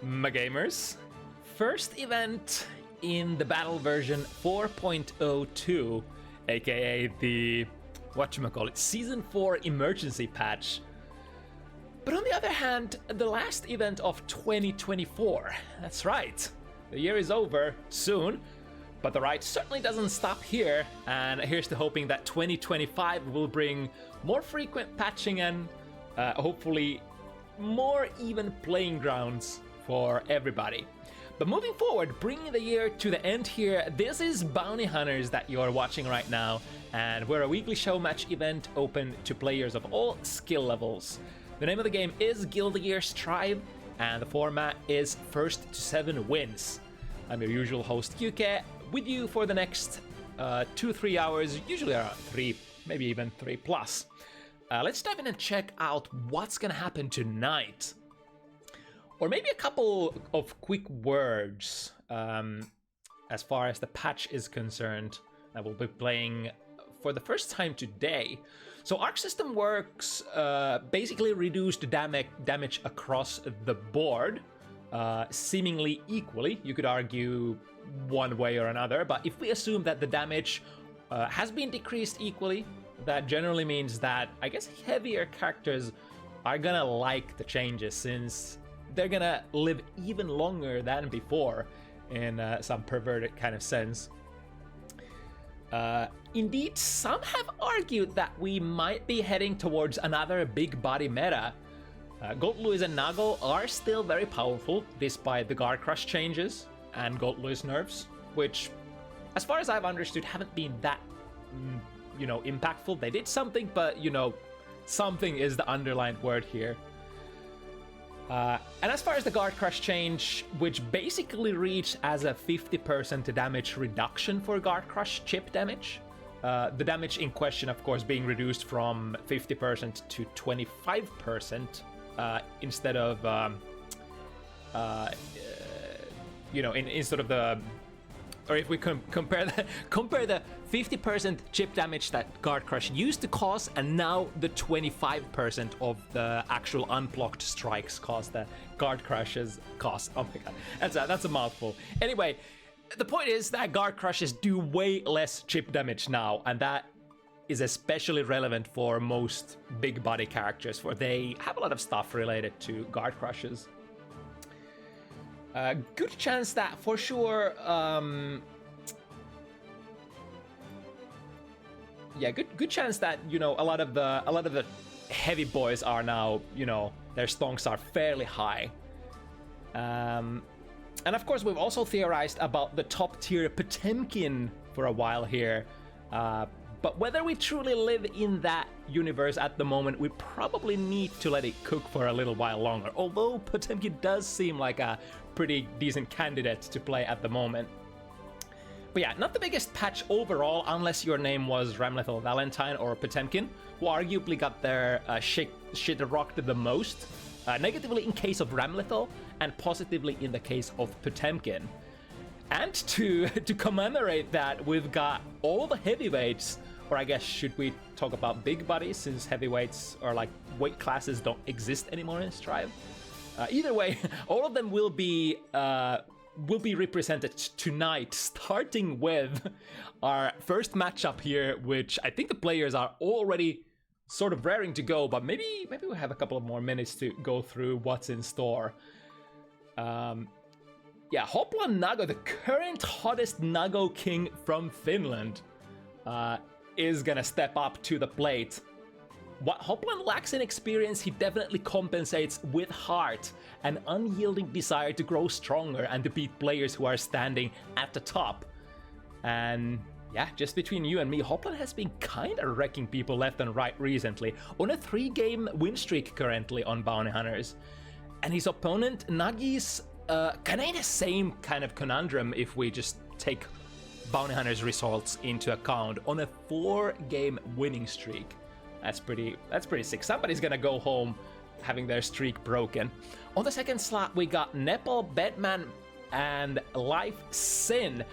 my gamers. First event in the battle version 4.02, aka the, whatchamacallit, Season 4 emergency patch. But on the other hand, the last event of 2024. That's right, the year is over soon, but the ride certainly doesn't stop here, and here's to hoping that 2025 will bring more frequent patching and hopefully more even playing grounds for everybody. But moving forward, bringing the year to the end here, this is Bounty Hunters that you're watching right now, and we're a weekly show match event open to players of all skill levels. The name of the game is Guild Gear Strive, and the format is first to 7 wins. I'm your usual host, QK, with you for the next 2-3 hours, usually around 3, maybe even 3 plus. Let's dive in and check out what's gonna happen tonight. Or maybe a couple of quick words as far as the patch is concerned that we'll be playing for the first time today. So Arc System works basically reduced damage across the board, seemingly equally. You could argue one way or another, but if we assume that the damage has been decreased equally, that generally means that, I guess, heavier characters are gonna like the changes, since they're gonna live even longer than before in some perverted kind of sense. Indeed, some have argued that we might be heading towards another big body meta. Gold Louis and Nago are still very powerful despite the Guard Crush changes and Gold Louis nerfs, which, as far as I've understood, haven't been that, impactful. They did something, but, something is the underlined word here. And as far as the Guard Crush change, which basically reads as a 50% damage reduction for Guard Crush chip damage, the damage in question, of course, being reduced from 50% to 25% instead of, instead of the, or if we compare the 50% chip damage that Guard Crush used to cause, and now the 25% of the actual unblocked strikes cause the Guard Crushes cost. Oh my god, that's a mouthful. Anyway, the point is that Guard Crushes do way less chip damage now, and that is especially relevant for most big body characters, for they have a lot of stuff related to Guard Crushes. Good chance that for sure, good chance that, a lot of the heavy boys are now, their stonks are fairly high. And of course, we've also theorized about the top tier Potemkin for a while here. But whether we truly live in that universe at the moment, we probably need to let it cook for a little while longer. Although Potemkin does seem like a pretty decent candidate to play at the moment. But yeah, not the biggest patch overall, unless your name was Ramlethal Valentine or Potemkin, who arguably got their shit rocked the most. Negatively in case of Ramlethal, and positively in the case of Potemkin. And to commemorate that, we've got all the heavyweights, or I guess should we talk about big bodies, since heavyweights or like weight classes don't exist anymore in Strive. Either way, all of them will be represented tonight, starting with our first matchup here, which I think the players are already sort of raring to go, but maybe we have a couple of more minutes to go through what's in store. Yeah, Hoplan Nago, the current hottest Nago king from Finland, is gonna step up to the plate. What Hoplan lacks in experience, he definitely compensates with heart, an unyielding desire to grow stronger and to beat players who are standing at the top. And yeah, just between you and me, Hoplan has been kinda wrecking people left and right recently, on a 3-game win streak currently on Bounty Hunters. And his opponent, Nagi's, kinda in the same kind of conundrum if we just take Bounty Hunters results into account, on a 4-game winning streak. That's pretty sick. Somebody's gonna go home having their streak broken. On the second slot, we got Nepal, Bedman, and Leif Sin.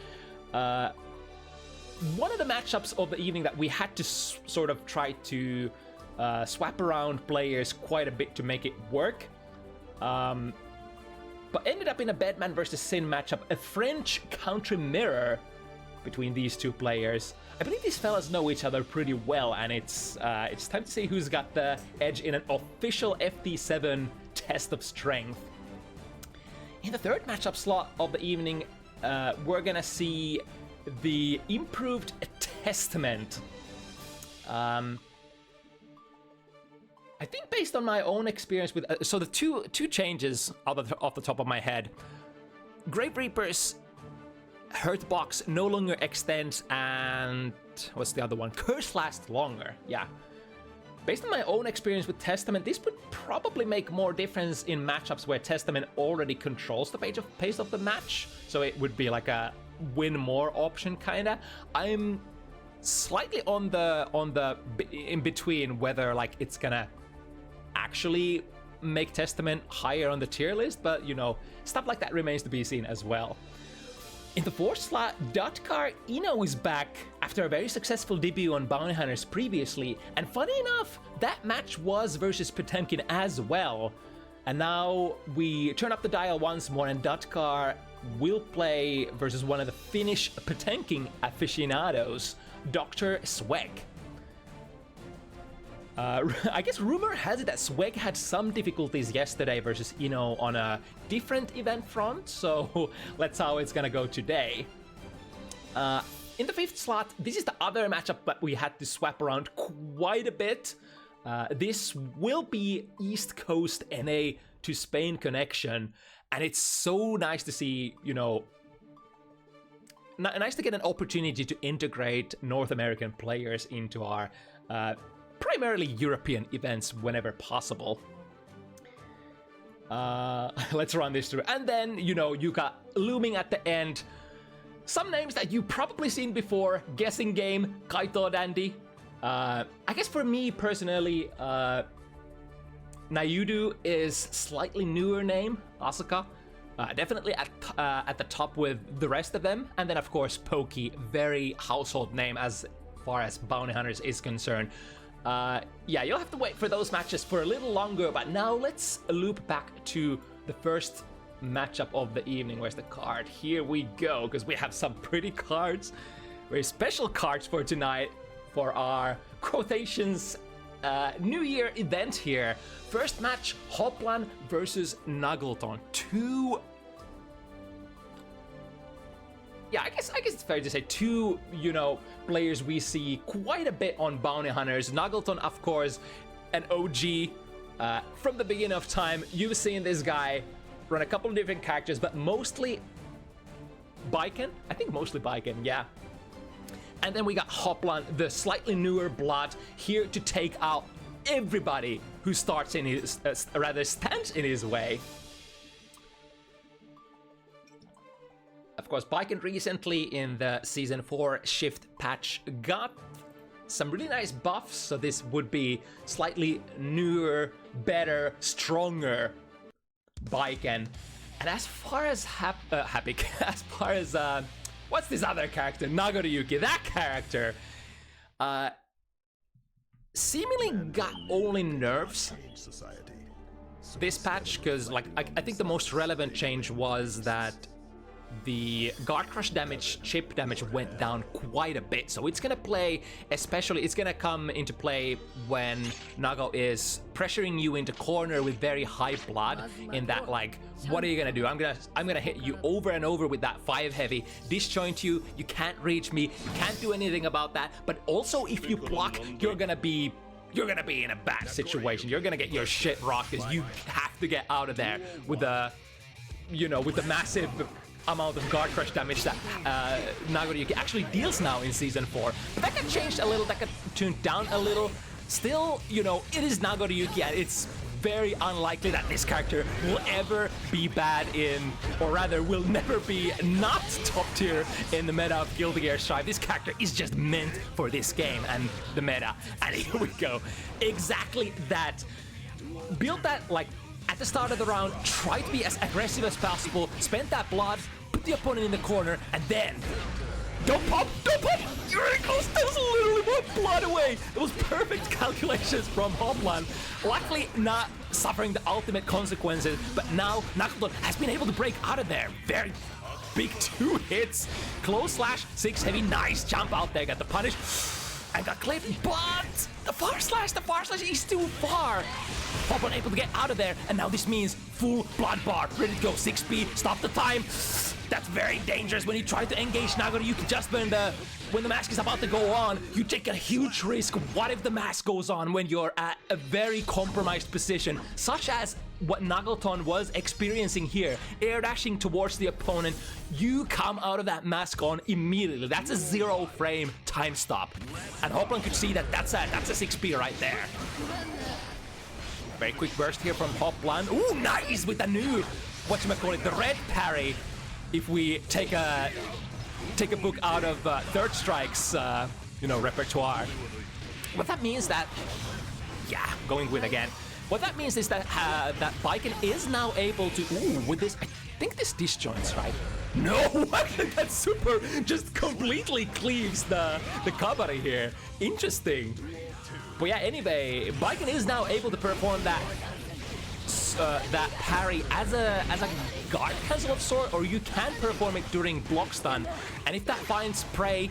One of the matchups of the evening that we had to sort of try to swap around players quite a bit to make it work. but ended up in a Bedman versus Sin matchup, a French country mirror between these two players. I believe these fellas know each other pretty well, and it's time to see who's got the edge in an official FT7 test of strength. In the third matchup slot of the evening, we're gonna see the improved Testament. I think based on my own experience with... so the two changes off the top of my head. Grave Reaper's Hurt Box no longer extends, and... what's the other one? Curse lasts longer, yeah. Based on my own experience with Testament, this would probably make more difference in matchups where Testament already controls the pace of the match. So it would be like a win more option, kinda. I'm slightly on the in between whether like it's gonna actually make Testament higher on the tier list, but you know, stuff like that remains to be seen as well. In the fourth slot, Dotkar Ino is back after a very successful debut on Bounty Hunters previously, and funny enough, that match was versus Potemkin as well. And now we turn up the dial once more, and Dotkar will play versus one of the Finnish Potemkin aficionados, Dr. SPEC. I guess rumor has it that SPEC had some difficulties yesterday versus Ino on a different event front, so let's see how it's gonna go today. In the fifth slot, this is the other matchup that we had to swap around quite a bit. This will be East Coast NA to Spain connection, and it's so nice to see, you know, nice to get an opportunity to integrate North American players into our primarily European events whenever possible. Let's run this through. And then, you know, you got looming at the end some names that you've probably seen before. GuessingGame, KaitouDandy. I guess for me personally, Nyudu is slightly newer name, Asuka. Definitely at the top with the rest of them. And then of course Pokey, very household name as far as Bounty Hunters is concerned. Yeah, you'll have to wait for those matches for a little longer, but now let's loop back to the first matchup of the evening. Where's the card? Here we go, because we have some pretty cards, very special cards for tonight for our quotations New Year event here. First match, Hoplan versus McNuggleton. Yeah, I guess it's fair to say two, you know, players we see quite a bit on Bounty Hunters. McNuggleton, of course, an OG from the beginning of time. You've seen this guy run a couple of different characters, but mostly Biken. I think mostly Biken, yeah. And then we got Hoplan, the slightly newer blood, here to take out everybody who starts in his, rather stands in his way. Of course, Biken recently in the Season 4 Shift patch got some really nice buffs, so this would be slightly newer, better, stronger Biken. And as far as as far as what's this other character, Nagoriyuki, that character seemingly got only nerfs this patch, because like I think the most relevant change was that the guard crush damage, chip damage went down quite a bit, so it's gonna play, especially it's gonna come into play when Nago is pressuring you into corner with very high blood, in that like, what are you gonna do? I'm gonna hit you over and over with that 5 heavy, disjoint you, you can't reach me, you can't do anything about that, but also if you block, you're gonna be in a bad situation. You're gonna get your shit rocked, because you have to get out of there with the, you know, with the massive amount of guard crush damage that Nagoriyuki actually deals now in Season 4. But that got changed a little, that got tuned down a little. Still, you know, it is Nagoriyuki, and it's very unlikely that this character will ever be bad in, or rather will never be not top tier in the meta of Guilty Gear Strive. This character is just meant for this game and the meta. And here we go. Exactly that. Build that, like, at the start of the round, try to be as aggressive as possible, spend that blood, put the opponent in the corner, and then Don't pop! Don't pop! Here it goes! That was literally one blood away! It was perfect calculations from Hoplan. Luckily not suffering the ultimate consequences, but now McNuggleton has been able to break out of there. Very big 2 hits. Close slash, 6 heavy, nice jump out there, got the punish. And got clipped, but the far slash is too far. Hoplan able to get out of there, and now this means full blood bar, ready to go, 6 speed, stop the time. That's very dangerous when you try to engage Nagano. You can just when the mask is about to go on, you take a huge risk. What if the mask goes on when you're at a very compromised position, such as what McNuggleton was experiencing here, air dashing towards the opponent? You come out of that mask on immediately. That's a 0 frame time stop, and Hoplan could see that that's a 6P right there. Very quick burst here from Hoplan. Ooh, nice with the new whatchamacallit, the red parry. If we take a book out of Third Strike's repertoire, what that means that going with again. What that means is that that Baiken is now able to with this. I think this disjoints, right? No, that super just completely cleaves the Kabari here. Interesting. But yeah, anyway, Baiken is now able to perform that parry as a guard cancel of sort, or you can perform it during block stun, and if that finds prey,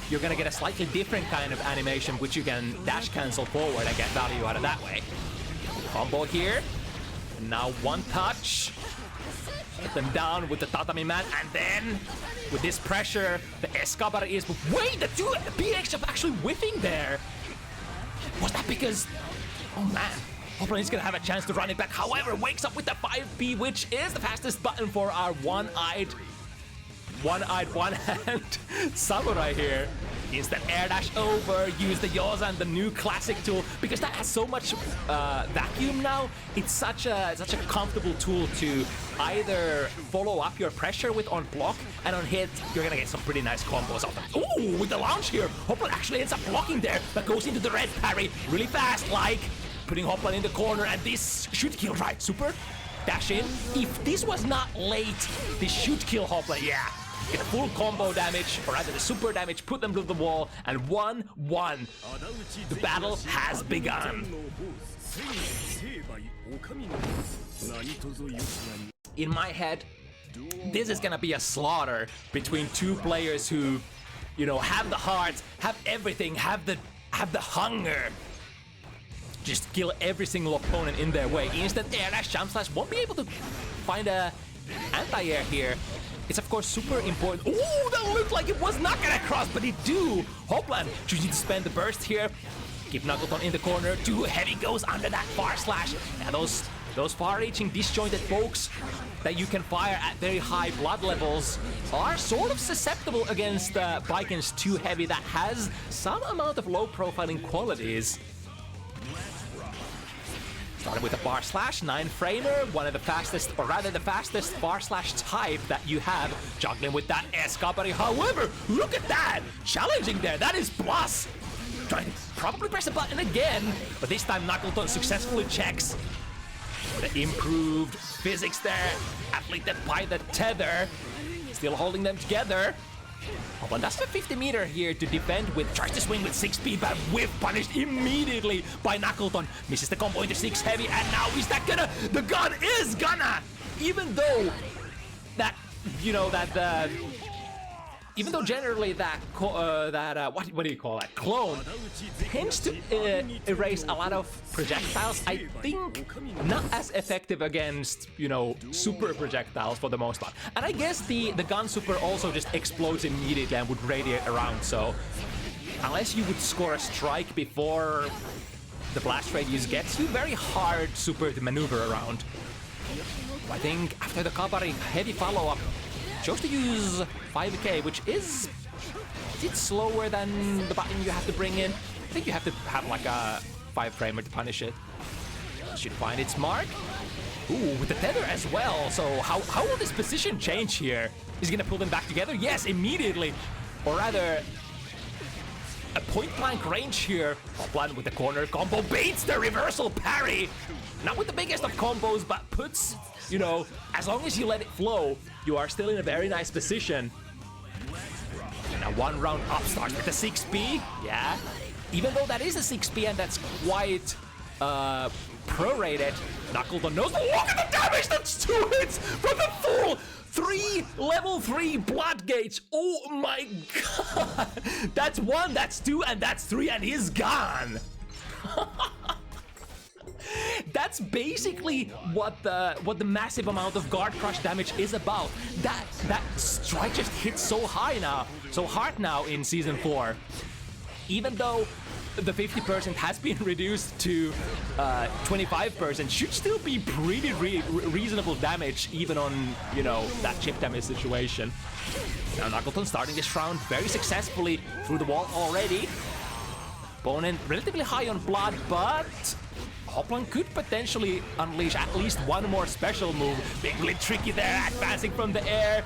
you're gonna get a slightly different kind of animation which you can dash cancel forward and get value out of that way. Combo here, and now one touch, get them down with the Tatami Man, and then with this pressure, the Escobar is, wait, the two BX are actually whiffing there. Was that because, oh man, Hoplan is gonna have a chance to run it back. However, wakes up with the 5B, which is the fastest button for our one-eyed, one-hand samurai here. Instant air dash over, use the Yozan, the new classic tool, because that has so much vacuum now. It's such a comfortable tool to either follow up your pressure with on block, and on hit, you're gonna get some pretty nice combos out of it. Ooh, with the launch here, Hoplan actually ends up blocking there, but goes into the red parry really fast, like putting Hoplan in the corner, and this should kill, right? Super dash in. If this was not late, this should kill Hoplan, yeah. Get a full combo damage, or rather the super damage, put them to the wall, and 1-1. The battle has begun. In my head, this is gonna be a slaughter between two players who, have the heart, have everything, have the hunger. Just kill every single opponent in their way. Instant air dash, jump slash, won't be able to find a anti-air here. It's of course super important. Ooh, that looked like it was not gonna cross, but it do. Hoplan choosing to spend the burst here. Keep McNuggleton in the corner. Too heavy goes under that far slash. And those far-reaching disjointed pokes that you can fire at very high blood levels are sort of susceptible against Baiken's too heavy that has some amount of low profiling qualities. Started with a bar slash, 9-framer, one of the fastest, or rather the fastest bar slash type that you have, juggling with that Escapari. However, look at that! Challenging there, that is plus! Trying to probably press a button again, but this time McNuggleton successfully checks. The improved physics there, afflicted by the tether, still holding them together. Hoplan does have 50 meter here to defend with, tries to swing with 6 speed, but whiff punished immediately by McNuggleton. Misses the combo into 6 heavy, and now is that gonna, the gun is gonna! Even though that, even though generally that, what do you call that, clone tends to erase a lot of projectiles, I think not as effective against, super projectiles for the most part. And I guess the gun super also just explodes immediately and would radiate around, so unless you would score a strike before the blast radius gets you, very hard super to maneuver around. I think after the Kabari heavy follow-up, chose to use 5k, which is it's slower than the button you have to bring in. I think you have to have like a 5-framer to punish it. Should find its mark. Ooh, with the tether as well. So how will this position change here? Is he gonna pull them back together? Yes, immediately. Or rather, a point-blank range here. Hoplan with the corner combo baits the reversal parry. Not with the biggest of combos, but puts, as long as you let it flow, you are still in a very nice position. Now 1 round up starts with the 6B. Yeah. Even though that is a 6B and that's quite prorated, McNuggleton knows. Look at the damage! That's 2 hits from the full 3 level 3 blood gauge. Oh my god! That's 1, that's 2, and that's 3, and he's gone. That's basically what the massive amount of guard crush damage is about. That strike just hits so hard now in Season 4. Even though the 50% has been reduced to 25%, should still be pretty reasonable damage even on, you know, that chip damage situation. Now McNuggleton starting this round very successfully through the wall already. Opponent relatively high on blood, but Hoplan could potentially unleash at least 1 more special move. Bigly tricky there, advancing from the air.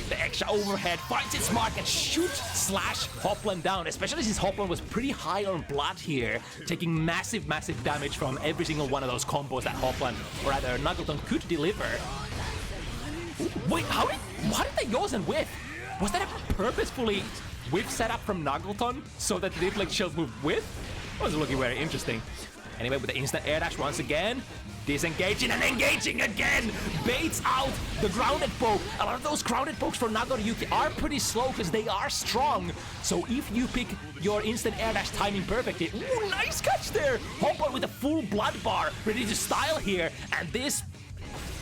The extra overhead finds its mark and shoots Hoplan down, especially since Hoplan was pretty high on blood here, taking massive damage from every single one of those combos that Hoplan, or rather McNuggleton, could deliver. Wait, why did they Yosen whiff? Was that a purposefully whiff setup from McNuggleton so that the deflect shield move whiff? Was looking very interesting. Anyway, with the instant air dash once again, disengaging and engaging again, baits out the grounded poke. A lot of those grounded pokes for Nagoriyuki are pretty slow because they are strong. So if you pick your instant air dash timing perfectly, ooh, nice catch there! Hoplan with a full blood bar, ready to style here, and this,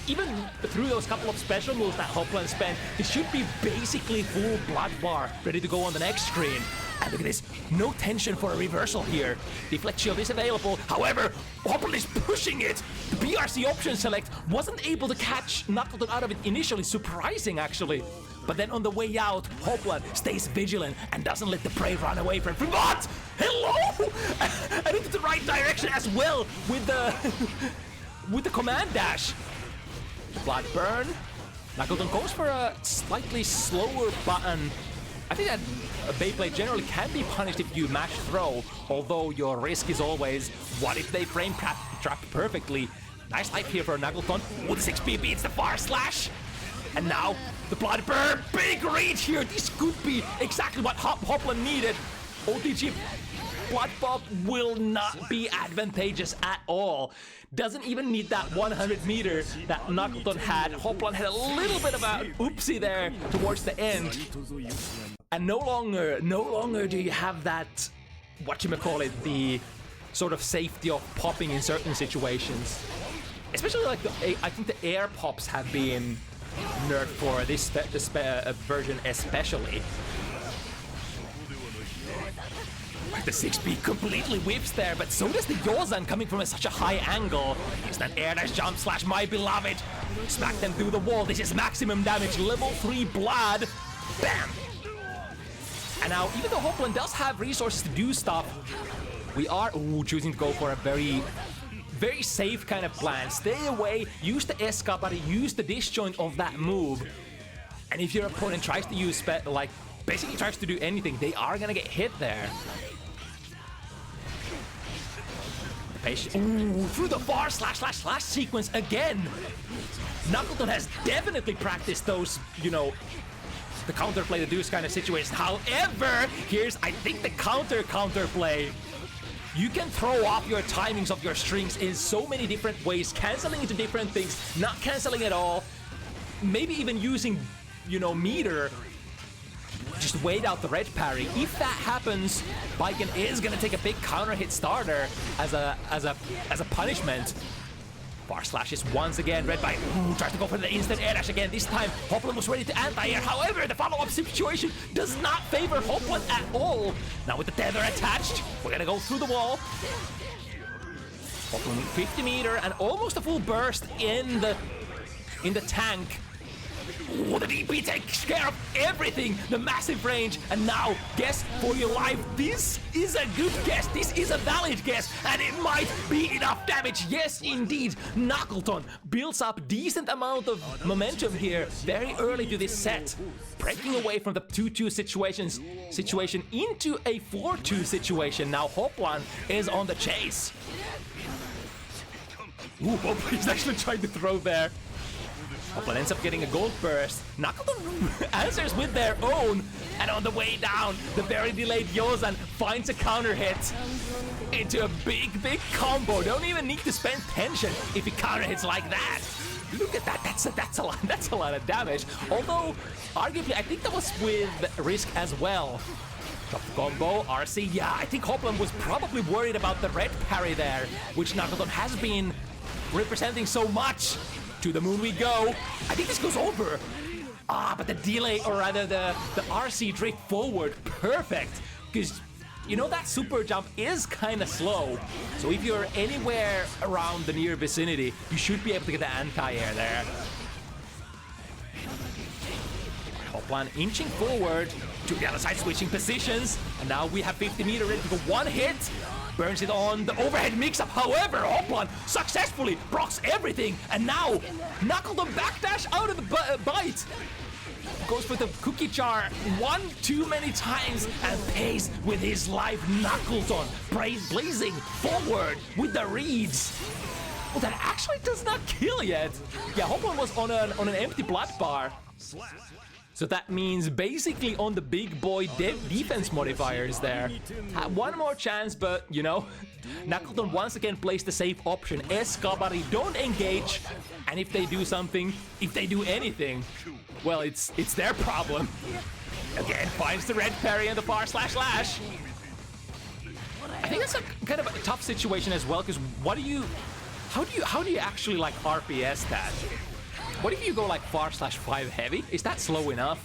even through those couple of special moves that Hoplan spent, this should be basically full blood bar, ready to go on the next screen. And look at this, no tension for a reversal here. Deflect shield is available, however, Hoplan is pushing it. The BRC option select wasn't able to catch McNuggleton out of it initially, surprising actually. But then on the way out, Hoplan stays vigilant and doesn't let the prey run away from him. What? Hello? And into the right direction as well with the command dash. Blood burn. McNuggleton goes for a slightly slower button. I think that a Beyblade generally can be punished if you mash throw, although your risk is always, what if they frame trap perfectly? Nice life here for McNuggleton. Ooh, the 6B beats the far slash. And now, the blood burn, big reach here. This could be exactly what Hoplan needed. OTG blood pop will not be advantageous at all. Doesn't even need that 100 meter that McNuggleton had. Hoplan had a little bit of a oopsie there towards the end. And no longer do you have that, whatchamacallit, the sort of safety of popping in certain situations. Especially like, I think the air pops have been nerfed for this version especially. The 6B completely whips there, but so does the Yozan coming from such a high angle. Instant air dash jump slash my beloved. Smack them through the wall. This is maximum damage, level 3 blood. Bam! And now, even though Hoplan does have resources to do stuff, we are choosing to go for a very safe kind of plan. Stay away, use the escapade, use the disjoint of that move. And if your opponent tries to use basically tries to do anything, they are gonna get hit there. Ooh, through the far slash sequence again. McNuggleton has definitely practiced those, you know, the counterplay to do this kind of situation. However, here's, I think, the counterplay. You can throw off your timings of your strings in so many different ways, canceling into different things, not canceling at all, maybe even using, you know, meter. Just wait out the red parry. If that happens, Baiken is gonna take a big counter hit starter as a punishment. Bar slashes once again, red by tries to go for the instant air dash again. This time, Hoplan was ready to anti-air. However, the follow-up situation does not favor Hoplan at all. Now with the tether attached, we're gonna go through the wall. Hoplan 50 meter and almost a full burst in the tank. Ooh, the DP takes care of everything, the massive range, and now, guess for your life, this is a good guess, this is a valid guess, and it might be enough damage. Yes, indeed, McNuggleton builds up decent amount of momentum here very early to this set, breaking away from the 2-2 situation into a 4-2 situation. Now Hoplan is on the chase. Ooh, he's actually trying to throw there. Hoplan ends up getting a gold burst. McNuggleton answers with their own, and on the way down, the very delayed Yozan finds a counter hit into a big combo. Don't even need to spend tension if he counter hits like that. Look at that, that's a lot of damage. Although, arguably, I think that was with risk as well. Drop the combo, RC, yeah, I think Hoplan was probably worried about the red parry there, which McNuggleton has been representing so much. To the moon we go. I think this goes over. But the delay, or rather the RC drift forward, perfect. Because, you know, that super jump is kind of slow. So if you're anywhere around the near vicinity, you should be able to get the anti-air there. Hoplan inching forward to the other side, switching positions. And now we have 50 meter ready to go. One hit. Burns it on the overhead mix-up. However, Hoplan successfully procs everything. And now, McNuggleton backdash out of the bite. Goes for the cookie jar one too many times and pays with his life. McNuggleton blazing forward with the reads. Well, that actually does not kill yet. Yeah, Hoplan was on an empty blood bar. So that means basically on the big boy defense modifiers there. One more chance, but you know, McNuggleton once again plays the safe option. Escabari don't engage, and if they do something, if they do anything, well, it's their problem. Again, finds the red parry and the far slash lash. I think that's a kind of a tough situation as well, because how do you actually like RPS that? What if you go like far slash 5 heavy? Is that slow enough?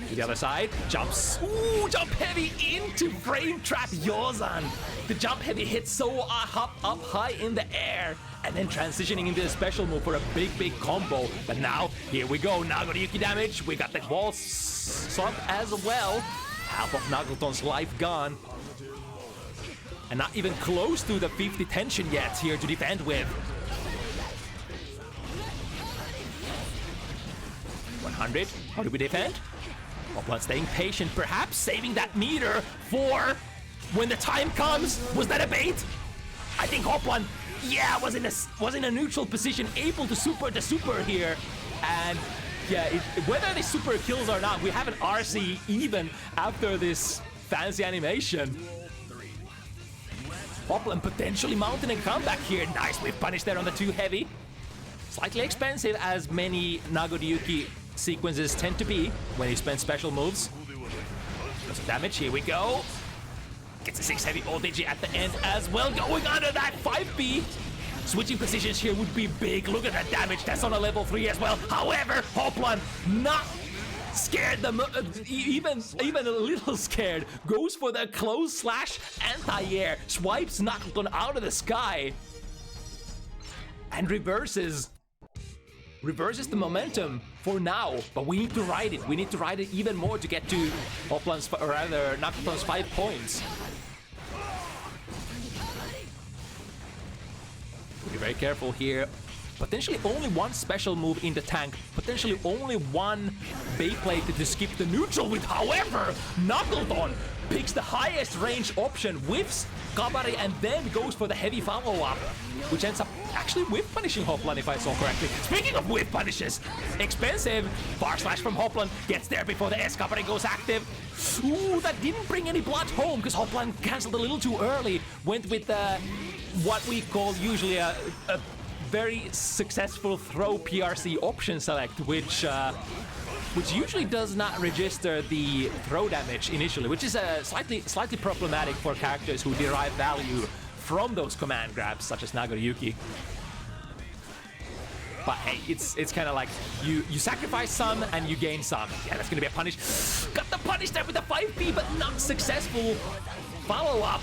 To the other side, jumps. Ooh, jump heavy into frame trap Yozan. The jump heavy hits so up high in the air, and then transitioning into a special move for a big combo. But now, here we go. Nagoriyuki damage. We got the wall slump as well. Half of McNuggleton's life gone. And not even close to the 50 tension yet here to defend with. 100. How do we defend? Hoplan staying patient, perhaps saving that meter for when the time comes. Was that a bait? I think Hoplan, yeah, was in a neutral position, able to super the super here. And yeah, whether they super kills or not, we have an RC even after this fancy animation. Hoplan potentially mounting a comeback here. Nice whip punish there on the 2 heavy. Slightly expensive, as many Nagoriyuki sequences tend to be when you spend special moves. Lots of damage, here we go. Gets a 6 heavy ODG at the end as well, going under that 5B. Switching positions here would be big. Look at that damage, that's on a level 3 as well. However, Hoplan not scared, even a little scared. Goes for the close slash anti-air, swipes McNuggleton out of the sky. And reverses the momentum for now, but we need to ride it. We need to ride it even more to get to Hoplan's, or rather, McNuggleton's 5 points. Be very careful here. Potentially only one special move in the tank. Potentially only one Beyblade to skip the neutral with. However, McNuggleton picks the highest range option, whiffs Kabari, and then goes for the heavy follow-up, which ends up actually whiff punishing Hoplan, if I saw correctly. Speaking of whiff punishes, expensive. Far slash from Hoplan gets there before the Kabari goes active. Ooh, that didn't bring any blood home because Hoplan cancelled a little too early. Went with what we call usually a very successful throw PRC option select, which usually does not register the throw damage initially, which is slightly problematic for characters who derive value from those command grabs, such as Nagoriyuki. But hey, it's kind of like you sacrifice some and you gain some. Yeah, that's gonna be a punish. Got the punish there with the 5P, but not successful. Follow-up.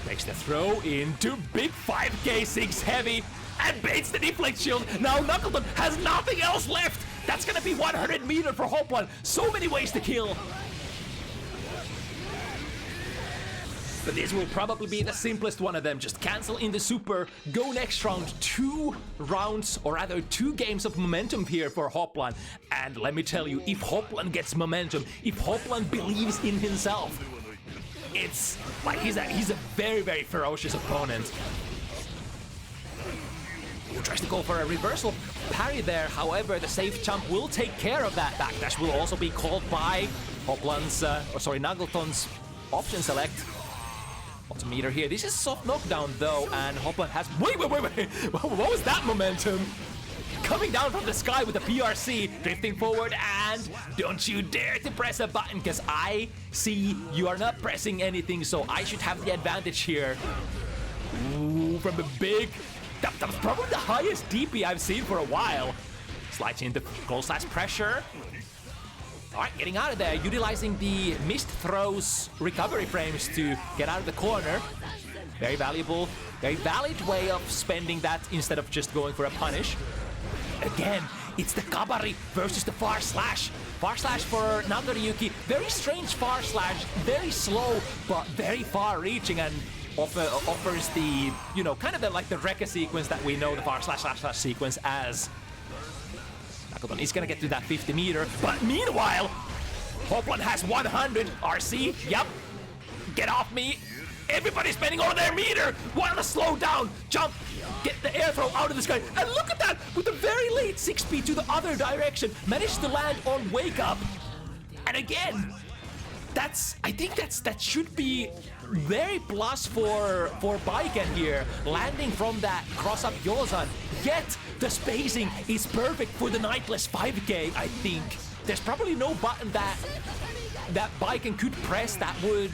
Makes the throw into big 5K 6 heavy and baits the deflect shield. Now McNuggleton has nothing else left. That's gonna be 100 meter for Hoplan. So many ways to kill. But this will probably be the simplest one of them. Just cancel in the super, go next round. 2 rounds, or rather 2 games of momentum here for Hoplan. And let me tell you, if Hoplan gets momentum, if Hoplan believes in himself, it's like he's a very, very ferocious opponent. Ooh, tries to go for a reversal parry there. However, the safe jump will take care of that. Backdash will also be called by Hoplan's, McNuggleton's option select. What's a meter here? This is soft knockdown though, and Hoplan has... Wait! What was that momentum? Coming down from the sky with a PRC, drifting forward, and don't you dare to press a button, because I see you are not pressing anything, so I should have the advantage here. Ooh, from the big... That was probably the highest DP I've seen for a while. Slides into close slash pressure. Alright, getting out of there, utilizing the missed throws recovery frames to get out of the corner. Very valuable, very valid way of spending that instead of just going for a punish. Again, it's the Kabari versus the far slash. Far slash for Nagoriyuki. Very strange far slash, very slow, but very far reaching, and offers the, you know, kind of the, like the Rekka sequence that we know the far slash sequence as. McNuggleton is gonna get to that 50 meter, but meanwhile, Hoplan has 100 RC. Yep, get off me. Everybody's spending all their meter while the slow down jump, get the air throw out of the sky, and look at that with a very late 6P to the other direction, managed to land on wake up, and again, I think that should be very plus for Baiken here, landing from that cross up Yozan. Yet the spacing is perfect for the Nightless 5K. I think there's probably no button that Baiken could press that would,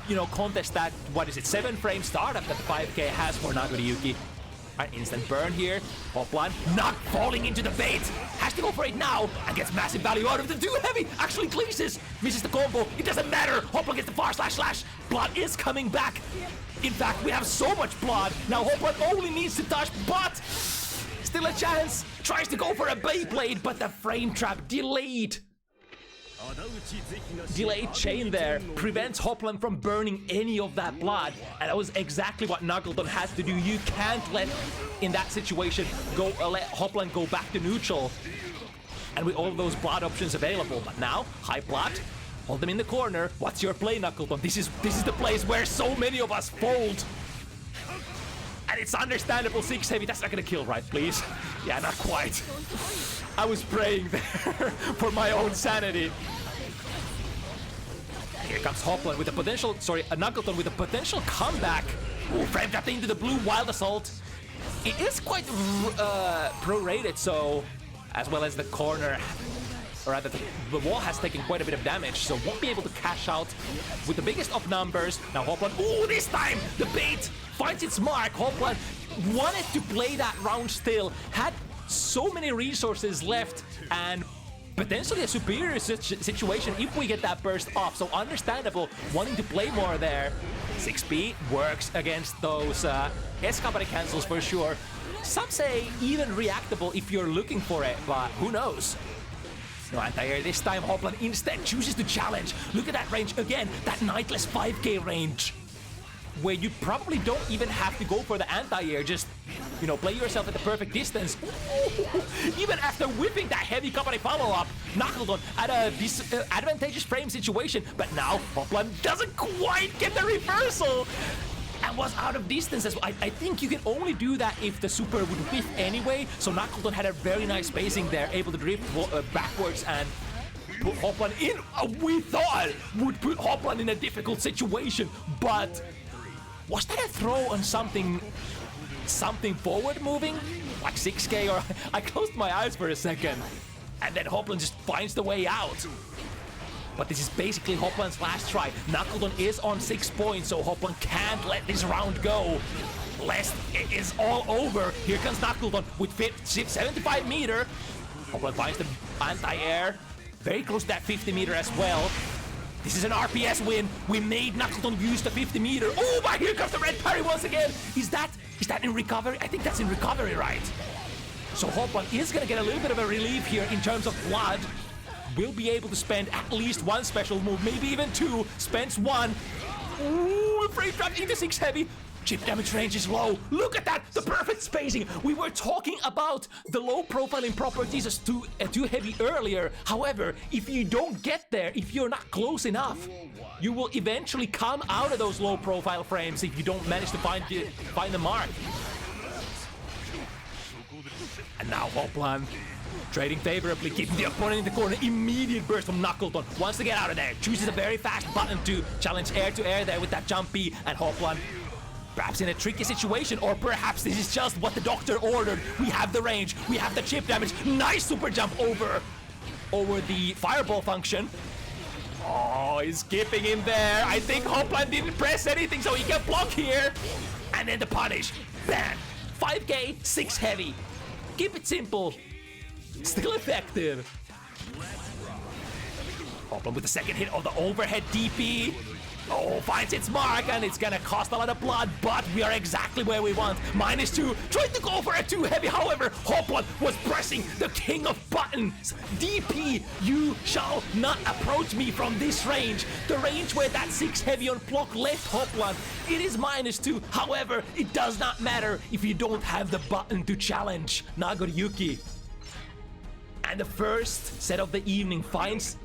you know, contest that, what is it, 7-frame startup that the 5K has for Nagoriyuki. An instant burn here. Hoplan not falling into the bait. Has to go for it now and gets massive value out of the too heavy. Actually cleases. Misses the combo. It doesn't matter. Hoplan gets the far slash. Blood is coming back. In fact, we have so much blood. Now Hoplan only needs to touch, but still a chance. Tries to go for a Beyblade, but the frame trap delayed. Delayed chain there prevents Hoplan from burning any of that blood, and that was exactly what McNuggleton has to do. You can't let, in that situation, let Hoplan go back to neutral, and with all of those blood options available. But now, high blood, hold them in the corner. What's your play, McNuggleton? This is the place where so many of us fold. And it's understandable, 6 heavy, that's not gonna kill, right, please? Yeah, not quite. I was praying there for my own sanity. Here comes Hoplan with a potential, McNuggleton with a potential comeback. Ooh, frame tapped into the blue wild assault. It is quite prorated, so, as well as the corner, or rather the wall has taken quite a bit of damage, so won't be able to cash out with the biggest of numbers. Now Hoplan, ooh, this time the bait finds its mark. Hoplan wanted to play that round still, had so many resources left, and potentially a superior situation if we get that burst off. So understandable, wanting to play more there. 6B works against those Escapade cancels for sure. Some say even reactable if you're looking for it, but who knows? No anti-air this time. Hoplan instead chooses to challenge. Look at that range again, that Nightless 5K range, where you probably don't even have to go for the anti-air, just, you know, play yourself at the perfect distance. Ooh, even after whipping that heavy company follow-up, McNuggleton at a advantageous frame situation, but now Hoplan doesn't quite get the reversal and was out of distance as well. I think you can only do that if the super would whiff anyway, so McNuggleton had a very nice spacing there, able to drift backwards and put Hoplan in. We thought would put Hoplan in a difficult situation, but was that a throw on something forward moving? Like 6K, or I closed my eyes for a second. And then Hoplan just finds the way out. But this is basically Hoplan's last try. McNuggleton is on 6 points, so Hoplan can't let this round go, lest it is all over. Here comes McNuggleton with 75 meter. Hoplan finds the anti-air. Very close to that 50 meter as well. This is an RPS win. We made McNuggleton use the 50 meter. Oh, but here comes the red parry once again. Is that in recovery? I think that's in recovery, right? So Hoplan is gonna get a little bit of a relief here in terms of blood. Will be able to spend at least one special move, maybe even two. Spends one. Ooh, frame trap into 6 heavy. Chip damage range is low. Look at that, the perfect spacing. We were talking about the low profiling properties as too heavy earlier. However, if you don't get there, if you're not close enough, you will eventually come out of those low profile frames if you don't manage to find the mark. And now Hoplan trading favorably, keeping the opponent in the corner. Immediate burst from McNuggleton. Wants to get out of there. Chooses a very fast button to challenge air to air there with that jump B. And Hoplan perhaps in a tricky situation, or perhaps this is just what the doctor ordered. We have the range, we have the chip damage. Nice super jump over the fireball function. Oh, he's skipping in there. I think Hoplan didn't press anything, so he can block here. And then the punish. Bam! 5k, 6 heavy. Keep it simple. Still effective. Hoplan with the second hit of the overhead DP. Oh, finds its mark, and it's gonna cost a lot of blood, but we are exactly where we want. -2, tried to go for a 2 heavy, however, Hoplan was pressing the king of buttons. DP, you shall not approach me from this range. The range where that 6 heavy on block left Hoplan. It is -2, however, it does not matter if you don't have the button to challenge Nagoriyuki. And the first set of the evening finds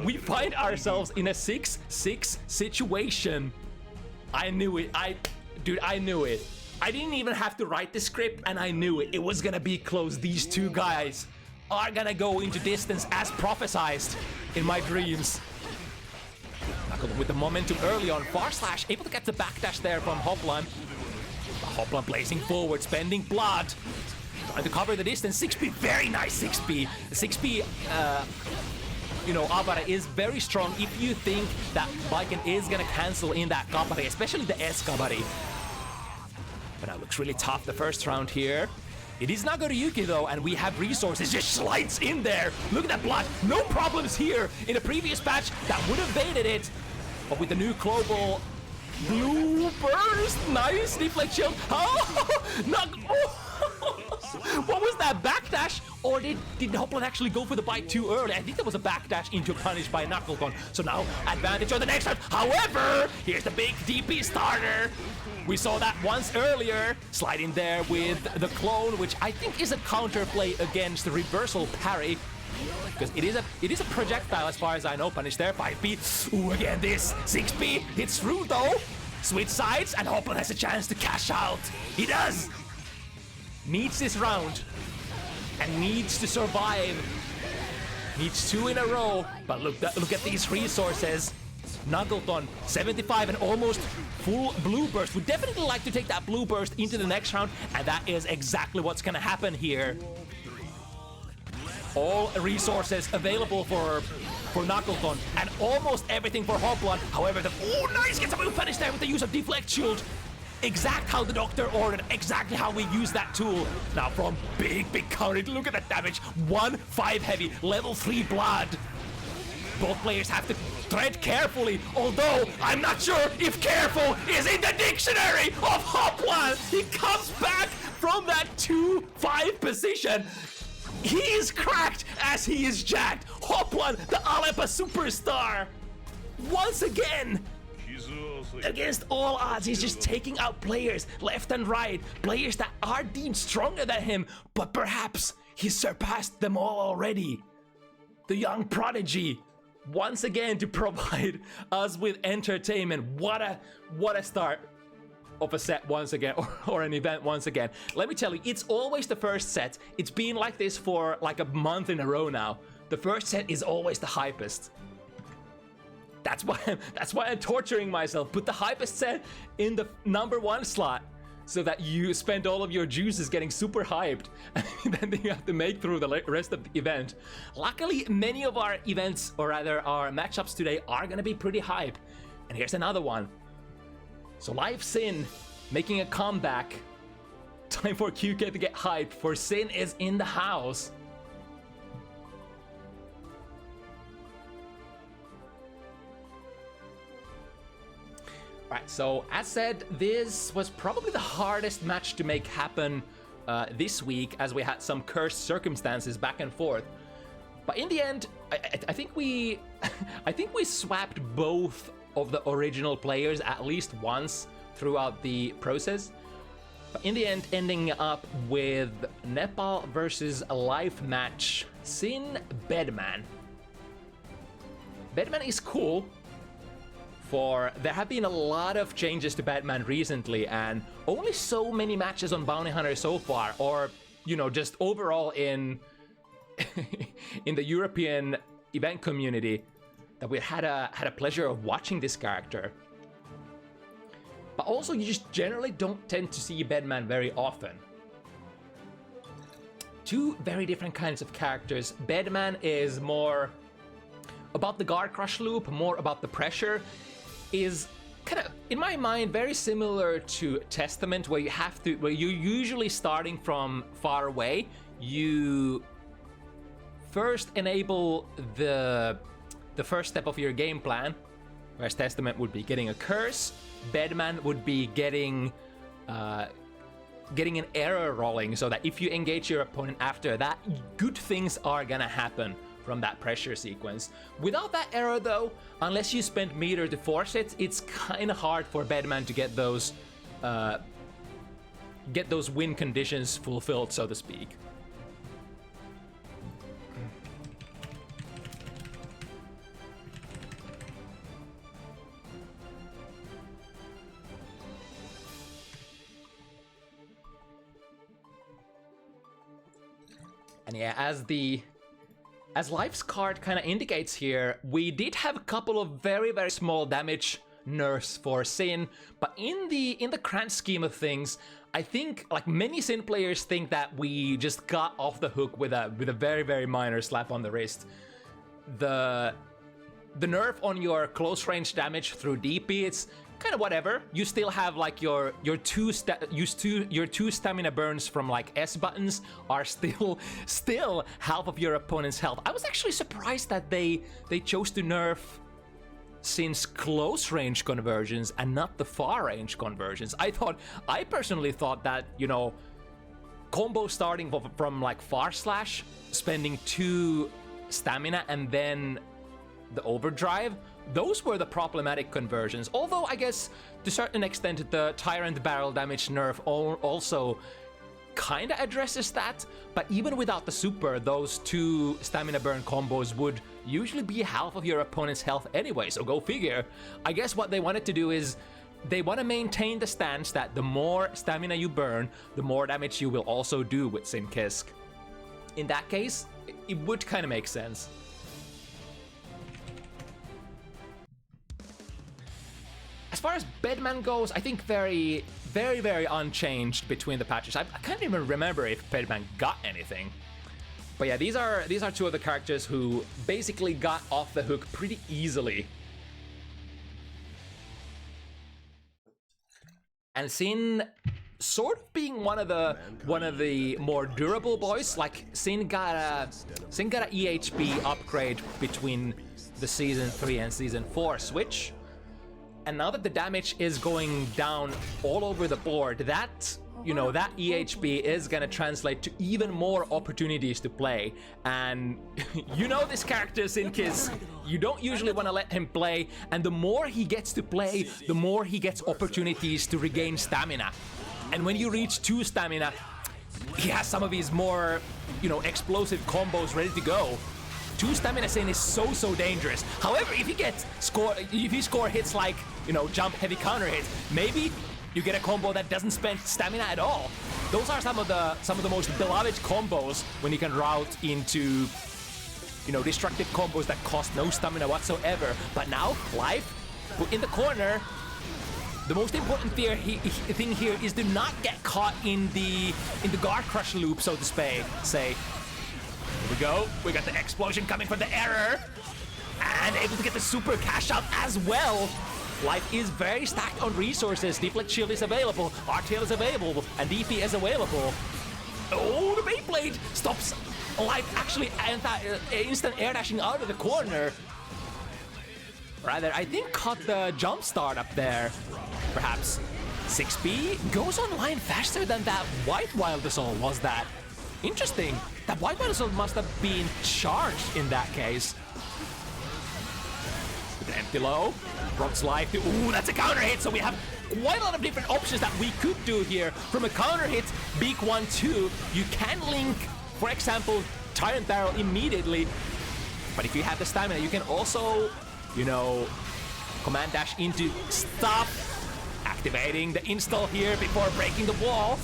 we find ourselves in a 6-6 situation. I knew it. I knew it. I didn't even have to write the script, and I knew it. It was gonna be close. These two guys are gonna go into distance as prophesized in my dreams. McNuggleton with the momentum early on. Far slash, able to get the backdash there from Hoplan. Hoplan blazing forward, spending blood. Trying to cover the distance. 6B, very nice 6B. 6B, Abara is very strong if you think that Viken is gonna cancel in that Kabari, especially the S Kabari. But that looks really tough the first round here. It is Nagoriyuki though, and we have resources. Just slides in there. Look at that blood. No problems here. In a previous patch, that would have baited it. But with the new global blue burst, nice deflect shield. What was that, backdash? Or did Hoplan actually go for the bite too early? I think there was a backdash into a punish by McNuggleton. So now advantage on the next round. However, here's the big DP starter. We saw that once earlier. Slide in there with the clone, which I think is a counterplay against the reversal parry. Because it is a projectile as far as I know. Punish there, 5B. Ooh, again this 6B hits through though. Switch sides, and Hoplan has a chance to cash out. He does. Needs this round and needs to survive. Needs 2 in a row. But look at these resources. McNuggleton 75 and almost full blue burst. Would definitely like to take that blue burst into the next round, and that is exactly what's gonna happen here. All resources available for McNuggleton and almost everything for Hoplan. However, nice, gets a move finish there with the use of deflect shield. Exact how the doctor ordered, exactly how we use that tool. Now from big counter, look at that damage. 1-5 heavy, level 3 blood. Both players have to tread carefully, although I'm not sure if careful is in the dictionary of Hoplan. He comes back from that 2-5 position. He is cracked as he is jacked. Hoplan, the Alepa superstar, once again. Against all odds, he's just taking out players left and right, players that are deemed stronger than him, but perhaps he's surpassed them all already. The young prodigy, once again to provide us with entertainment. What a start of a set once again, or an event once again. Let me tell you, it's always the first set. It's been like this for like a month in a row now. The first set is always the hypest. That's why I'm torturing myself. Put the hypest set in the #1 slot so that you spend all of your juices getting super hyped, and then you have to make through the rest of the event. Luckily, many of our events, or rather our matchups today, are gonna be pretty hype. And here's another one. So Leif Sin making a comeback. Time for QK to get hyped, for Sin is in the house. Right, so as said, this was probably the hardest match to make happen this week, as we had some cursed circumstances back and forth. But in the end, I think we swapped both of the original players at least once throughout the process. But in the end, ending up with Nepal versus a Leif match. Sin Bedman. Bedman is cool. for there have been a lot of changes to Batman recently, and only so many matches on Bounty Hunter so far, or you know, just overall in in the European event community, that we had a pleasure of watching this character. But also, you just generally don't tend to see Bedman very often. Two very different kinds of characters. Bedman is more about the guard crush loop, more about the pressure, is kind of, in my mind, very similar to Testament, where you're usually starting from far away. You first enable the first step of your game plan, whereas Testament would be getting a curse. Bedman would be getting an error rolling, so that if you engage your opponent after that, good things are gonna happen from that pressure sequence. Without that error though, unless you spend meter to force it, it's kind of hard for Bedman to get those win conditions fulfilled, so to speak. And yeah, as Leif's card kind of indicates here, we did have a couple of very, very small damage nerfs for Sin, but in the grand scheme of things, I think, like, many Sin players think that we just got off the hook with a very, very minor slap on the wrist. The nerf on your close range damage through DP, it's kind of whatever. You still have like your two stamina burns from like S buttons are still half of your opponent's health. I was actually surprised that they chose to nerf Sin's close range conversions and not the far range conversions. I personally thought that, you know, combo starting from like far slash, spending 2 stamina and then the overdrive, those were the problematic conversions. Although I guess to a certain extent the Tyrant barrel damage nerf also kinda addresses that, but even without the super, those 2 stamina burn combos would usually be half of your opponent's health anyway, so go figure. I guess what they wanted to do is they want to maintain the stance that the more stamina you burn, the more damage you will also do with Sin Kisk. In that case, it would kind of make sense. As far as Bedman goes, I think very, very, very unchanged between the patches. I can't even remember if Bedman got anything. But yeah, these are 2 of the characters who basically got off the hook pretty easily. And Sin sort of being one of the more durable boys. Like Sin got a EHP upgrade between the Season 3 and Season 4 switch. And now that the damage is going down all over the board, that, you know, that EHP is gonna translate to even more opportunities to play. And you know this character, Sinkiz, you don't usually want to let him play, and the more he gets to play, the more he gets opportunities to regain stamina. And when you reach 2 stamina, he has some of his more, you know, explosive combos ready to go. 2 stamina Sin is so dangerous. However, if you score hits like, you know, jump, heavy counter hit, maybe you get a combo that doesn't spend stamina at all. Those are some of the most beloved combos when you can route into, you know, destructive combos that cost no stamina whatsoever. But now, Leif, put in the corner. The most important thing here is to not get caught in the guard crush loop, so to say. Here we go. We got the explosion coming from the error. And able to get the super cash out as well. Leif is very stacked on resources. Deflect Shield is available. RTL is available. And DP is available. Oh, the Beyblade stops Leif actually instant air dashing out of the corner. Rather, I think caught the jump start up there. Perhaps 6B goes online faster than that White Wild Assault, was that? Interesting. That White Wild Assault must have been charged in that case. With the empty low, drops Leif to, ooh, that's a counter hit, so we have quite a lot of different options that we could do here. From a counter hit, Beak 1-2, you can link, for example, Tyrant Barrel immediately, but if you have the stamina, you can also, you know, Command dash into stop. Activating the install here before breaking the wall.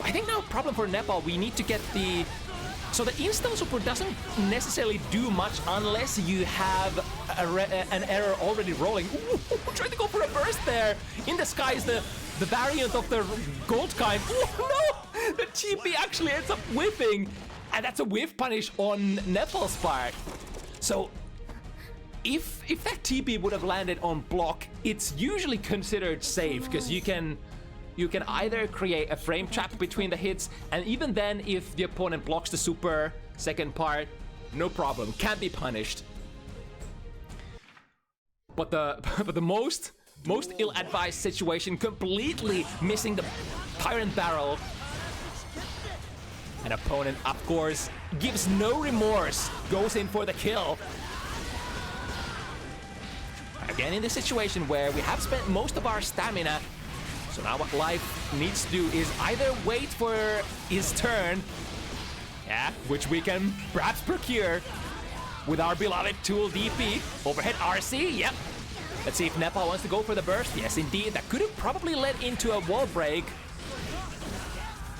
I think no problem for Nepal. We need to get the... So the install support doesn't necessarily do much unless you have an error already rolling. Ooh, trying to go for a burst there. In the sky is the variant of the gold kind. Ooh, no! The TP actually ends up whiffing. And that's a whiff punish on Nepal's part. So if that TP would have landed on block, it's usually considered safe because you can either create a frame trap between the hits, and even then, if the opponent blocks the super second part, no problem, can't be punished. But the most ill-advised situation, completely missing the Tyrant Barrel. An opponent, of course, gives no remorse, goes in for the kill. Again, in this situation where we have spent most of our stamina. So now what Leif needs to do is either wait for his turn, yeah, which we can perhaps procure with our beloved tool DP. Overhead RC, yep. Let's see if Nepal wants to go for the burst. Yes, indeed, that could have probably led into a wall break.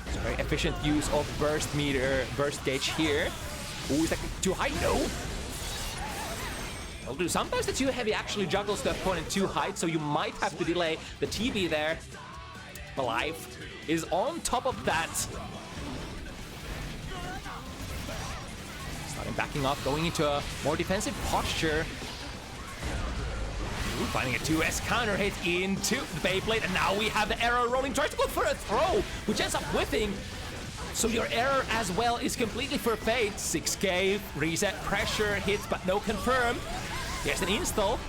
It's a very efficient use of burst meter, burst gauge here. Ooh, is that too high? No. Will do. Sometimes the too heavy actually juggles the opponent too high, so you might have to delay the TB there. But Leif is on top of that. Starting backing up, going into a more defensive posture. Ooh, finding a 2S counter hit into the Beyblade, and now we have the arrow rolling. Tries to go for a throw, which ends up whiffing. So your error as well is completely for fate. 6k, reset, pressure, hits, but no confirm. Here's an install.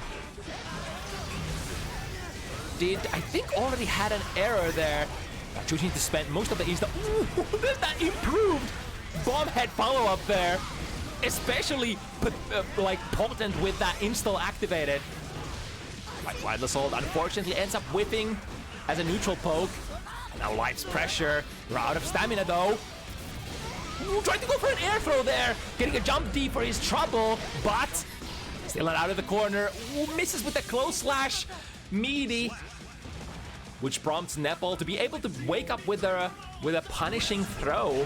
Did, I think, already had an error there. Choosing to spend most of the install. Ooh, there's that improved bomb head follow-up there. Especially, like, potent with that install activated. Right, Wild Assault unfortunately ends up whipping as a neutral poke. Now Leif's pressure. We're out of stamina though. Ooh, trying to go for an air throw there. Getting a jump D for his trouble, but still not out of the corner. Ooh, misses with a close slash. Meaty. Which prompts Nepal to be able to wake up with a punishing throw.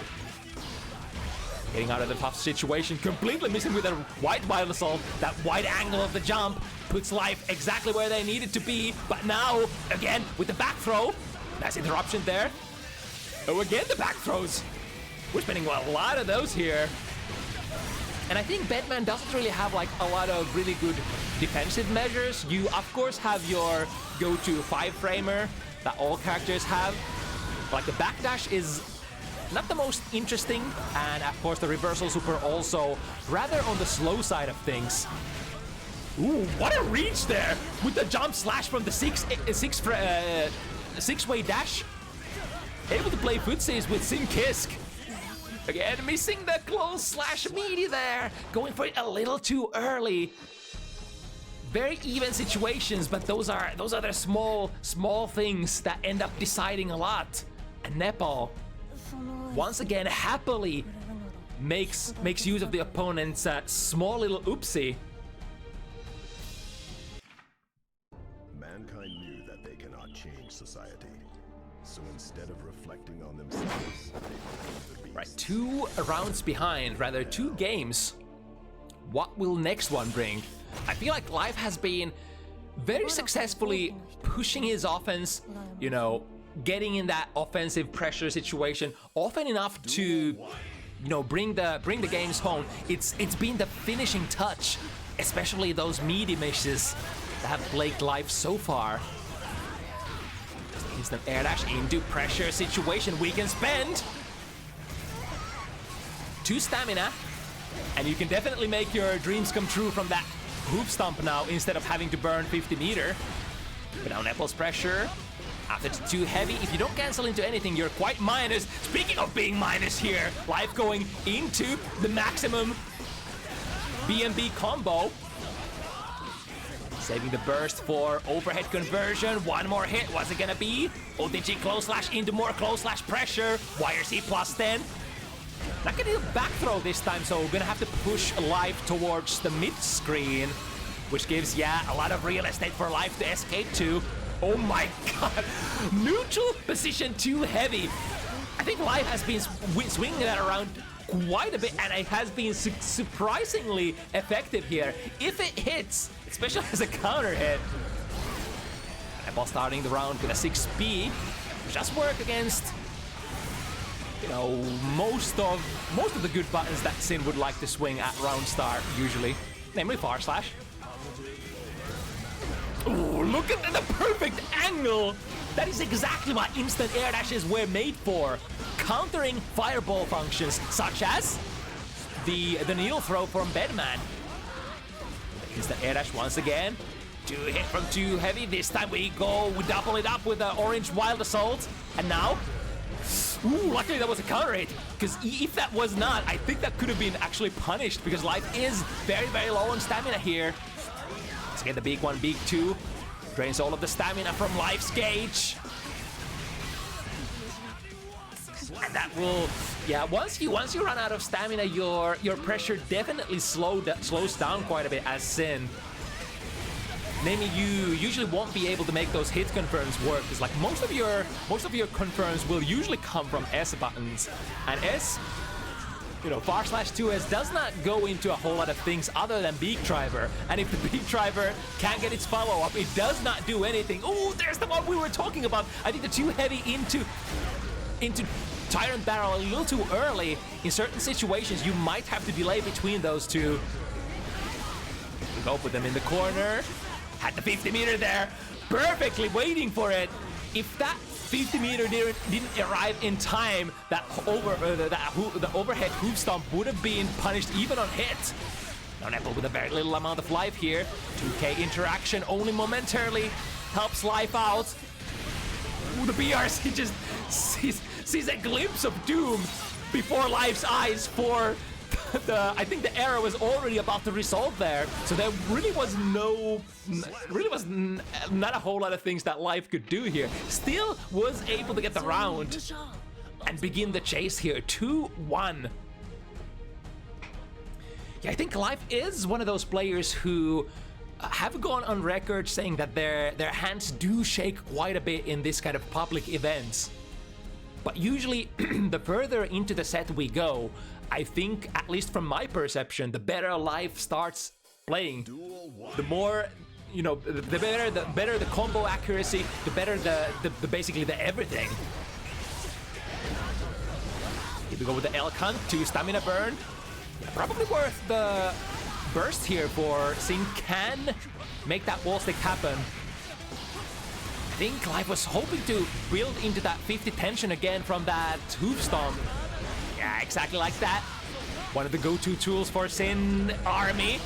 Getting out of the tough situation, completely missing with a wide Wild Assault. That wide angle of the jump puts Leif exactly where they needed to be. But now, again, with the back throw. Nice interruption there. Oh, again, the back throws. We're spending a lot of those here. And I think Batman doesn't really have like a lot of really good defensive measures. You, of course, have your go-to 5-framer that all characters have. Like the backdash is not the most interesting, and of course the reversal super also rather on the slow side of things. Ooh, what a reach there with the jump slash from the six-way dash. Able to play footsies with Sim Kisk. Again, missing the close slash meaty there. Going for it a little too early. Very even situations, but those are the small things that end up deciding a lot. And Nepal, once again, happily makes use of the opponent's small little oopsie. Mankind knew that they cannot change society. So instead of reflecting on themselves, they right, 2 rounds behind, rather 2 games. What will next one bring? I feel like Leif has been very successfully pushing his offense, you know, getting in that offensive pressure situation often enough to, you know, bring the games home. It's been the finishing touch, especially those meaty misses that have plagued Leif so far. Instant air dash into pressure situation we can spend. 2 stamina, and you can definitely make your dreams come true from that hoop stomp now instead of having to burn 50 meter. But now Nepal's pressure. After it's too heavy, if you don't cancel into anything, you're quite minus. Speaking of being minus here, Leif going into the maximum BMB combo. Saving the burst for overhead conversion. One more hit, what's it gonna be? OTG close slash into more close slash pressure. YRC plus 10. Not gonna do a back throw this time, so we're gonna have to push Leif towards the mid screen. which gives, yeah, a lot of real estate for Leif to escape to. Oh my god, neutral position too heavy. I think Leif has been swinging that around quite a bit, and it has been surprisingly effective here. If it hits, especially as a counter hit. Nepal starting the round with a 6B, which does work against, you know, most of the good buttons that Sin would like to swing at round start usually, namely Far Slash. Ooh, look at the perfect angle! That is exactly what instant air dashes were made for. Countering fireball functions such as the needle throw from Bedman. Instant air dash once again. 2 hit from too heavy. This time we double it up with the orange wild assault. And now, ooh, luckily that was a counter hit. Because if that was not, I think that could have been actually punished because Leif is very, very low on stamina here. Let's get the big one, big 2. Drains all of the stamina from Leif's gauge. And that will, yeah, once you run out of stamina, your pressure definitely slows down quite a bit as Sin. Namely, you usually won't be able to make those hit confirms work, because like most of your confirms will usually come from S buttons, and S, you know, Far Slash 2S does not go into a whole lot of things other than Beak Driver, and if the Beak Driver can't get its follow-up, it does not do anything. Oh, there's the one we were talking about. I think the too heavy into Tyrant Barrel a little too early. In certain situations, you might have to delay between those two. We go put them in the corner. Had the 50 meter there, perfectly waiting for it. If that 50 meter didn't arrive in time, the overhead hoof stomp would have been punished even on hit. Now Nepal with a very little amount of life here. 2k interaction only momentarily helps Leif out. Ooh, the BRC just sees a glimpse of doom before Leif's eyes for I think the error was already about to resolve there, so there really was not a whole lot of things that Leif could do here. Still was able to get the round and begin the chase here, 2-1. Yeah, I think Leif is one of those players who have gone on record saying that their hands do shake quite a bit in this kind of public events. But usually, the further into the set we go, I think, at least from my perception, the better Leif starts playing, the more, you know, the better the combo accuracy, the better the basically the everything. Here we go with the Elk Hunt, 2 stamina burn. Probably worth the burst here for Sin can make that wall stick happen. I think Leif was hoping to build into that 50 tension again from that hoof stomp. Yeah, exactly like that. One of the go-to tools for Sin army.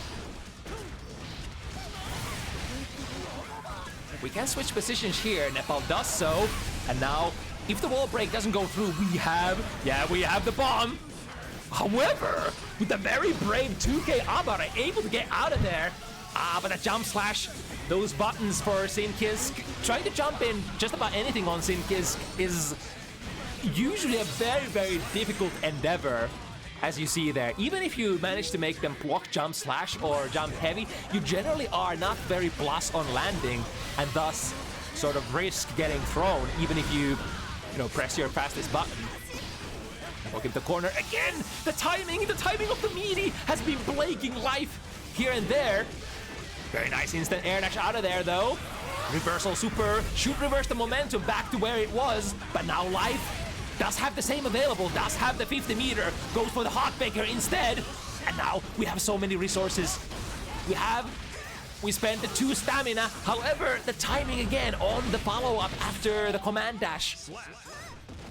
We can switch positions here. Nepal does so. And now, if the wall break doesn't go through, we have the bomb. However, with the very brave 2k Abara able to get out of there. But the jump slash, those buttons for Sin Kisk, trying to jump in just about anything on Sin Kisk is usually a very, very difficult endeavor, as you see there. Even if you manage to make them block jump slash or jump heavy, you generally are not very plus on landing, and thus sort of risk getting thrown, even if you press your fastest button. Look at the corner again. The timing of the meaty has been plaguing Leif here and there. Very nice instant air dash out of there though. Reversal super should reverse the momentum back to where it was, but now Leif does have the same available, does have the 50 meter, goes for the hot baker instead, and now we have so many resources. We spent the 2 stamina, however, the timing again on the follow-up after the command dash.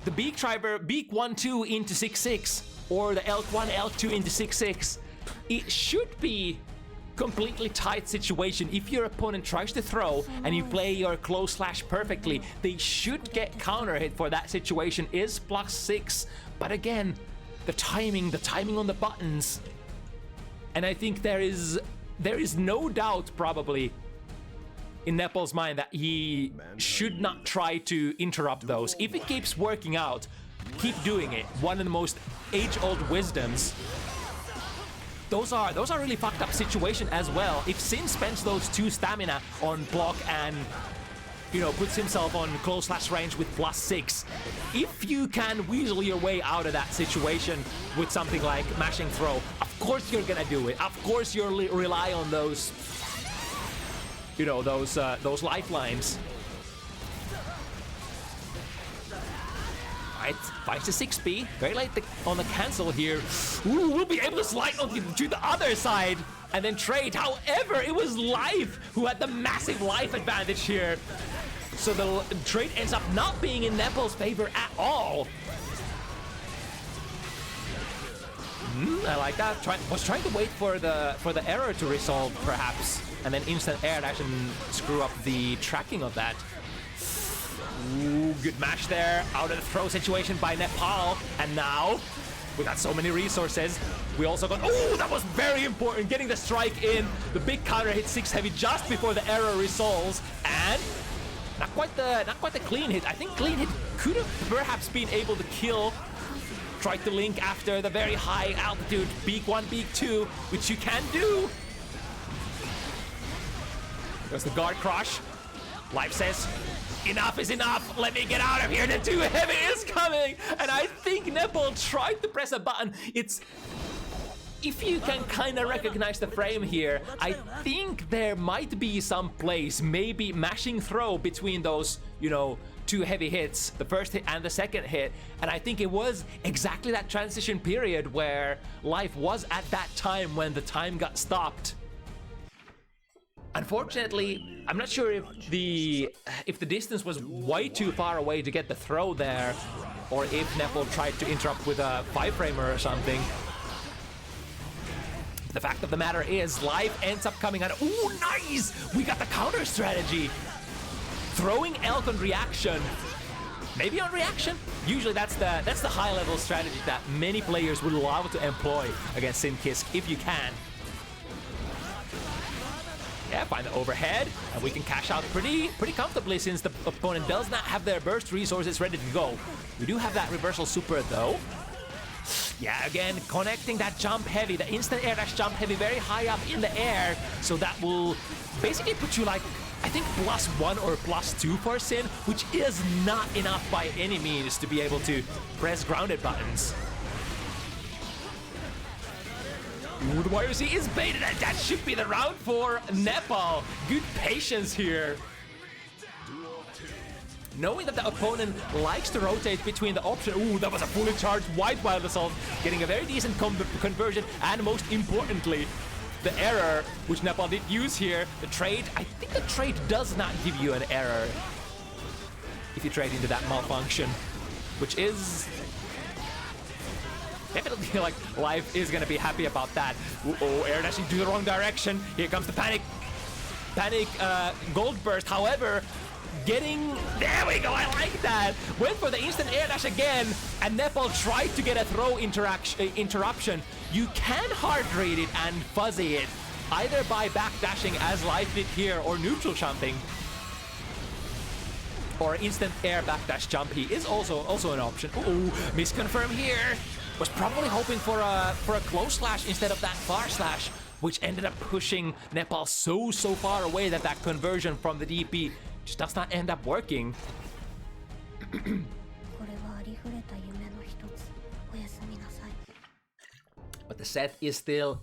The Beak Driver, Beak 1-2 into 6-6, or the Elk 1, Elk 2 into 6-6. It should be completely tight situation. If your opponent tries to throw and you play your close slash perfectly, they should get counter hit for that situation is +6. But again, the timing on the buttons. And I think there is no doubt probably in Nepal's mind that he should not try to interrupt those. If it keeps working out, keep doing it. One of the most age-old wisdoms. those are really fucked up situation as well. If Sin spends those 2 stamina on block and, you know, puts himself on close slash range with +6, if you can weasel your way out of that situation with something like mashing throw, of course you're gonna do it. Of course you'll rely on those, you know, those lifelines. Right, 5 to 6B, very late on the cancel here. Ooh, we'll be able to slide on to the other side and then trade. However, it was Leif who had the massive life advantage here. So the trade ends up not being in Nepal's favor at all. I like that. Was trying to wait for the error to resolve, perhaps, and then instant air dash and screw up the tracking of that. Ooh, good mash there. Out of the throw situation by Nepal. And now, we got so many resources. We also got, oh, that was very important. Getting the strike in. The big counter hit 6 heavy just before the error resolves. And not quite the clean hit. I think clean hit could have perhaps been able to kill. Tried to link after the very high altitude beak 1, beak 2, which you can do. There's the guard crush. Leif says, enough is enough, let me get out of here, the 2 heavy is coming! And I think Nepal tried to press a button. It's... If you can kind of recognize the frame here, I think there might be some place, maybe mashing throw between those, you know, 2 heavy hits, the first hit and the second hit. And I think it was exactly that transition period where Leif was at that time when the time got stopped. Unfortunately, I'm not sure if the distance was way too far away to get the throw there, or if Nepal tried to interrupt with a 5-framer or something. The fact of the matter is, Leif ends up coming out. Ooh, nice! We got the counter strategy. Throwing Elk on reaction. Maybe on reaction. Usually that's the high-level strategy that many players would love to employ against Sin Kisk if you can. Yeah, find the overhead, and we can cash out pretty comfortably since the opponent does not have their burst resources ready to go. We do have that reversal super though. Yeah, again, connecting that jump heavy, the instant air dash jump heavy very high up in the air, so that will basically put you like, I think +1 or +2 for Sin, which is not enough by any means to be able to press grounded buttons. Ooh, the YOC is baited, and that should be the round for Nepal. Good patience here. Knowing that the opponent likes to rotate between the option. Ooh, that was a fully charged white wild assault, getting a very decent conversion, and most importantly, the error, which Nepal did use here. The trade, I think the trade does not give you an error if you trade into that malfunction, which is definitely like Leif is gonna be happy about that. Oh, air dashing to the wrong direction. Here comes the panic gold burst. However, getting, there we go, I like that. Went for the instant air dash again, and Nepal tried to get a throw interruption. You can hard read it and fuzzy it, either by backdashing as Leif did here, or neutral jumping. Or instant air backdash jump he is also an option. Ooh, misconfirm here. Was probably hoping for a close slash instead of that far slash, which ended up pushing Nepal so far away that that conversion from the DP just does not end up working. But the set is still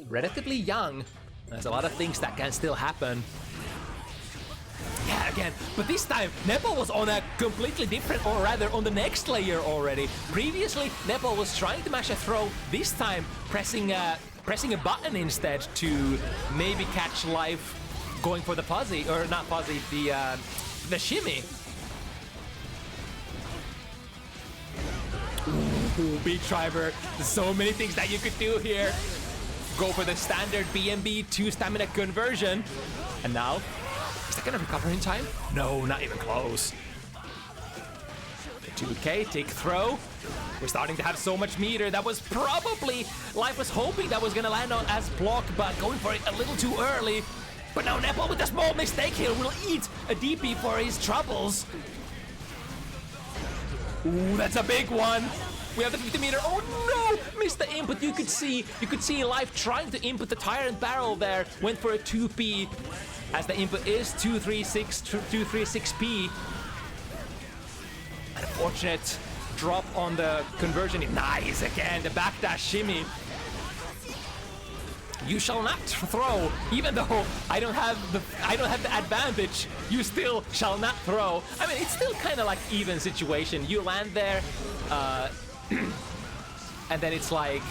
relatively young. There's a lot of things that can still happen. Yeah, again, but this time Nepal was on a completely different, or rather on the next layer already. Previously, Nepal was trying to mash a throw. This time, pressing a button instead to maybe catch Leif going for the fuzzy, or not fuzzy, the shimmy. Ooh, big driver. So many things that you could do here. Go for the standard BMB 2 stamina conversion. And now, is that gonna recover in time? No, not even close. 2K, take throw. We're starting to have so much meter. That was probably, Leif was hoping that was gonna land on as block, but going for it a little too early. But now Nepal with a small mistake here will eat a DP for his troubles. Ooh, that's a big one. We have the 50 meter. Oh no! Missed the input but you could see Leif trying to input the Tyrant Barrel there, went for a 2P, as the input is 236P. An unfortunate drop on the conversion. Nice again, the backdash shimmy. You shall not throw, even though I don't have the advantage. You still shall not throw. I mean, it's still kind of like even situation. You land there, and then it's like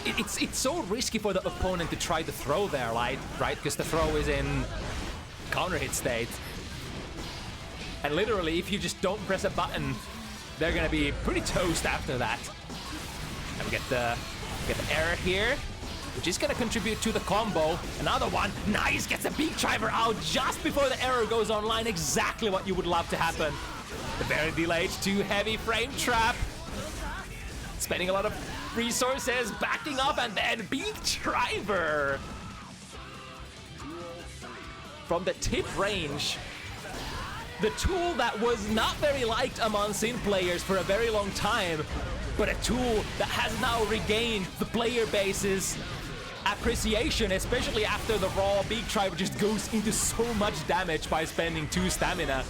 it's so risky for the opponent to try to throw there, right? Because the throw is in counter hit state, and literally, if you just don't press a button, they're gonna be pretty toast after that. And we get the error here, which is gonna contribute to the combo. Another one, nice, gets a beak driver out just before the error goes online. Exactly what you would love to happen. The very delayed too heavy frame trap. Spending a lot of resources, backing up, and then beak driver. From the tip range. The tool that was not very liked among Sin players for a very long time, but a tool that has now regained the player base's appreciation, especially after the raw beak driver just goes into so much damage by spending 2 stamina.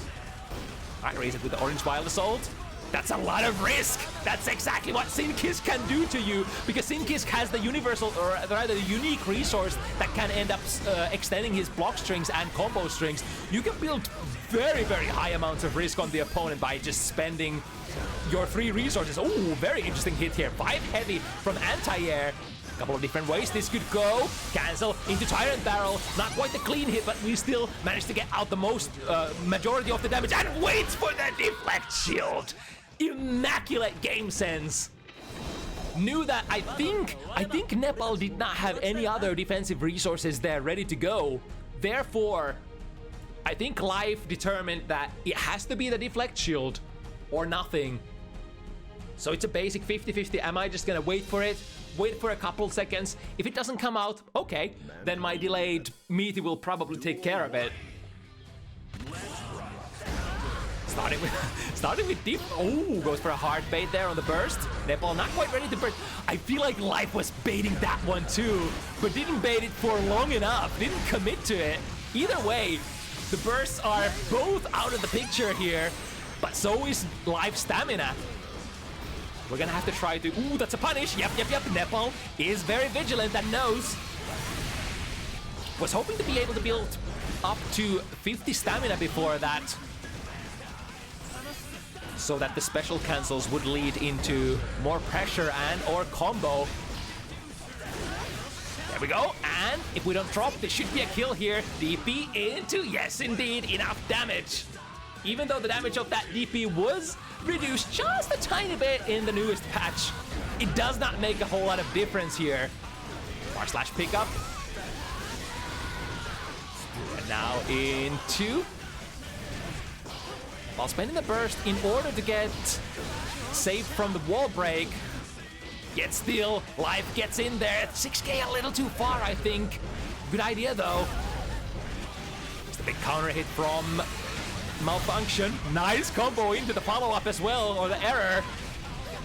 Alright, raise it with the orange wild assault. That's a lot of risk. That's exactly what Sinkisk can do to you, because Sinkisk has the universal, or rather the unique resource that can end up extending his block strings and combo strings. You can build very, very high amounts of risk on the opponent by just spending your 3 resources. Oh, very interesting hit here. 5 heavy from anti-air. A couple of different ways this could go. Cancel into Tyrant Barrel. Not quite a clean hit, but we still managed to get out the majority of the damage, and waits for the deflect shield. Immaculate game sense. Knew that. I think Nepal did not have any other defensive resources there ready to go. Therefore, I think Leif determined that it has to be the deflect shield or nothing. So it's a basic 50-50. Am I just gonna wait for it? Wait for a couple seconds. If it doesn't come out, okay, then my delayed meaty will probably take care of it. Starting with deep. Oh, goes for a hard bait there on the burst. Nepal not quite ready to burst. I feel like Leif was baiting that one too, but didn't bait it for long enough. Didn't commit to it. Either way, the bursts are both out of the picture here, but so is Leif's stamina. We're gonna have to try to. Ooh, that's a punish. Yep. Nepal is very vigilant and knows. Was hoping to be able to build up to 50 stamina before that, so that the special cancels would lead into more pressure and or combo. There we go, and if we don't drop, there should be a kill here. DP into, yes indeed, enough damage. Even though the damage of that DP was reduced just a tiny bit in the newest patch, it does not make a whole lot of difference here. / pickup. And now into, while spending the burst in order to get saved from the wall break. Yet still, Leif gets in there. 6k a little too far, I think. Good idea, though. Just a big counter hit from Malfunction. Nice combo into the follow-up as well, or the error.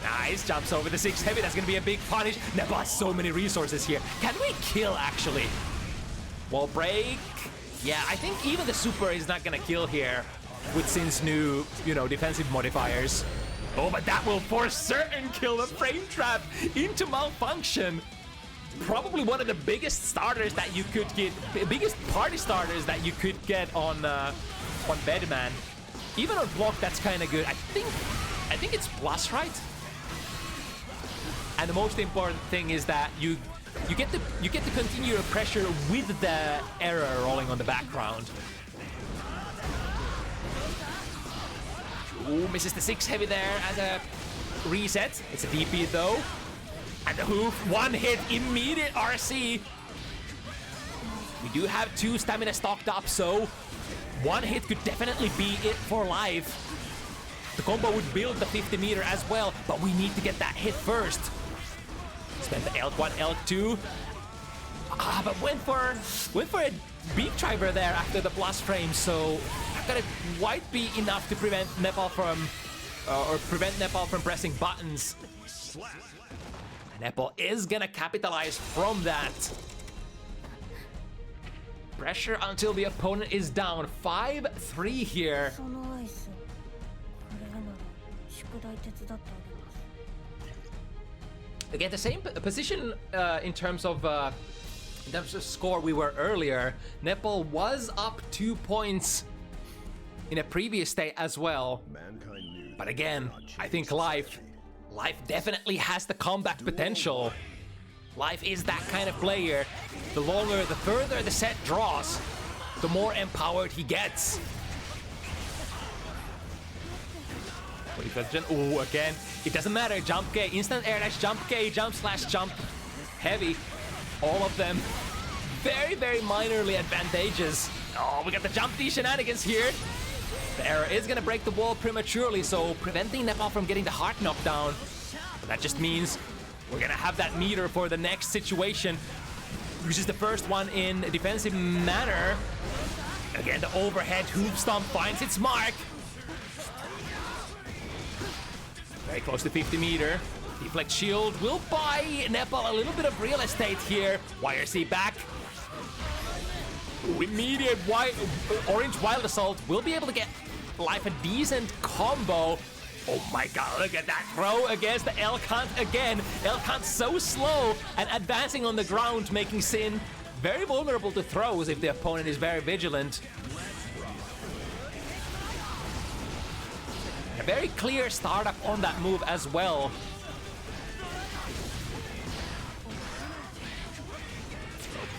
Nice, jumps over the 6 heavy. That's gonna be a big punish. Nepal has so many resources here. Can we kill, actually? Wall break. Yeah, I think even the super is not gonna kill here with Sin's new, defensive modifiers. Oh, but that will for certain kill the frame trap into Malfunction. Probably one of the biggest starters that you could get, biggest party starters that you could get on Bedman. Even on block, that's kind of good. I think it's plus, right? And the most important thing is that you get to continue your pressure with the error rolling on the background. Ooh, misses the 6 heavy there as a reset. It's a DP though. And the hoof, 1 hit, immediate RC. We do have 2 stamina stocked up, so 1 hit could definitely be it for Leif. The combo would build the 50 meter as well, but we need to get that hit first. Spend the Elk 1, Elk 2. But went for a beak driver there after the blast frame, so that might be enough to prevent Nepal from pressing buttons. Nepal is gonna capitalize from that. Pressure until the opponent is down. 5-3 here. そのアイスこれなら宿題手伝ってあげます Again, the same position in terms of score we were earlier. Nepal was up 2 points in a previous state as well. Mankind knew But they again, could not I change think Leif definitely has the comeback potential. Leif is that kind of player. The further the set draws, the more empowered he gets. Ooh, again, it doesn't matter. Jump K, instant air dash, jump K, jump slash jump. Heavy. All of them. Very, very minorly advantageous. Oh, we got the jump D shenanigans here. The arrow is gonna break the wall prematurely, so preventing Nepal from getting the heart knockdown. But that just means we're gonna have that meter for the next situation. Uses the first one in a defensive manner. Again, the overhead hoop stomp finds its mark. Very close to 50 meter. Deflect shield will buy Nepal a little bit of real estate here. YRC back. Ooh, immediate orange wild assault will be able to get Leif a decent combo. Oh my god, look at that throw against the Elkant again. Elkant so slow and advancing on the ground, making Sin very vulnerable to throws if the opponent is very vigilant. A very clear startup on that move as well.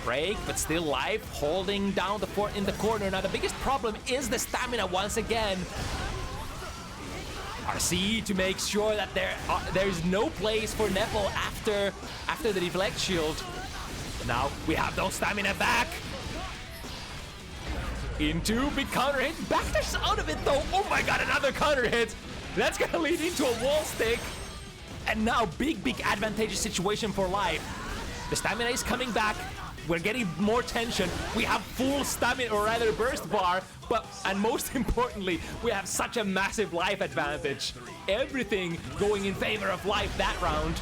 Break, but still Leif holding down the fort in the corner. Now the biggest problem is the stamina once again. RC to make sure that there is no place for Nepal after the deflect shield. Now we have those stamina back. Into big counter hit. Backdash out of it though. Oh my god, another counter hit. That's gonna lead into a wall stick. And now big advantageous situation for Leif. The stamina is coming back. We're getting more tension. We have full stamina, or rather burst bar, and most importantly, we have such a massive life advantage. Everything going in favor of Leif that round.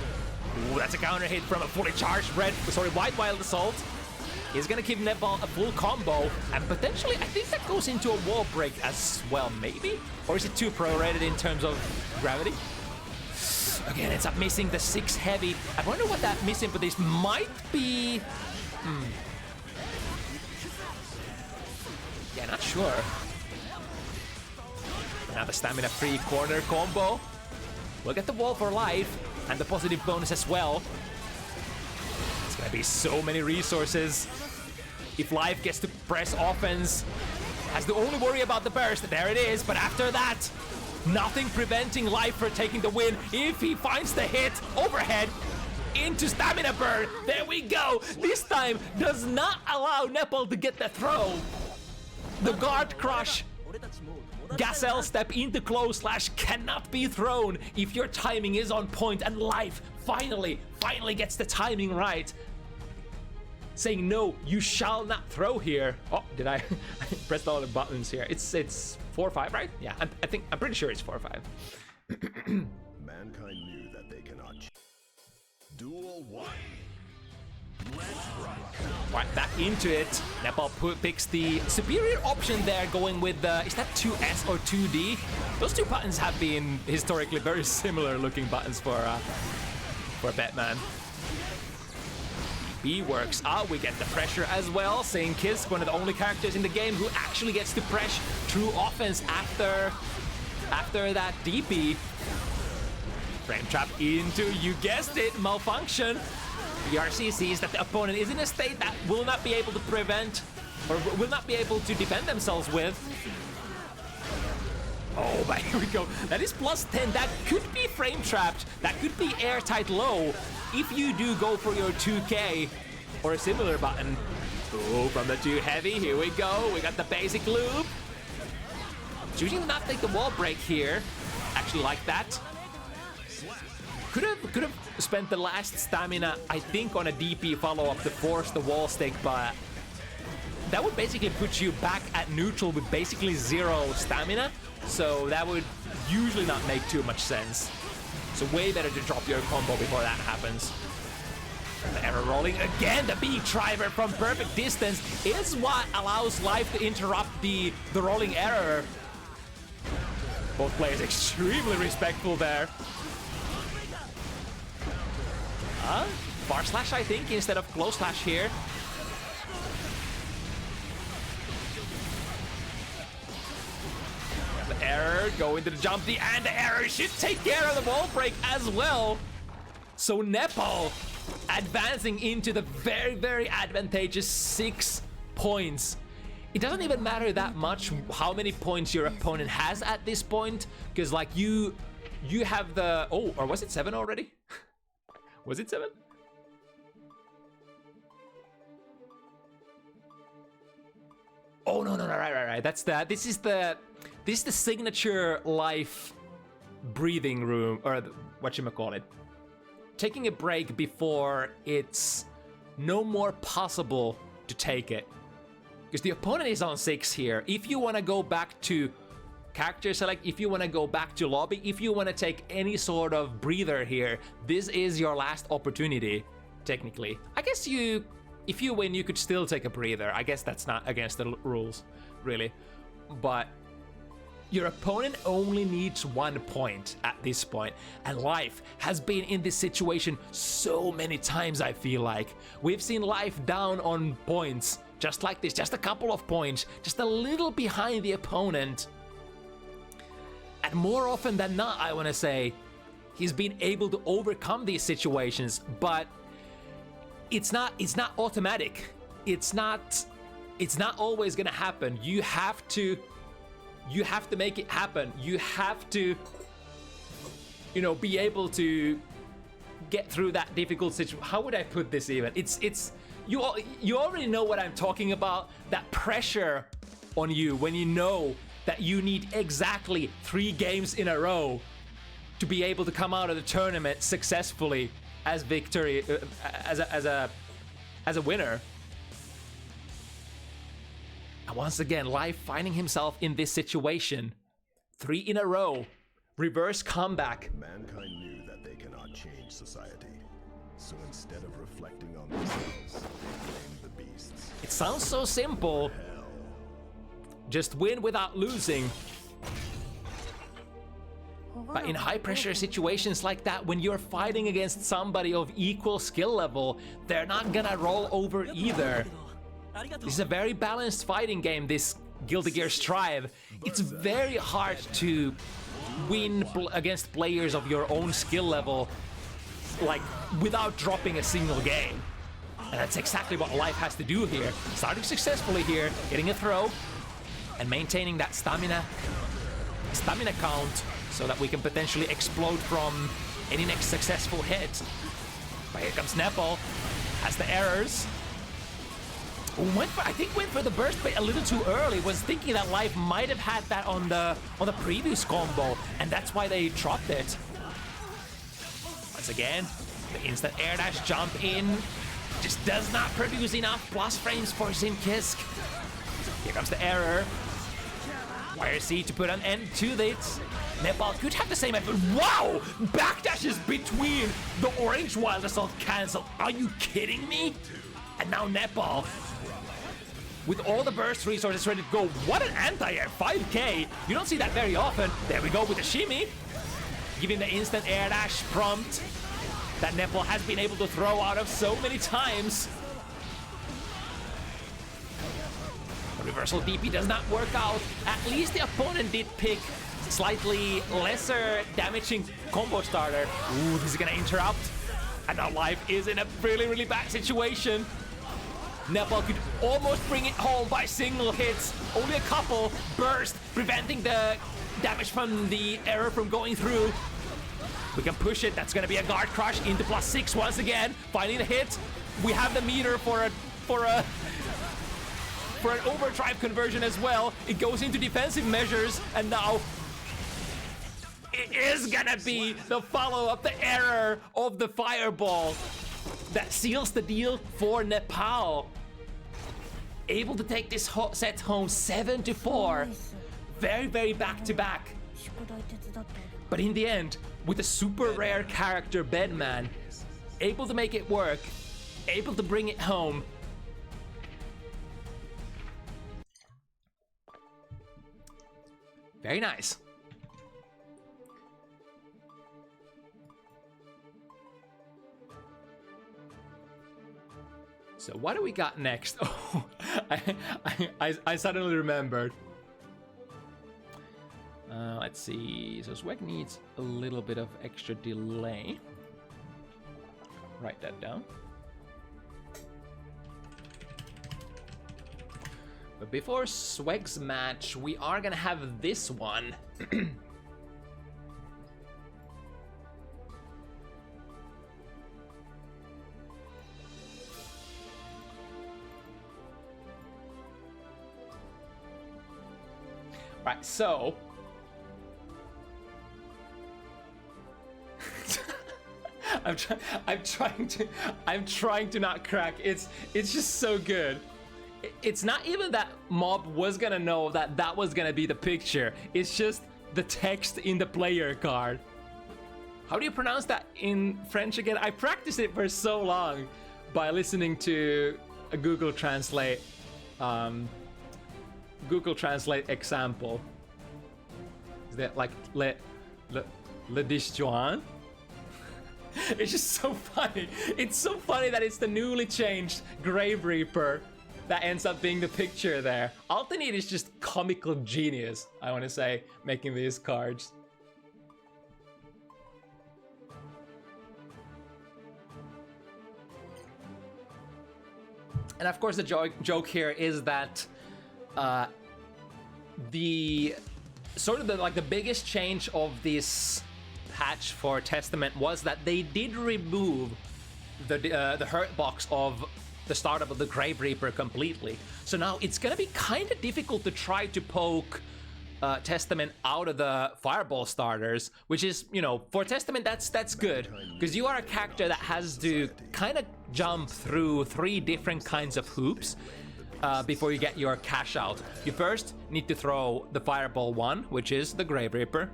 Ooh, that's a counter hit from a fully charged white wild assault. He's gonna give Nepal a full combo, and potentially, I think that goes into a wall break as well, maybe? Or is it too prorated in terms of gravity? Again, it's up missing the 6 heavy. I wonder what that missing, but this might be... Yeah, not sure. Now the stamina free corner combo. We'll get the wall for Leif and the positive bonus as well. It's gonna be so many resources. If Leif gets to press offense, has to only worry about the burst. There it is, but after that, nothing preventing Leif from taking the win if he finds the hit overhead. Into stamina burn. There we go. This time does not allow Nepal to get the throw. The guard crush. Gazelle step into close slash cannot be thrown if your timing is on point, and Leif finally gets the timing right. Saying no, you shall not throw here. Oh, did I press all the buttons here? It's 4-5, right? Yeah, I'm pretty sure it's 4-5. Mankind knew that they cannot. Duel 1. Let's rock. Right, back into it. Nepal picks the superior option there, going with is that 2S or 2D? Those two buttons have been historically very similar looking buttons for Batman. B works out. We get the pressure as well. Saint Kiss, one of the only characters in the game who actually gets to press true offense after that DP. Frame trap into, you guessed it, malfunction. BRC sees that the opponent is in a state that will not be able to prevent, or will not be able to defend themselves with. Oh, but here we go. That is +10. That could be frame trapped. That could be airtight low if you do go for your 2K or a similar button. Oh, from the 2 heavy, here we go. We got the basic loop. Choosing to not take the wall break here. Actually like that. Could have spent the last stamina, I think, on a DP follow-up to force the wall stick, but that would basically put you back at neutral with basically 0 stamina, so that would usually not make too much sense. So way better to drop your combo before that happens. The error rolling again. The B driver from perfect distance is what allows Leif to interrupt the rolling error. Both players extremely respectful there. Bar slash, I think, instead of close slash here. The error going to the jump D, and the error should take care of the wall break as well. So Nepal advancing into the very, very advantageous 6 points. It doesn't even matter that much how many points your opponent has at this point, because like you have the or was it 7 already? Was it 7? Oh no, right. That's that. This is the signature Leif breathing room, or whatchamacallit. Taking a break before it's no more possible to take it. Because the opponent is on 6 here. If you want to go back to character select, if you want to go back to lobby, if you want to take any sort of breather here, this is your last opportunity, technically. I guess if you win, you could still take a breather. I guess that's not against the rules, really. But your opponent only needs 1 point at this point, and Leif has been in this situation so many times, I feel like. We've seen Leif down on points just like this, just a couple of points, just a little behind the opponent. And more often than not, I want to say, he's been able to overcome these situations, but it's not automatic. It's not always gonna happen. You have to make it happen. You have to, be able to get through that difficult situation. How would I put this even? You already know what I'm talking about. That pressure on you when you know that you need exactly 3 games in a row to be able to come out of the tournament successfully as victory, as a winner. And once again, Leif finding himself in this situation. 3 in a row. Reverse comeback. Mankind knew that they cannot change society. So instead of reflecting on themselves, they blamed the beasts. It sounds so simple. Just win without losing. But in high pressure situations like that, when you're fighting against somebody of equal skill level, they're not gonna roll over either. This is a very balanced fighting game, this Guilty Gear Strive. It's very hard to win against players of your own skill level, like, without dropping a single game. And that's exactly what Leif has to do here. Starting successfully here, getting a throw, and maintaining that stamina count so that we can potentially explode from any next successful hit. But here comes Nepal, has the errors. Went for the burst but a little too early. Was thinking that Leif might have had that on the previous combo, and that's why they dropped it. Once again, the instant air dash jump in just does not produce enough plus frames for Simkisk. Here comes the error. Wire C to put an end to this. Nepal could have the same effort. Wow! Backdashes between the orange wild assault cancel. Are you kidding me? And now Nepal, with all the burst resources ready to go. What an anti-air, 5k. You don't see that very often. There we go with the shimmy. Giving the instant air dash prompt that Nepal has been able to throw out of so many times. The reversal DP does not work out. At least the opponent did pick slightly lesser damaging combo starter. Ooh, this is gonna interrupt. And now Leif is in a really, really bad situation. Nepal could almost bring it home by single hits. Only a couple. Burst, preventing the damage from the error from going through. We can push it. That's gonna be a guard crush into +6 once again. Finding the hit. We have the meter for an overdrive conversion as well. It goes into defensive measures, and now it is gonna be the follow-up, the error of the fireball that seals the deal for Nepal. Able to take this set home 7-4. Very, very back-to-back. But in the end, with a super rare character, Bedman, able to make it work, able to bring it home. Very nice. So what do we got next? Oh, I suddenly remembered. Let's see. So SPEC needs a little bit of extra delay. Write that down. But before SPEC's match, we are gonna have this one. Right, so I'm trying to not crack. It's just so good. It's not even that Mob was gonna know that that was gonna be the picture. It's just the text in the player card. How do you pronounce that in French again? I practiced it for so long by listening to a Google Translate example. Is that like le disjoint? It's just so funny. It's so funny that it's the newly changed Grave Reaper that ends up being the picture there. Alternate is just comical genius, I want to say, making these cards. And of course the joke here is that the biggest change of this patch for Testament was that they did remove the hurt box of the startup of the Grave Reaper completely. So now it's gonna be kind of difficult to try to poke Testament out of the Fireball starters, which is, you know, for Testament that's good, because you are a character that has to kind of jump through 3 different kinds of hoops before you get your cash out. You first need to throw the Fireball 1, which is the Grave Reaper.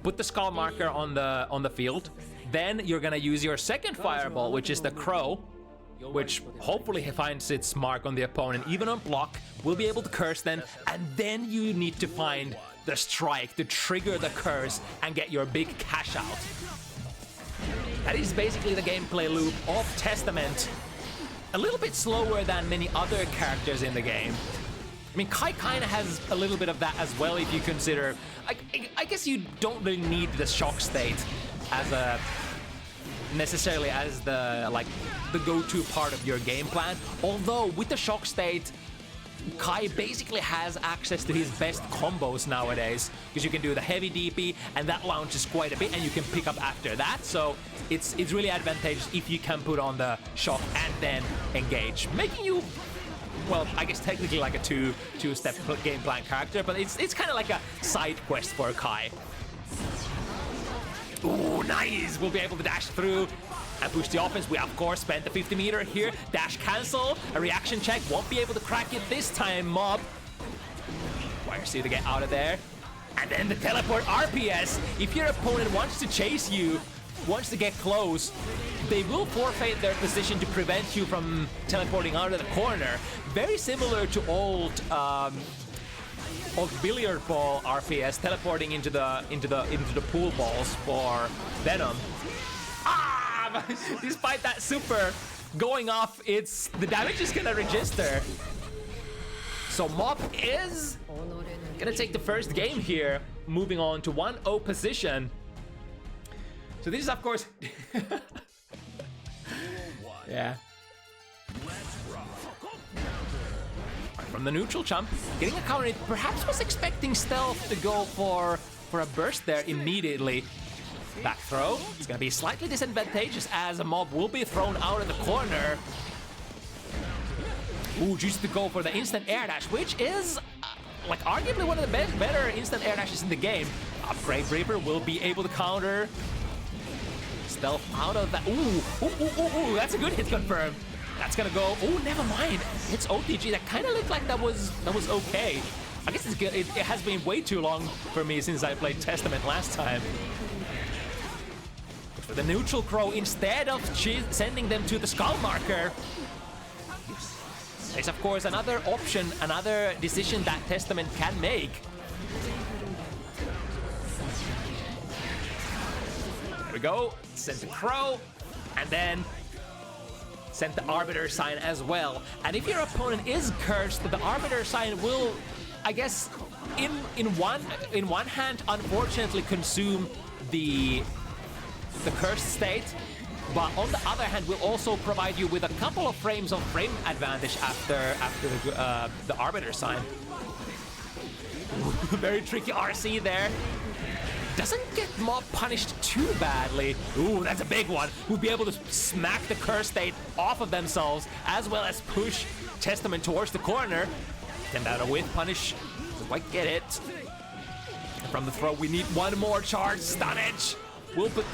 Put the skull marker on the field. Then you're gonna use your second Fireball, which is the Crow, which hopefully finds its mark on the opponent, even on block. We'll be able to curse then, and then you need to find the strike to trigger the curse and get your big cash out. That is basically the gameplay loop of Testament. A little bit slower than many other characters in the game. I mean, Kai kind of has a little bit of that as well, if you consider... I guess you don't really need the shock state as necessarily as the go-to part of your game plan. Although with the shock state, Kai basically has access to his best combos nowadays, because you can do the heavy DP and that launches quite a bit, and you can pick up after that. So it's really advantageous if you can put on the shock and then engage, making you, well, I guess technically like a two-step game plan character, but it's kind of like a side quest for Kai. Ooh, nice! We'll be able to dash through and push the offense. We, of course, spent the 50 meter here. Dash cancel, a reaction check. Won't be able to crack it this time, Mob. Wire C to get out of there. And then the teleport RPS. If your opponent wants to chase you, wants to get close, they will forfeit their position to prevent you from teleporting out of the corner. Very similar to old billiard ball RPS teleporting into the pool balls for Venom. Ah! Despite that super going off, the damage is gonna register. So Mob is gonna take the first game here, moving on to 1-0 position. So this is, of course, yeah. From the neutral jump, getting a counter. Perhaps was expecting Stealth to go for a burst there immediately. Back throw. It's gonna be slightly disadvantageous as a Mob will be thrown out of the corner. Ooh, just to go for the instant air dash, which is like arguably one of the better instant air dashes in the game. Grave Reaper will be able to counter. Stealth out of that. Ooh, that's a good hit confirmed. That's gonna go. Oh, never mind. It's OTG. That kind of looked like that was okay. I guess it's good. It has been way too long for me since I played Testament last time. The neutral crow, instead of sending them to the skull marker, is of course another option, another decision that Testament can make. There we go, send the crow, and then send the Arbiter sign as well. And if your opponent is cursed, the Arbiter sign will, I guess, in one hand, unfortunately consume the cursed state, but on the other hand will also provide you with a couple of frames of frame advantage after the Arbiter sign. Very tricky RC there. Doesn't get Mob punished too badly. Ooh, that's a big one. We'll be able to smack the curse state off of themselves, as well as push Testament towards the corner. 10 out of with punish. Doesn't quite get it. From the throw, we need one more charge. Stun edge. We'll put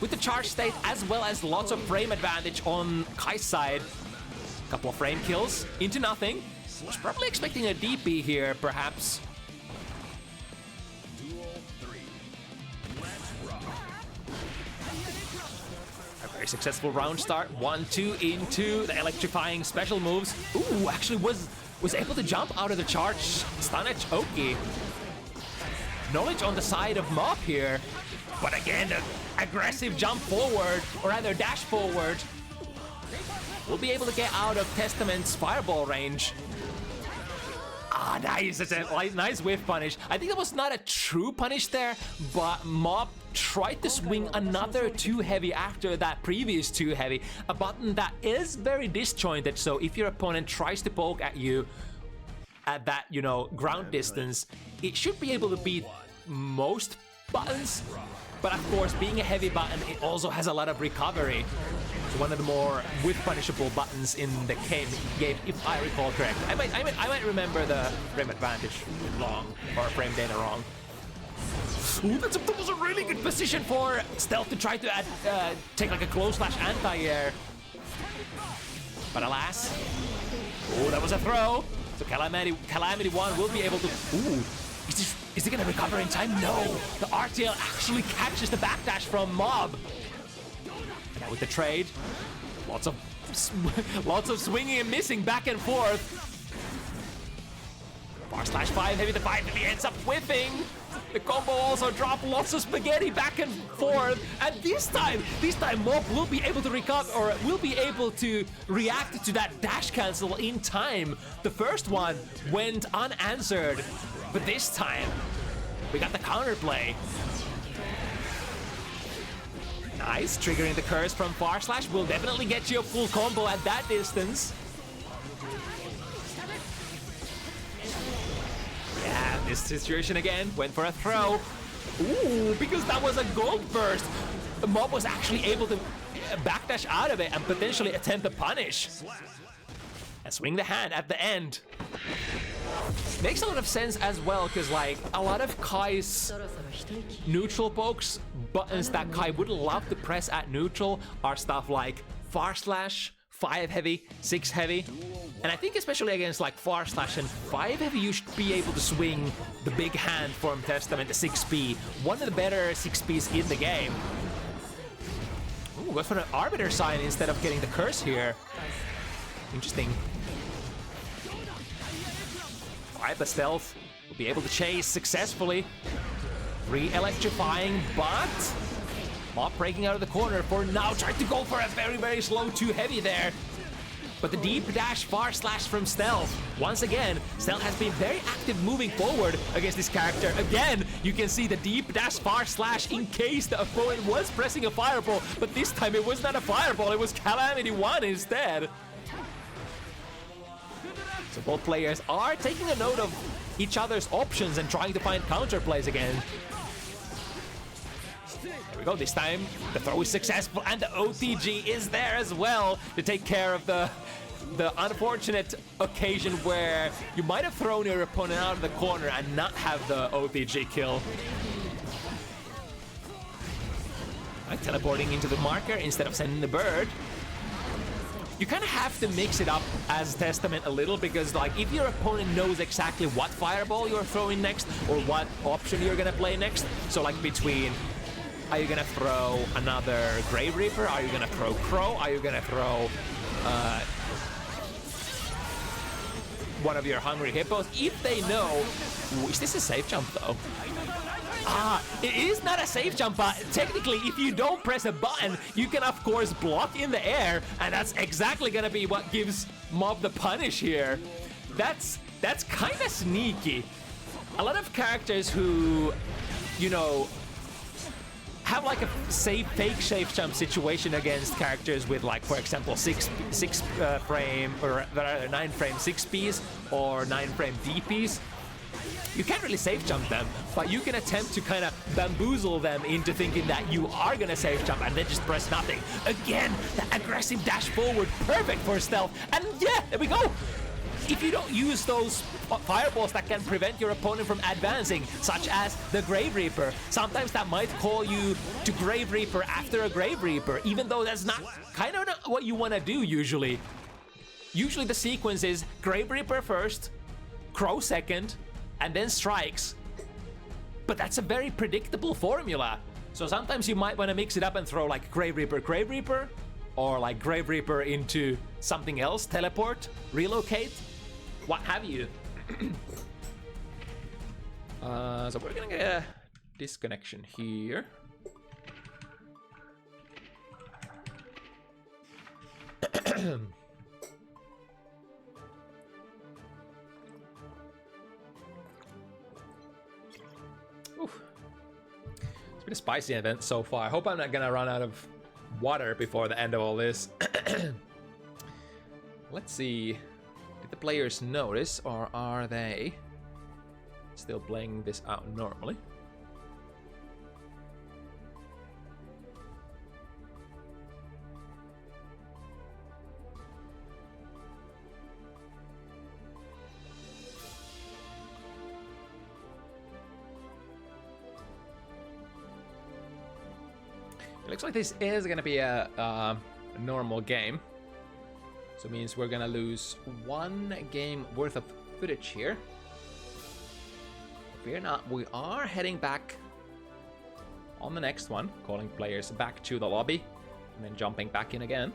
with the charge state, as well as lots of frame advantage on Kai's side. Couple of frame kills into nothing. Was probably expecting a DP here, perhaps. A very successful round start. 1-2 into the electrifying special moves. Ooh, actually was able to jump out of the charge. Stun edge, okay. Knowledge on the side of Mob here, but again, the aggressive jump forward, or rather dash forward, will be able to get out of Testament's fireball range. Ah, nice, it's a nice whiff punish. I think that was not a true punish there, but Mob tried to swing another 2 heavy after that previous 2 heavy, a button that is very disjointed, so if your opponent tries to poke at you at that, you know, ground distance, it should be able to beat most buttons. But of course, being a heavy button, it also has a lot of recovery. It's one of the more whiff punishable buttons in the game, if I recall correctly. I might remember the frame advantage wrong, or frame data wrong. Ooh, that was a really good position for Stealth to try to take like a close slash anti-air. But alas, oh, that was a throw. So Calamity 1 will be able to... Ooh, is he gonna recover in time? No! The RTL actually catches the backdash from Mob. And now with the trade, lots of swinging and missing back and forth. /5 heavy, the 5 heavy ends up whiffing. The combo also dropped lots of spaghetti back and forth. And this time Mob will be able to recover, or will be able to react to that dash cancel in time. The first one went unanswered, but this time we got the counterplay. Nice, triggering the curse from // will definitely get you a full combo at that distance. Yeah, this situation again went for a throw. Ooh, because that was a gold burst. Mob was actually able to backdash out of it and potentially attempt a punish. And swing the hand at the end. Makes a lot of sense as well, because like a lot of Kai's neutral pokes, buttons that Kai would love to press at neutral, are stuff like // 5 heavy, 6 heavy. And I think especially against like // and 5 heavy, you should be able to swing the big hand from Testament, the 6P. One of the better 6Ps in the game. Ooh, goes for an Arbiter sign instead of getting the curse here. Interesting. Alright, but Stealth will be able to chase successfully. Re-electrifying, but Mob breaking out of the corner for now. Tried to go for a very, very slow 2 heavy there. But the deep dash // from Stealth. Once again, Stealth has been very active moving forward against this character. Again, you can see the deep dash // in case the opponent was pressing a fireball. But this time it was not a fireball, it was Calamity 1 instead. So both players are taking a note of each other's options and trying to find counter plays again. There we go, this time the throw is successful and the OTG is there as well to take care of the unfortunate occasion where you might have thrown your opponent out of the corner and not have the OTG kill. Right, teleporting into the marker instead of sending the bird. You kind of have to mix it up as Testament a little, because like if your opponent knows exactly what fireball you're throwing next or what option you're gonna play next, so like between Are you gonna throw another Grave Reaper? Are you gonna throw Crow? Are you gonna throw one of your Hungry Hippos? If they know, is this a safe jump though? It is not a safe jump, but technically if you don't press a button, you can of course block in the air, and that's exactly gonna be what gives Mob the punish here. That's kind of sneaky. A lot of characters who, you know, have like a fake safe jump situation against characters with, like, for example, 6 frame or rather 9 frame 6Ps or 9 frame DPs. You can't really safe jump them, but you can attempt to kind of bamboozle them into thinking that you are gonna safe jump and then just press nothing. Again, the aggressive dash forward, perfect for stealth. And yeah, there we go. If you don't use those fireballs that can prevent your opponent from advancing, such as the Grave Reaper, sometimes that might call you to Grave Reaper after a Grave Reaper, even though that's not kind of not what you want to do usually. Usually the sequence is Grave Reaper first, Crow second, and then strikes. But that's a very predictable formula. So sometimes you might want to mix it up and throw like Grave Reaper, or like Grave Reaper into something else, teleport, relocate, what have you. So we're gonna get a disconnection here. Oof. It's been a spicy event so far. I hope I'm not gonna run out of water before the end of all this. Let's see. Did the players notice, or are they still playing this out normally? It looks like this is going to be a normal game. So it means we're going to lose 1 game worth of footage here. Fear not, we are heading back on the next one, calling players back to the lobby, and then jumping back in again.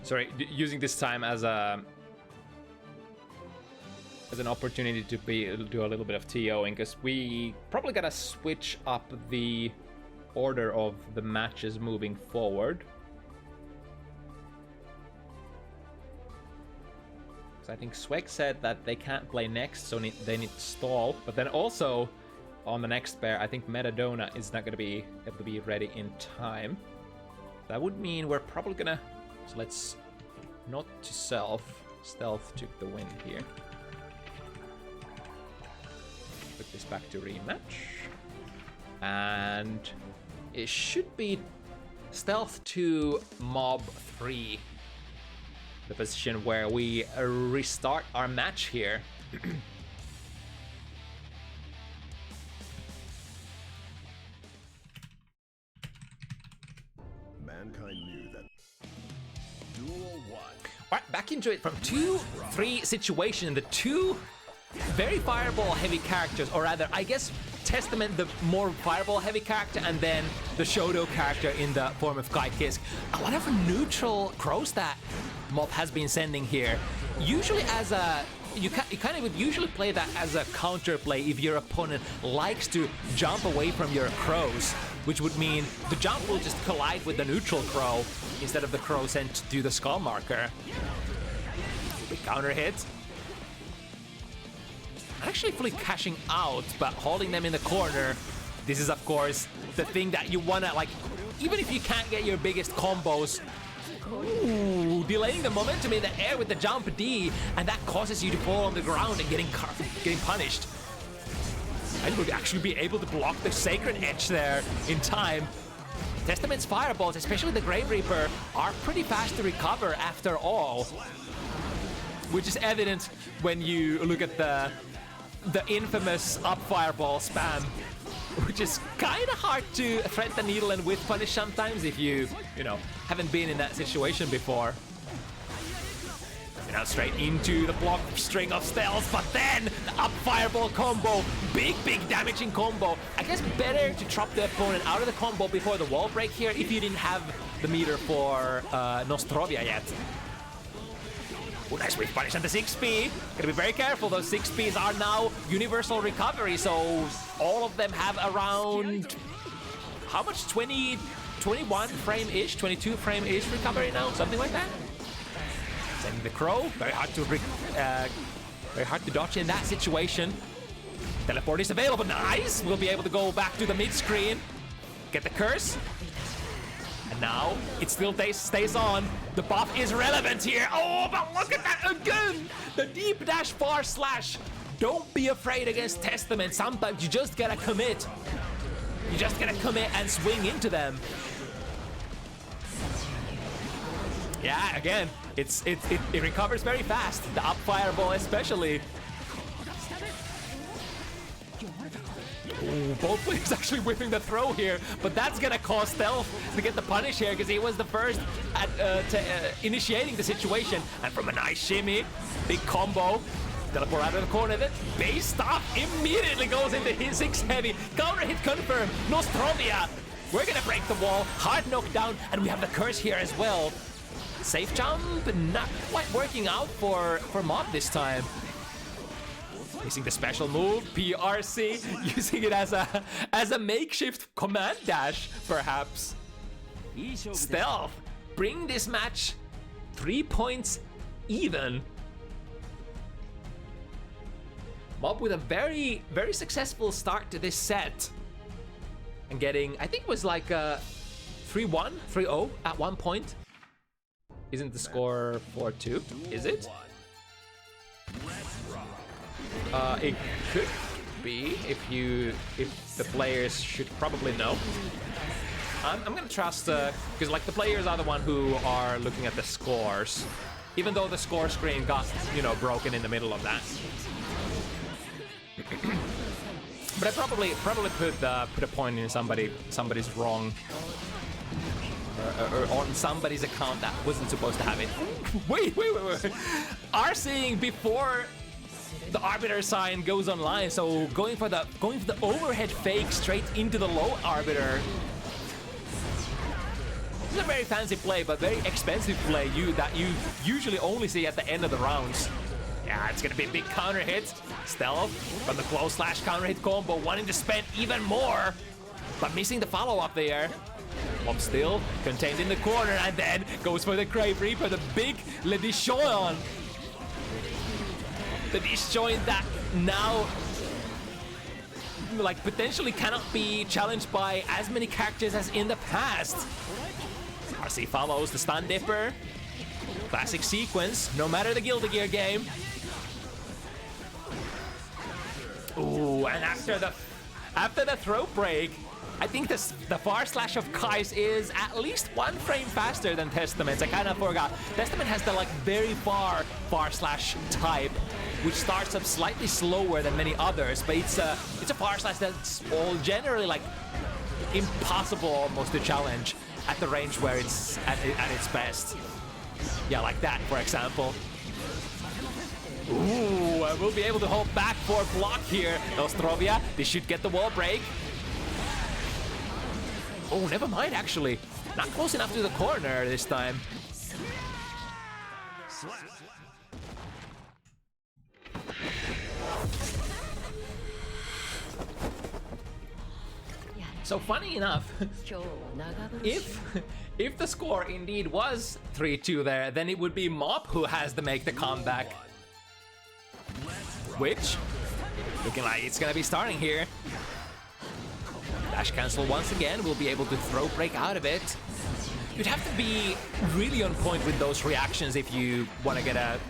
Sorry, using this time as an opportunity to do a little bit of TOing, because we probably gotta switch up the order of the matches moving forward. Because I think SPEC said that they can't play next, so they need to stall. But then also on the next pair, I think Metadona is not gonna be able to be ready in time. That would mean we're probably gonna. So let's not to stealth took the win here. Put this back to rematch. And it should be stealth to mob 3. The position where we restart our match here. Mankind knew that. Duel 1. Alright, back into it from 2-3 situation. The 2 very fireball heavy characters, or rather, I guess, Testament the more fireball heavy character, and then the Shodo character in the form of Kaikisk. A lot of neutral crows that Mob has been sending here. Usually as a you kind of would usually play that as a counterplay if your opponent likes to jump away from your crows, which would mean the jump will just collide with the neutral crow instead of the crow sent to do the skull marker. Big counter hit. Actually fully cashing out, but holding them in the corner. This is of course the thing that you wanna, like, even if you can't get your biggest combos, ooh, delaying the momentum in the air with the jump D, and that causes you to fall on the ground and getting punished. And would actually be able to block the Sacred Edge there in time. Testament's fireballs, especially the Grave Reaper, are pretty fast to recover after all, which is evident when you look at the infamous up fireball spam, which is kind of hard to thread the needle and whiff punish sometimes if you know, haven't been in that situation before. Now straight into the block string of stealth, but then the up fireball combo, big damaging combo. I guess better to trap the opponent out of the combo before the wall break here if you didn't have the meter for Nostrovia yet. Oh, nice whiff punish on the 6P. Gotta be very careful, those 6Ps are now universal recovery, so all of them have around, how much, 21 frame-ish, 22 frame-ish recovery now, something like that. Sending the Crow, very hard to dodge in that situation. Teleport is available, nice! We'll be able to go back to the mid-screen, get the curse. And now, it still stays on. The buff is relevant here. Oh, but look at that again! The deep dash far slash. Don't be afraid against Testament. Sometimes you just gotta commit. You just gotta commit and swing into them. Yeah, again, it recovers very fast. The up fireball especially. Ooh, both players actually whipping the throw here, but that's gonna cause Stealth to get the punish here because he was the first at initiating the situation. And from a nice shimmy, big combo, teleport out of the corner, then base stop immediately goes into his 6 heavy. Counter hit confirm, Nostrovia. We're gonna break the wall, hard knockdown, and we have the curse here as well. Safe jump, not quite working out for Mob this time. Using the special move, PRC, using it as a makeshift command dash, perhaps. Stealth, bring this match 3 points even. Mob with a very successful start to this set. And getting, I think it was like 3-1, 3-0 at one point. Isn't the score 4-2? Is it? It could be if the players should probably know. I'm gonna trust because like the players are the one who are looking at the scores, even though the score screen got, you know, broken in the middle of that. But I probably put a point in somebody's wrong. Or on somebody's account that wasn't supposed to have it. Wait. Are seeing before the arbiter sign goes online, so going for the overhead fake straight into the low arbiter. This is a very fancy play, but very expensive play that you usually only see at the end of the rounds. Yeah, it's gonna be a big counter hit. Stealth from the close slash counter hit combo, wanting to spend even more, but missing the follow-up there. Mob still contained in the corner and then goes for the Grave Reaper, the big Le Disjoint. The Disjoint that now like potentially cannot be challenged by as many characters as in the past. RC follows the Stun Dipper. Classic sequence, no matter the Guilty Gear game. Ooh, and after the throat break, I think the far slash of Kai's is at least 1 frame faster than Testament's. I kind of forgot. Testament has the like very far slash type, which starts up slightly slower than many others, but it's a far slash that's all generally like impossible almost to challenge at the range where it's at its best. Yeah, like that, for example. Ooh, we'll be able to hold back for block here. Nostrovia, this should get the wall break. Oh, never mind, actually. Not close enough to the corner this time. So funny enough, if the score indeed was 3-2 there, then it would be Mob who has to make the comeback. Which, looking like it's gonna be starting here. dash cancel once again. We'll be able to throw break out of it. You'd have to be really on point with those reactions if you want to get a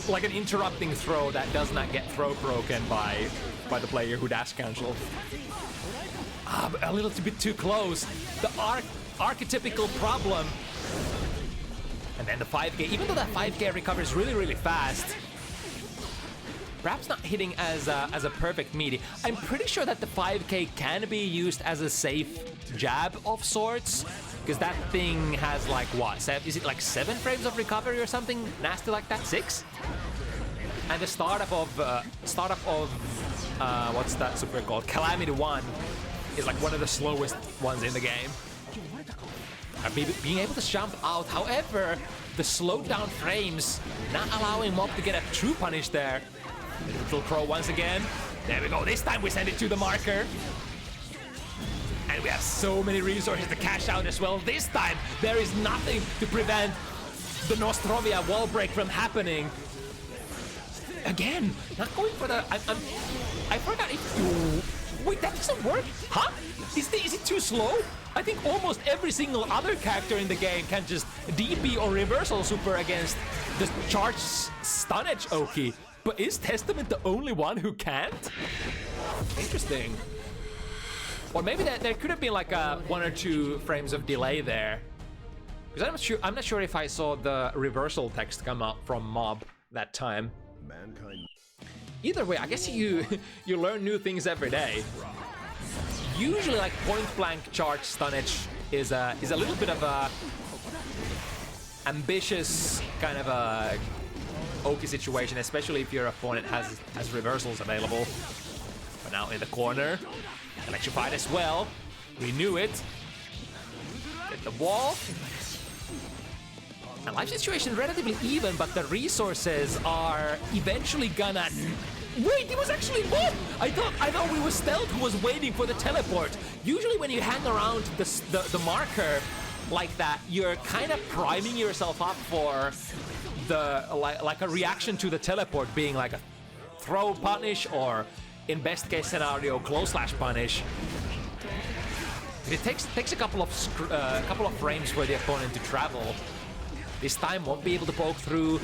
like an interrupting throw that does not get throw broken by the player who dash cancel. A little bit too close. The archetypical problem. And then the 5K, even though that 5K recovers really, really fast, perhaps not hitting as a perfect meaty. I'm pretty sure that the 5K can be used as a safe jab of sorts, because that thing has like what? Is it like 7 frames of recovery or something nasty like that? 6? And the startup of what's that super called? Calamity 1 is like one of the slowest ones in the game. Being able to jump out, however, the slowed down frames not allowing Mob to get a true punish there. Neutral throw once again. There we go. This time we send it to the marker. And we have so many resources to cash out as well. This time there is nothing to prevent the Nostrovia wall break from happening. Again, not going for the... I forgot if... Wait, that doesn't work? Huh? Is it too slow? I think almost every single other character in the game can just DP or reversal super against the charged stun edge Oki. But is Testament the only one who can't? Interesting. Or maybe there could have been like a 1 or 2 frames of delay there. Because I'm not sure if I saw the reversal text come up from Mob that time. Mankind. Either way, I guess you learn new things every day. Usually, like point blank charge stun edge is a little bit of a ambitious kind of a Oki situation, especially if your opponent has reversals available. But now in the corner, electrified as well. Renew it. Get the wall. And life situation relatively even, but the resources are eventually gonna... Wait, it was actually Mob! I thought we were Stealth who was waiting for the teleport. Usually when you hang around the marker like that, you're kind of priming yourself up for the like a reaction to the teleport being like a throw punish, or in best case scenario close slash punish. It takes a couple of frames for the opponent to travel. This time won't be able to poke through.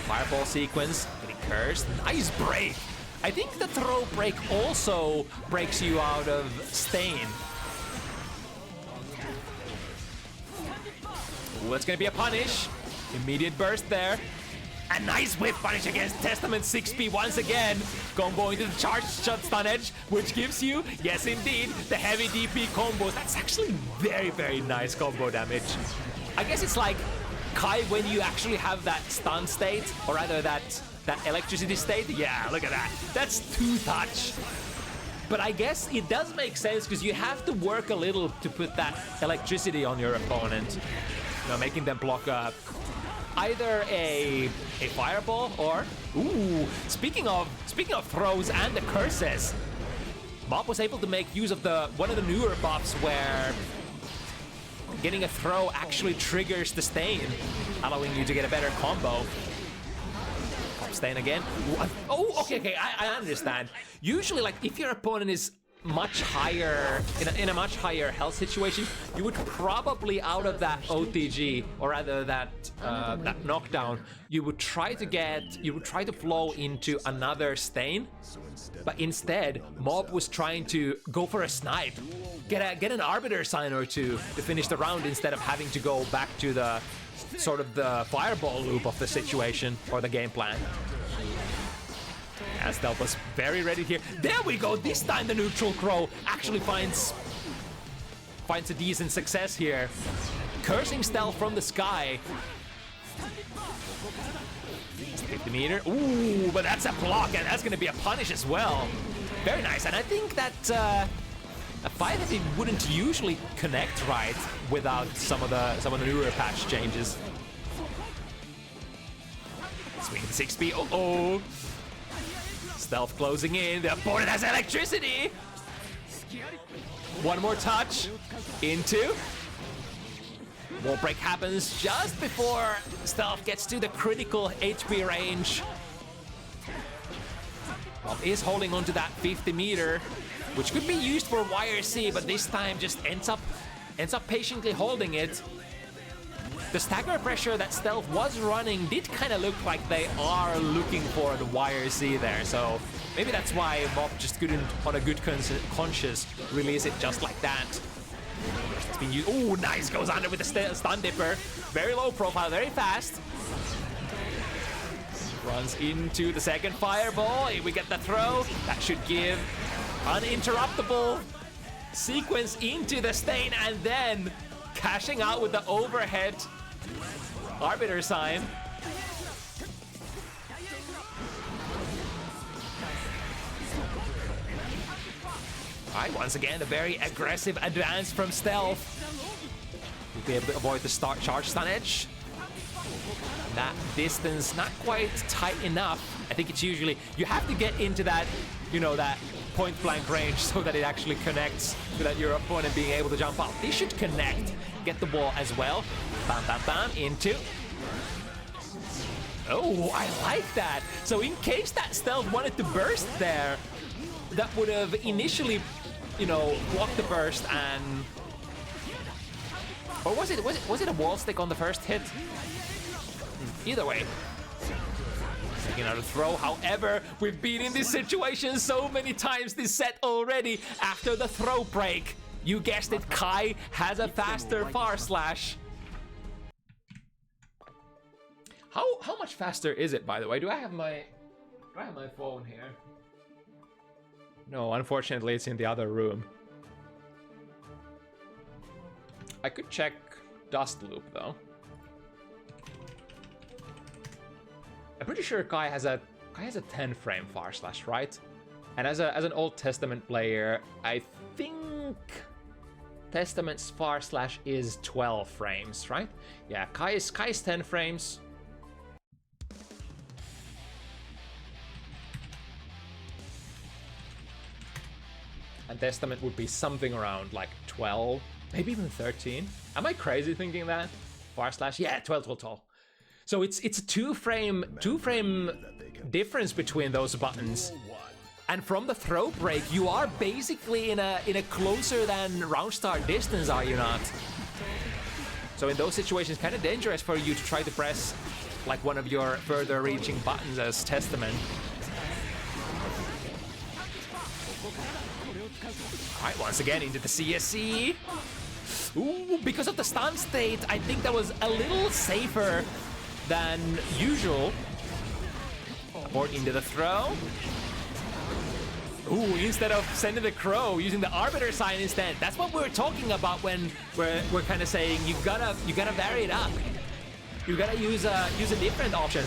Fireball sequence, getting cursed. Nice break. I think the throw break also breaks you out of Stain. Ooh, that's gonna be a punish. Immediate burst there. A nice whip punish against Testament 6P once again. Combo into the charged shot stun edge, which gives you, yes indeed, the heavy DP combos. That's actually very, very nice combo damage. I guess it's like Kai when you actually have that stun state, or rather that electricity state. Yeah, look at that. That's 2 touch. But I guess it does make sense because you have to work a little to put that electricity on your opponent. You know, making them block up either a fireball or... Ooh, speaking of throws and the curses, Mob was able to make use of one of the newer buffs where getting a throw actually triggers the Stain, allowing you to get a better combo. Stain again. Oh, okay, I understand. Usually, like, if your opponent is much higher, in a much higher health situation, you would probably, out of that OTG, or rather that knockdown, you would try to flow into another Stain. But instead, Mob was trying to go for a snipe, get an Arbiter sign or two to finish the round instead of having to go back to the sort of the fireball loop of the situation or the game plan. Stealth was very ready here. There we go. This time the neutral crow actually finds a decent success here. Cursing Stealth from the sky. 50 meter. Ooh, but that's a block, and that's going to be a punish as well. Very nice. And I think that a fight that it wouldn't usually connect right without some of the newer patch changes. Swing 6P. Uh-oh. Stealth closing in. The opponent has electricity. One more touch. Into. Wall break happens just before Stealth gets to the critical HP range. Mob is holding on to that 50 meter, which could be used for YRC, but this time just ends up patiently holding it. The stagger pressure that Stealth was running did kind of look like they are looking for the YRC there, so maybe that's why Mob just couldn't, on a good conscience, release it just like that. Oh, nice, goes under with the stun dipper. Very low profile, very fast. Runs into the second fireball. We get the throw. That should give uninterruptible sequence into the stain, and then cashing out with the overhead arbiter sign. Alright, once again, a very aggressive advance from Stealth. We'll be able to avoid the charge stun edge. That distance not quite tight enough. I think it's usually, you have to get into that, you know, that point blank range so that it actually connects, so that your opponent being able to jump out. They should connect, get the wall as well. Bam, bam, bam, into. Oh, I like that. So in case that Stealth wanted to burst there, that would have initially, you know, blocked the burst and... Or was it a wall stick on the first hit? Either way. Taking out a throw. However, we've been in this situation so many times this set already. After the throw break, you guessed it, Kai has a faster far slash. How much faster is it, by the way? Do I have my phone here? No, unfortunately, it's in the other room. I could check Dust Loop though. I'm pretty sure Kai has a 10 frame far slash, right? And as an Old Testament player, I think Testament's far slash is 12 frames, right? Yeah, Kai's 10 frames. And Testament would be something around like 12, maybe even 13. Am I crazy thinking that? Far slash, yeah, 12. So it's a two frame difference between those buttons. And from the throw break, you are basically in a closer than round start distance, are you not? So in those situations, kind of dangerous for you to try to press like one of your further reaching buttons as Testament. Alright, once again into the CSC. Ooh, because of the stun state, I think that was a little safer than usual. Abort into the throw. Ooh, instead of sending the crow, using the arbiter sign instead. That's what we're talking about when we're kind of saying you gotta vary it up. You gotta use a different option.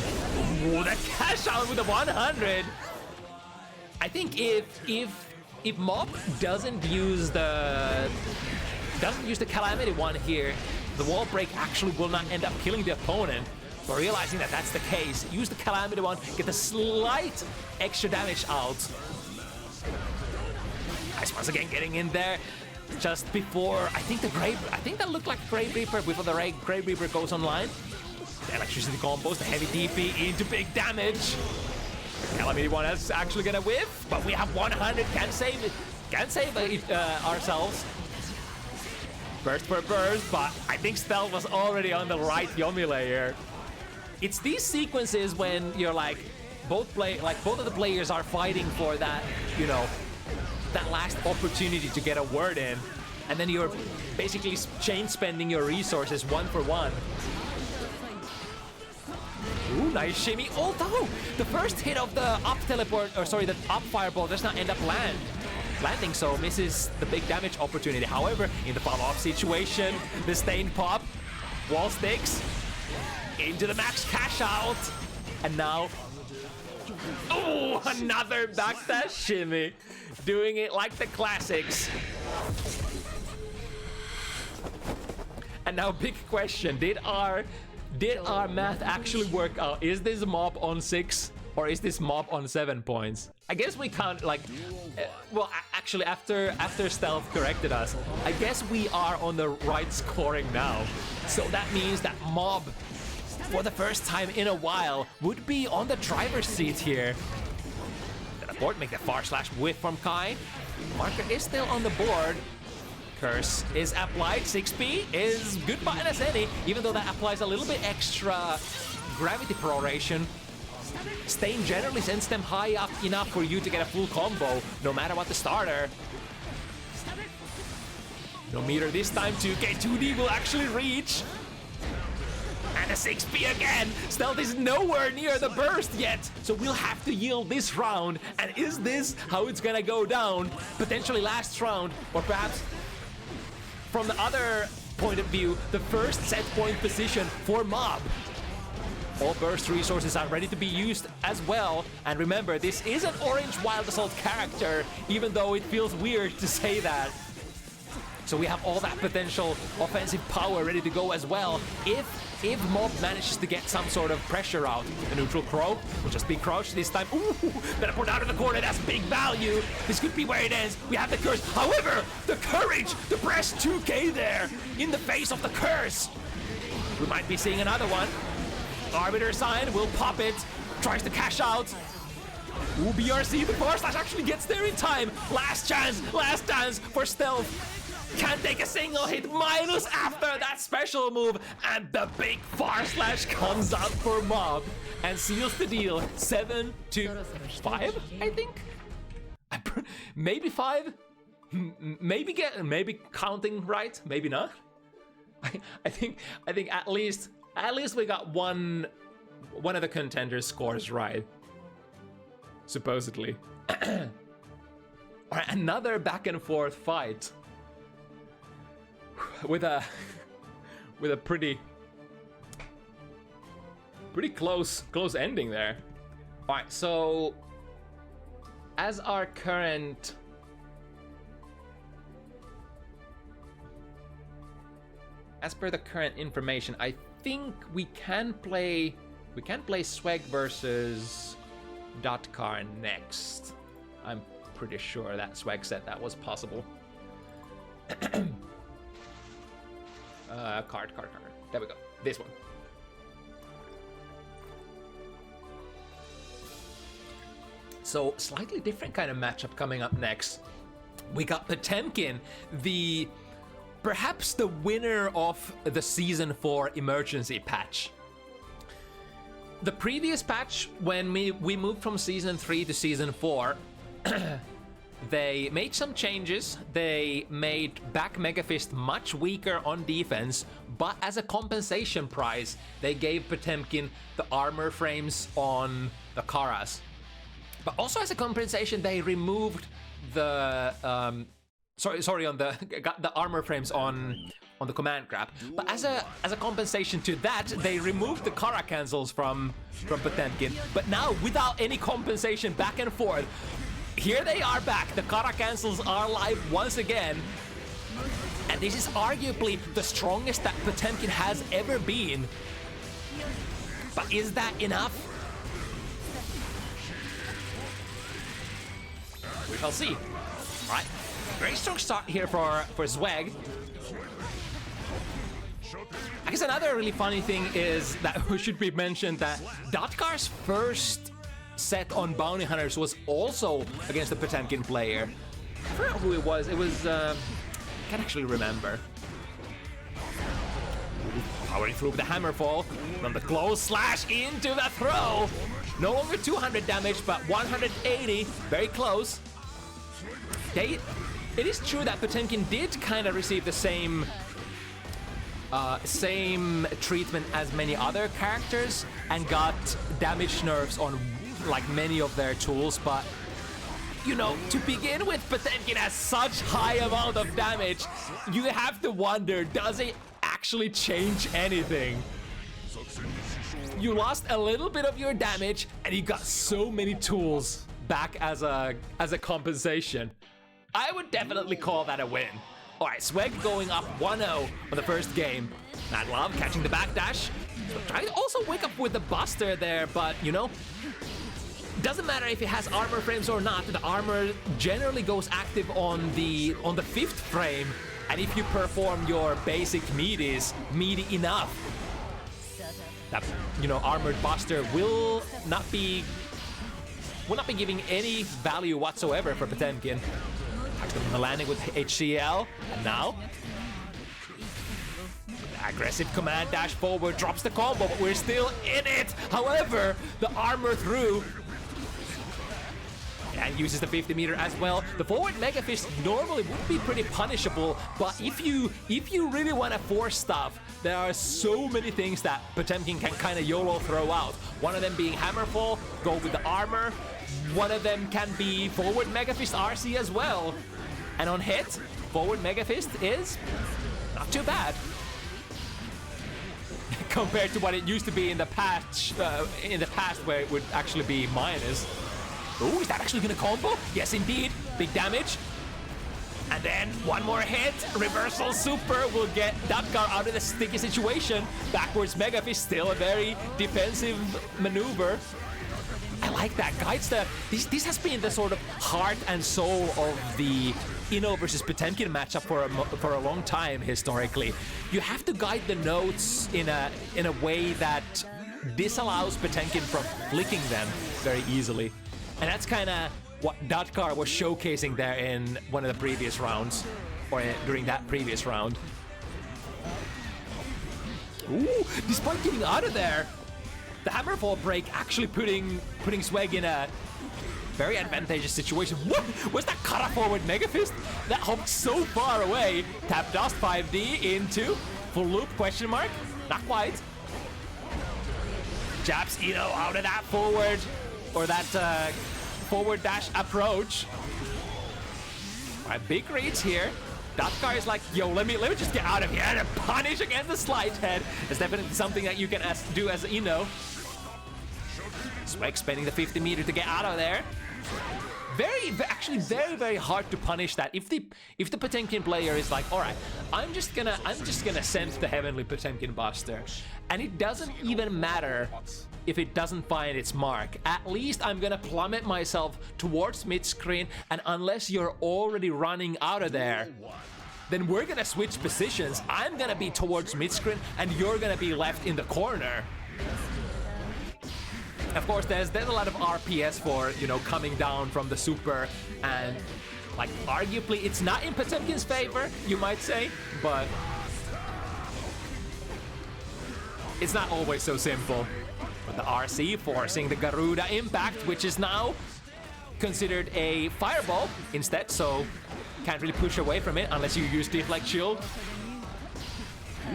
Ooh, that cash out with the 100. I think if Mob doesn't use the Calamity one here, the wall break actually will not end up killing the opponent. But realizing that that's the case, use the Calamity one, get the slight extra damage out. Nice, once again getting in there just before, I think that looked like Grave Reaper before the Grave Reaper goes online. The electricity combos, the heavy DP into big damage. Calamity one is actually gonna whiff, but we have 100, can't save it ourselves. Burst for burst, but I think Stealth was already on the right Yomi layer. It's these sequences when you're like, both of the players are fighting for that, you know, that last opportunity to get a word in, and then you're basically chain spending your resources one for one. Ooh, nice shimmy. Although the first hit of the up teleport, or sorry, the up fireball does not end up landing, so misses the big damage opportunity. However, in the follow-up situation, the stain pop, wall sticks, into the max cash out, and now, oh, another backdash shimmy, doing it like the classics. And now, big question: Did our math actually work out? Is this Mob on 6 or is this Mob on 7 points? I guess we can't, like, well, actually, after Stealth corrected us, I guess we are on the right scoring now. So that means that Mob, for the first time in a while, would be on the driver's seat here. teleport, make the far slash whiff from Kai. Marker is still on the board. Curse is applied. 6p is good button as any, even though that applies a little bit extra gravity proration. Stain generally sends them high up enough for you to get a full combo, no matter what the starter. No meter this time too. KaitouDandy will actually reach. And a 6p again. Stealth is nowhere near the burst yet, so we'll have to yield this round. And is this how it's gonna go down? Potentially last round, or perhaps from the other point of view, the first set point position for Mob. All burst resources are ready to be used as well. And remember, this is an Orange Wild Assault character, even though it feels weird to say that. So we have all that potential offensive power ready to go as well. If Mob manages to get some sort of pressure out, the neutral Crow will just be crouched this time. Ooh, better put out of the corner, that's big value. This could be where it ends. We have the curse. However, the courage to press 2k there in the face of the curse. We might be seeing another one. Arbiter sign will pop it, tries to cash out. Ooh, BRC, the far slash actually gets there in time. Last chance for Stealth. Can't take a single hit, minus after that special move, and the big far slash comes out for Mob and seals the deal. 7-5, I think. Maybe 5. Maybe counting right. Maybe not. I think at least we got one of the contenders' scores right. Supposedly. Alright, another back and forth fight. With a pretty close ending there. All right, so as per the current information, I think we can play Swag versus Dotcar next. I'm pretty sure that Swag said that was possible. Card. There we go. This one. So, slightly different kind of matchup coming up next. We got Potemkin, perhaps the winner of the Season 4 emergency patch. The previous patch, when we moved from Season 3 to Season 4, they made some changes. They made back Megafist much weaker on defense, but as a compensation prize, they gave Potemkin the armor frames on the Karas. But also as a compensation, they removed the on the armor frames on the command grab. But as a compensation to that, they removed the Kara cancels from Potemkin. But now, without any compensation back and forth, here they are back. The Kara cancels are live once again. And this is arguably the strongest that Potemkin has ever been. But is that enough? We shall see. All right, very strong start here for Swag. I guess another really funny thing is that should be mentioned that Dotkar's first set on Bounty Hunters was also against the Potemkin player. I forgot who it was. It was, I can't actually remember. Powering through with the Hammerfall. From the close slash into the throw. No longer 200 damage, but 180. Very close. It is true that Potemkin did kind of receive the same treatment as many other characters and got damage nerfs on like many of their tools, but you know, to begin with, Potemkin has such high amount of damage, you have to wonder, does it actually change anything? You lost a little bit of your damage and you got so many tools back as a compensation. I would definitely call that a win. All right, Swag going up 1-0 on the first game. Mad Love catching the backdash. Trying to also wake up with the Buster there, but you know, doesn't matter if it has armor frames or not. The armor generally goes active on the 5th frame, and if you perform your basic meaty enough, that armored Buster will not be will not be giving any value whatsoever for Potemkin. The landing with HCL, and now aggressive command dash forward drops the combo, but we're still in it. However, the armor through and uses the 50 meter as well. The forward Mega Fist normally would be pretty punishable, but if you really want to force stuff, there are so many things that Potemkin can kind of YOLO throw out. One of them being Hammerfall, go with the armor. One of them can be forward Mega Fist RC as well. And on hit, forward Mega Fist is not too bad. Compared to what it used to be in the past where it would actually be minus. Ooh, is that actually gonna combo? Yes, indeed. Big damage. And then one more hit. Reversal super will get Datkar out of the sticky situation. Backwards Mega Fist, still a very defensive maneuver. I like that. Guides the... This has been the sort of heart and soul of the Ino versus Potemkin matchup for a long time historically. You have to guide the notes in a way that disallows Potemkin from flicking them very easily. And that's kind of what Datkar was showcasing there in one of the previous rounds, or during that previous round. Ooh, despite getting out of there, the Hammerfall break actually putting Swag in a very advantageous situation. What was that cut forward Mega Fist? That hopped so far away. Tap dust 5D into full loop question mark? Not quite. Japs Ino out of that forward, or that forward dash approach. Alright, big reach here. Datkar is like, yo, let me just get out of here and punish against the slide head. It's definitely something that you can do as Ino. Swag spending the 50 meter to get out of there. Actually very hard to punish that. If the Potemkin player is like, all right, I'm just gonna send the Heavenly Potemkin Buster, and it doesn't even matter if it doesn't find its mark. At least I'm gonna plummet myself towards mid-screen, and unless you're already running out of there, then we're gonna switch positions. I'm gonna be towards mid-screen, and you're gonna be left in the corner. Of course, there's a lot of RPS for, you know, coming down from the super, and like arguably it's not in Potemkin's favor, you might say, but it's not always so simple. But the RC forcing the Garuda impact, which is now considered a fireball instead, so can't really push away from it unless you use Deflect Shield.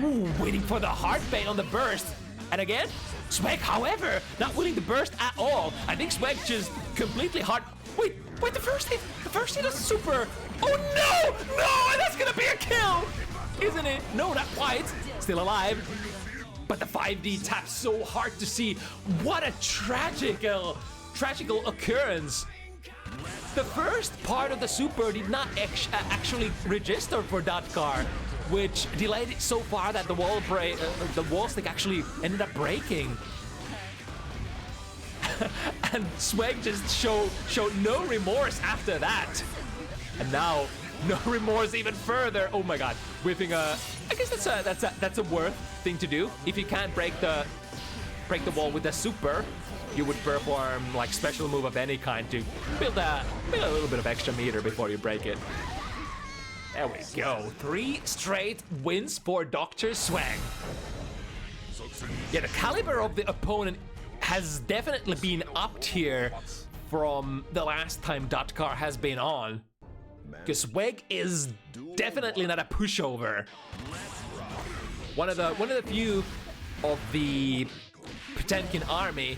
Ooh, waiting for the heart bait on the burst. And again, Swag, however, not willing to burst at all. I think Swag just completely hard. Wait, the first hit is super. Oh no, and that's gonna be a kill, isn't it? No, not quite. Still alive. But the 5D taps so hard to see. What a tragical occurrence. The first part of the super did not actually register for Datkar, which delayed it so far that the wall stick actually ended up breaking. And Swag just showed no remorse after that. And now, no remorse even further. Oh my god, whipping a... I guess that's a worth thing to do. If you can't break the wall with the super, you would perform like special move of any kind to build a little bit of extra meter before you break it. There we go. 3 straight wins for Dr. Swag. Yeah, the caliber of the opponent has definitely been upped here from the last time Datkar has been on. Because Swag is definitely not a pushover. One of the few of the Potemkin army,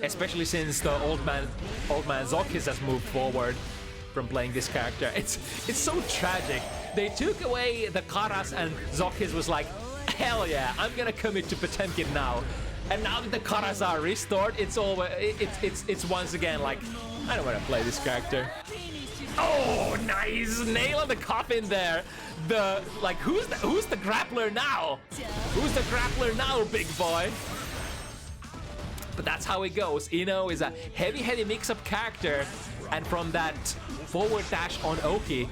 especially since the old man Zokis has moved forward from playing this character. It's so tragic. They took away the Karas and Zokis was like, hell yeah, I'm gonna commit to Potemkin now. And now that the Karas are restored, it's once again like, I don't want to play this character. Oh, nice nail on the coffin there. Who's the grappler now? Who's the grappler now, big boy? But that's how it goes. Ino is a heavy mix-up character, and from that forward dash on Oki,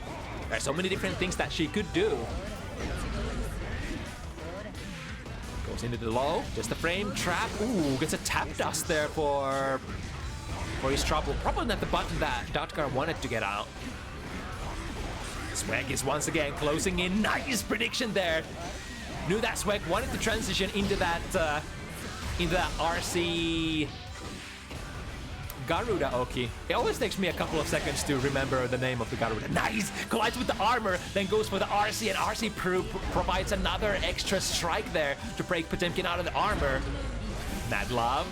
there's so many different things that she could do. Goes into the low, just a frame trap. Ooh, gets a tap dust there for for his trouble. Probably not the button that Dotgar wanted to get out. SPEC is once again closing in. Nice prediction there. Knew that SPEC wanted to transition into that RC Garuda Oki. It always takes me a couple of seconds to remember the name of the Garuda. Nice! Collides with the armor, then goes for the RC, and RC provides another extra strike there to break Potemkin out of the armor. Mad Love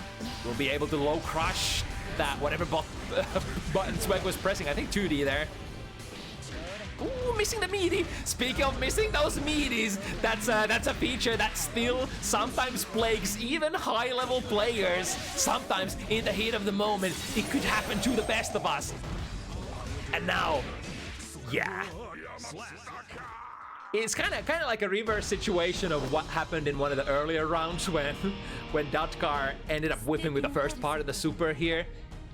will be able to low crush that whatever button SPEC was pressing. I think 2D there. Ooh, missing the meaty. Speaking of missing those meaties, that's a feature that still sometimes plagues even high-level players. Sometimes in the heat of the moment, it could happen to the best of us. And now, yeah. It's kind of like a reverse situation of what happened in one of the earlier rounds when Dotgar ended up whipping with the first part of the super here.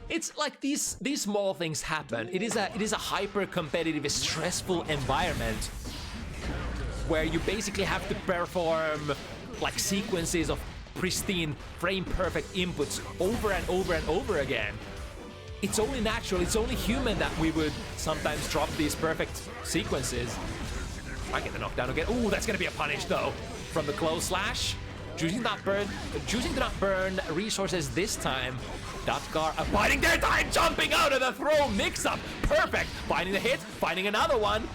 It's like these small things happen. It is a hyper-competitive, stressful environment where you basically have to perform like sequences of pristine, frame-perfect inputs over and over and over again. It's only natural, it's only human that we would sometimes drop these perfect sequences. I get the knockdown again. Ooh, that's gonna be a punish though from the close slash. Choosing to not burn resources this time. Dotgar abiding their time, jumping out of the throw mix-up. Perfect. Finding the hit, finding another one.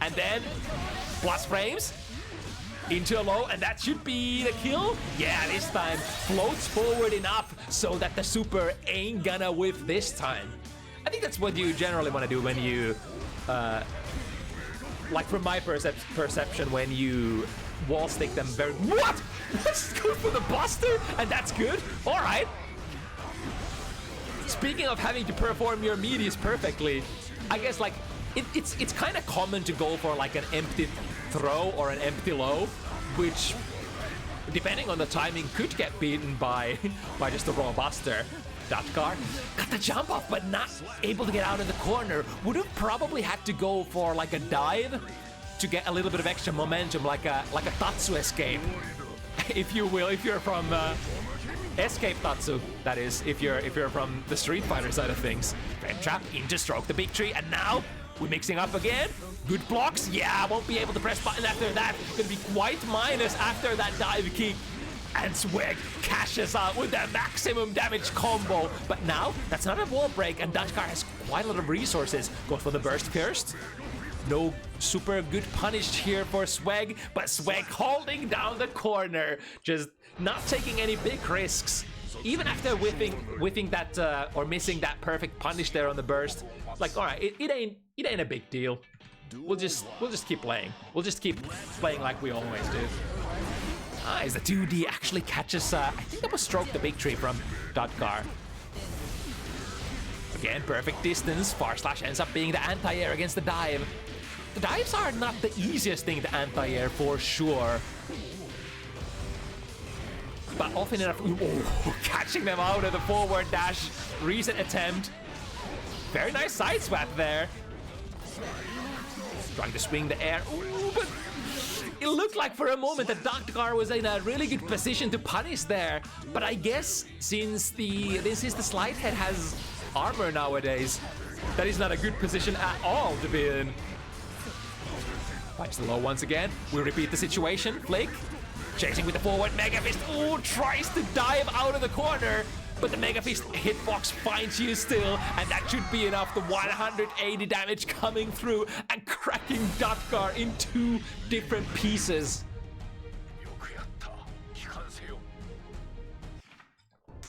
And then plus frames into a low, and that should be the kill. Yeah, this time floats forward enough so that the super ain't gonna whiff this time. I think that's what you generally want to do when you, like from my perception, when you wall stick them very... What? That's good for the buster, and that's good. All right. Speaking of having to perform your meaties perfectly, I guess like it's kind of common to go for like an empty throw or an empty low, which depending on the timing could get beaten by just a raw buster. Dotgar got the jump off, but not able to get out of the corner. Would have probably had to go for like a dive to get a little bit of extra momentum, like a Tatsu escape, if you will, if you're from Escape Tatsu, that is, if you're from the Street Fighter side of things. Frame trap into stroke the big tree, and now we're mixing up again. Good blocks, yeah, won't be able to press button after that. Gonna be quite minus after that dive kick. And SPEC cashes out with the maximum damage combo. But now, that's not a wall break, and Dotgar has quite a lot of resources. Goes for the burst first. No super good punish here for SPEC, but SPEC holding down the corner, just not taking any big risks. Even after whiffing that or missing that perfect punish there on the burst, like all right, it ain't a big deal. We'll just keep playing. We'll just keep playing like we always do. As the 2D actually catches, I think that was stroke the big tree from Dotgar. Again, perfect distance. Far slash ends up being the anti-air against the dive. The dives are not the easiest thing to anti-air for sure. But often enough, catching them out of the forward dash. Recent attempt. Very nice side swap there. Trying to swing the air. Ooh, but it looked like for a moment that Dotgar was in a really good position to punish there. But I guess since the slide head has armor nowadays, that is not a good position at all to be in. Fights the low once again. We'll repeat the situation. Flick. Chasing with the forward Mega Fist. Ooh, tries to dive out of the corner. But the Mega Fist hitbox finds you still. And that should be enough. The 180 damage coming through and cracking Dotgar in 2 different pieces.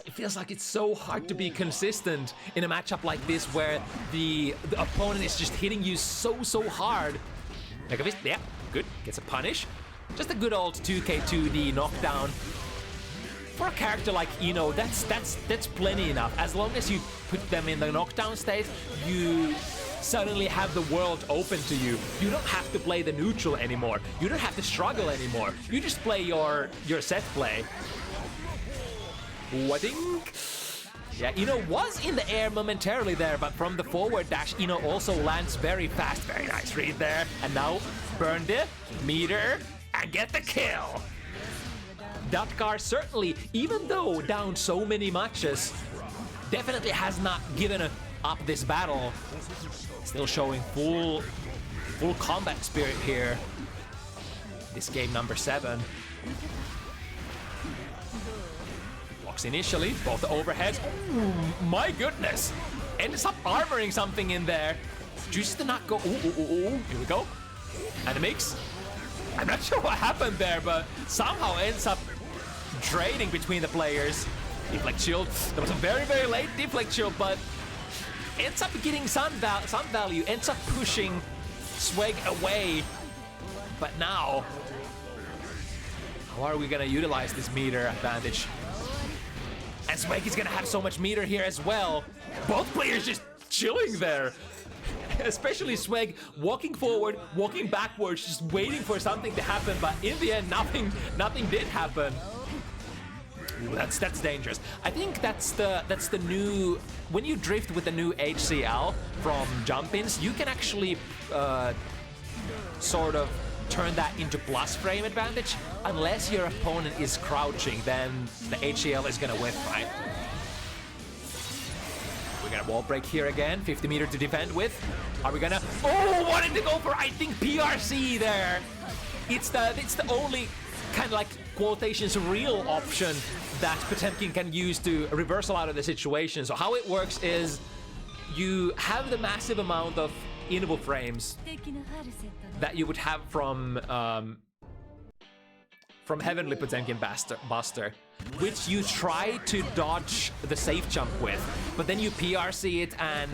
It feels like it's so hard to be consistent in a matchup like this where the opponent is just hitting you so hard. Mega Fist, yeah, good. Gets a punish. Just a good old 2K2D knockdown. For a character like Ino, that's plenty enough. As long as you put them in the knockdown state, you suddenly have the world open to you. You don't have to play the neutral anymore. You don't have to struggle anymore. You just play your set play. Ooh, I think... Yeah, Ino was in the air momentarily there, but from the forward dash, Ino also lands very fast. Very nice read there. And now, burn the meter and get the kill. Dotgar certainly, even though down so many matches, definitely has not given up this battle. Still showing full combat spirit here. This game number 7. Blocks initially, both the overheads. Oh my goodness! Ends up armoring something in there. Just to not go. Ooh. Here we go. And a mix. I'm not sure what happened there, but somehow ends up trading between the players. Deflect shield. There was a very, very late deflect shield, but ends up getting some value. Ends up pushing SPEC away. But now, how are we gonna utilize this meter advantage? And SPEC is gonna have so much meter here as well. Both players just chilling there. Especially SPEC walking forward, walking backwards, just waiting for something to happen. But in the end, nothing did happen. Ooh, that's dangerous. I think that's the new, when you drift with the new HCL from jump-ins, you can actually sort of turn that into plus frame advantage. Unless your opponent is crouching, then the HCL is gonna whiff, right? We're gonna wall break here again, 50 meter to defend with. Are we gonna, oh, wanted to go for, I think, PRC there. It's the only kind of like quotations real option that Potemkin can use to reversal out of the situation. So how it works is you have the massive amount of invo frames that you would have from Heavenly Potemkin Buster, which you try to dodge the safe jump with, but then you PRC it and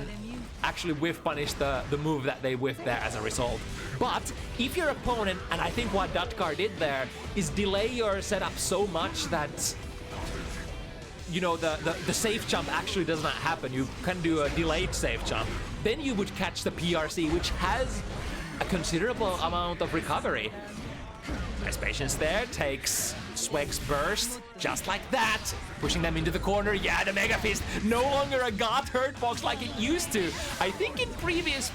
actually whiff punish the move that they whiffed there as a result. But if your opponent, and I think what Dutkar did there, is delay your setup so much that, you know, the safe jump actually does not happen. You can do a delayed safe jump. Then you would catch the PRC, which has a considerable amount of recovery. Nice patience there, takes SPEC's burst, just like that. Pushing them into the corner, yeah, the Mega Fist, no longer a God hurt box like it used to. I think in previous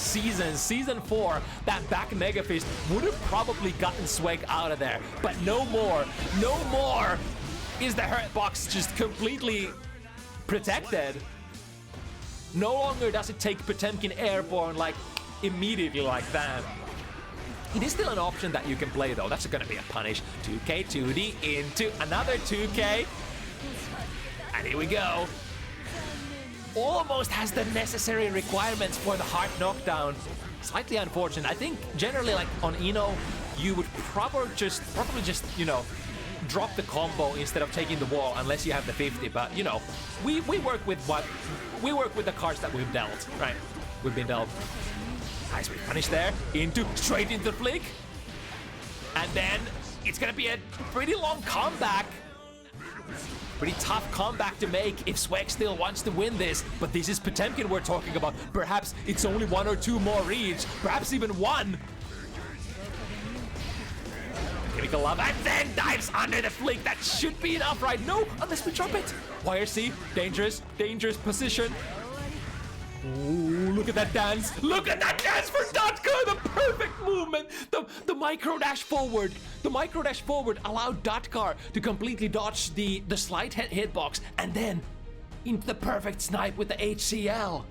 seasons, season 4, that back Mega Fist would have probably gotten SPEC out of there. But no more is the hurt box just completely protected. No longer does it take Potemkin airborne like immediately like that. It is still an option that you can play though. That's gonna be a punish. 2k, 2D into another 2k. And here we go. Almost has the necessary requirements for the hard knockdown. Slightly unfortunate. I think generally like on Eno, you would probably just, you know, drop the combo instead of taking the wall unless you have the 50. But you know, we work with the cards that we've dealt, right? We've been dealt. Nice punish there, straight into the flick. And then it's gonna be a pretty long comeback. Pretty tough comeback to make if SPEC still wants to win this. But this is Potemkin we're talking about. Perhaps it's only 1 or 2 more reads, perhaps even 1. Chemical Love, and then dives under the flick. That should be enough, right? No, unless we drop it. YRC, dangerous position. Ooh, look at that dance. Look at that dance for Dutkar. The perfect movement. The micro dash forward. The micro dash forward allowed Dutkar to completely dodge the slight hitbox and then into the perfect snipe with the HCL.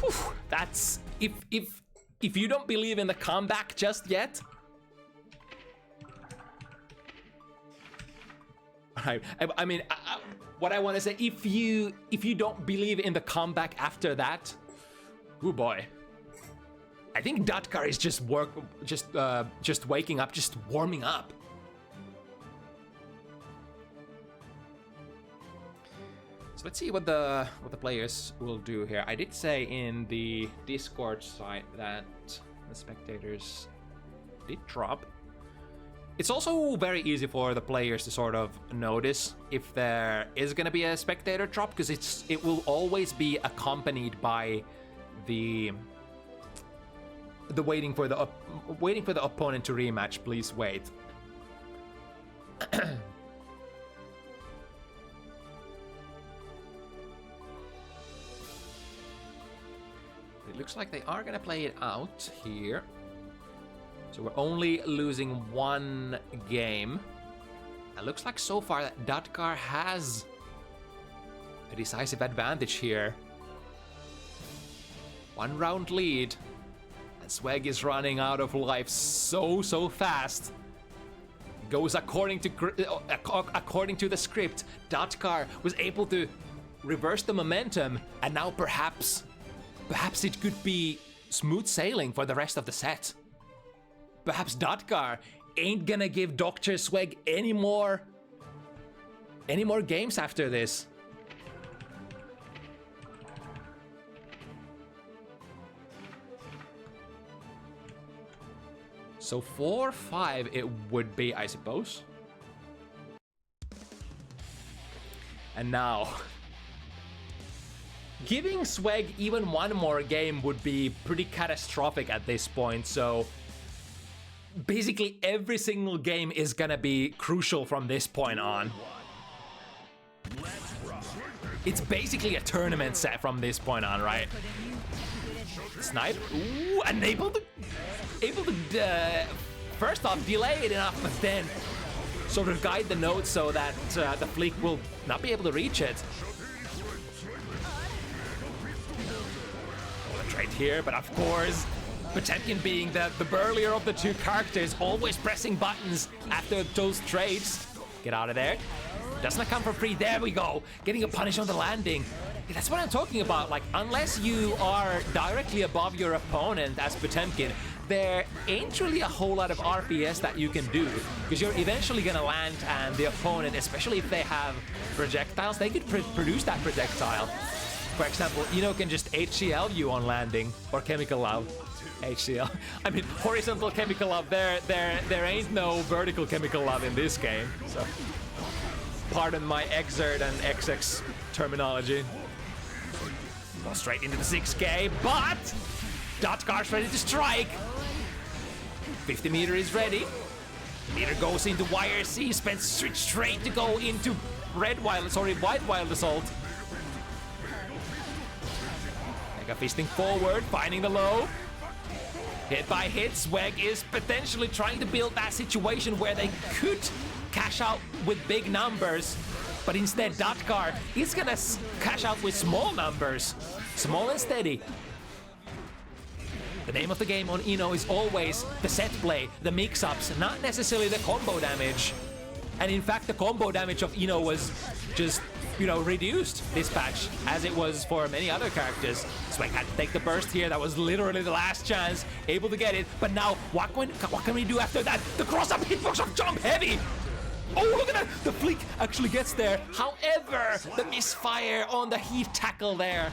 Whew, that's if you don't believe in the comeback just yet, I mean, what I want to say, if you don't believe in the comeback after that, oh boy, I think Dutkar is just waking up, just warming up. So let's see what the players will do here. I did say in the Discord site that the spectators did drop. It's also very easy for the players to sort of notice if there is going to be a spectator drop, because it will always be accompanied by the waiting for the opponent to rematch. Please wait. looks like they are gonna play it out here. So we're only losing one game. It looks like so far that Datkar has a decisive advantage here. 1 round lead. And Sweg is running out of life so fast. Goes according to the script. Datkar was able to reverse the momentum, and now perhaps it could be smooth sailing for the rest of the set. Perhaps Datkar ain't gonna give Dr. Sweg any more games after this. So 4-5 it would be, I suppose. And now, giving Sweg even one more game would be pretty catastrophic at this point, so basically every single game is gonna be crucial from this point on. It's basically a tournament set from this point on, right? Snipe, ooh, and able to first off delay it enough, but then sort of guide the node so that the fleek will not be able to reach it. A trade here, but of course, Potemkin being the burlier of the two characters, always pressing buttons after those trades. Get out of there. Does not come for free. There we go. Getting a punish on the landing. Yeah, that's what I'm talking about. Like, unless you are directly above your opponent as Potemkin, there ain't really a whole lot of RPS that you can do, because you're eventually gonna land, and the opponent, especially if they have projectiles, they could produce that projectile. For example, can just HCL you on landing, or Chemical Love. HCL. I mean, horizontal Chemical Love. There ain't no vertical Chemical Love in this game. So, pardon my Exert and XX terminology. Go straight into the 6K, but Datkar's ready to strike. 50 meter is ready. Meter goes into YRC, spends straight to go into white wild assault. Mega fisting forward, finding the low. Hit by hit, Sweg is potentially trying to build that situation where they could cash out with big numbers, but instead Datkar is gonna cash out with small numbers. Small and steady. The name of the game on Ino is always the set play, the mix-ups, not necessarily the combo damage. And in fact, the combo damage of Ino was just, reduced this patch, as it was for many other characters. Sweg had to take the burst here. That was literally the last chance, able to get it. But now, what can we do after that? The cross-up hitbox of Jump Heavy! Oh, look at that! The fleek actually gets there. However, the misfire on the heat tackle there.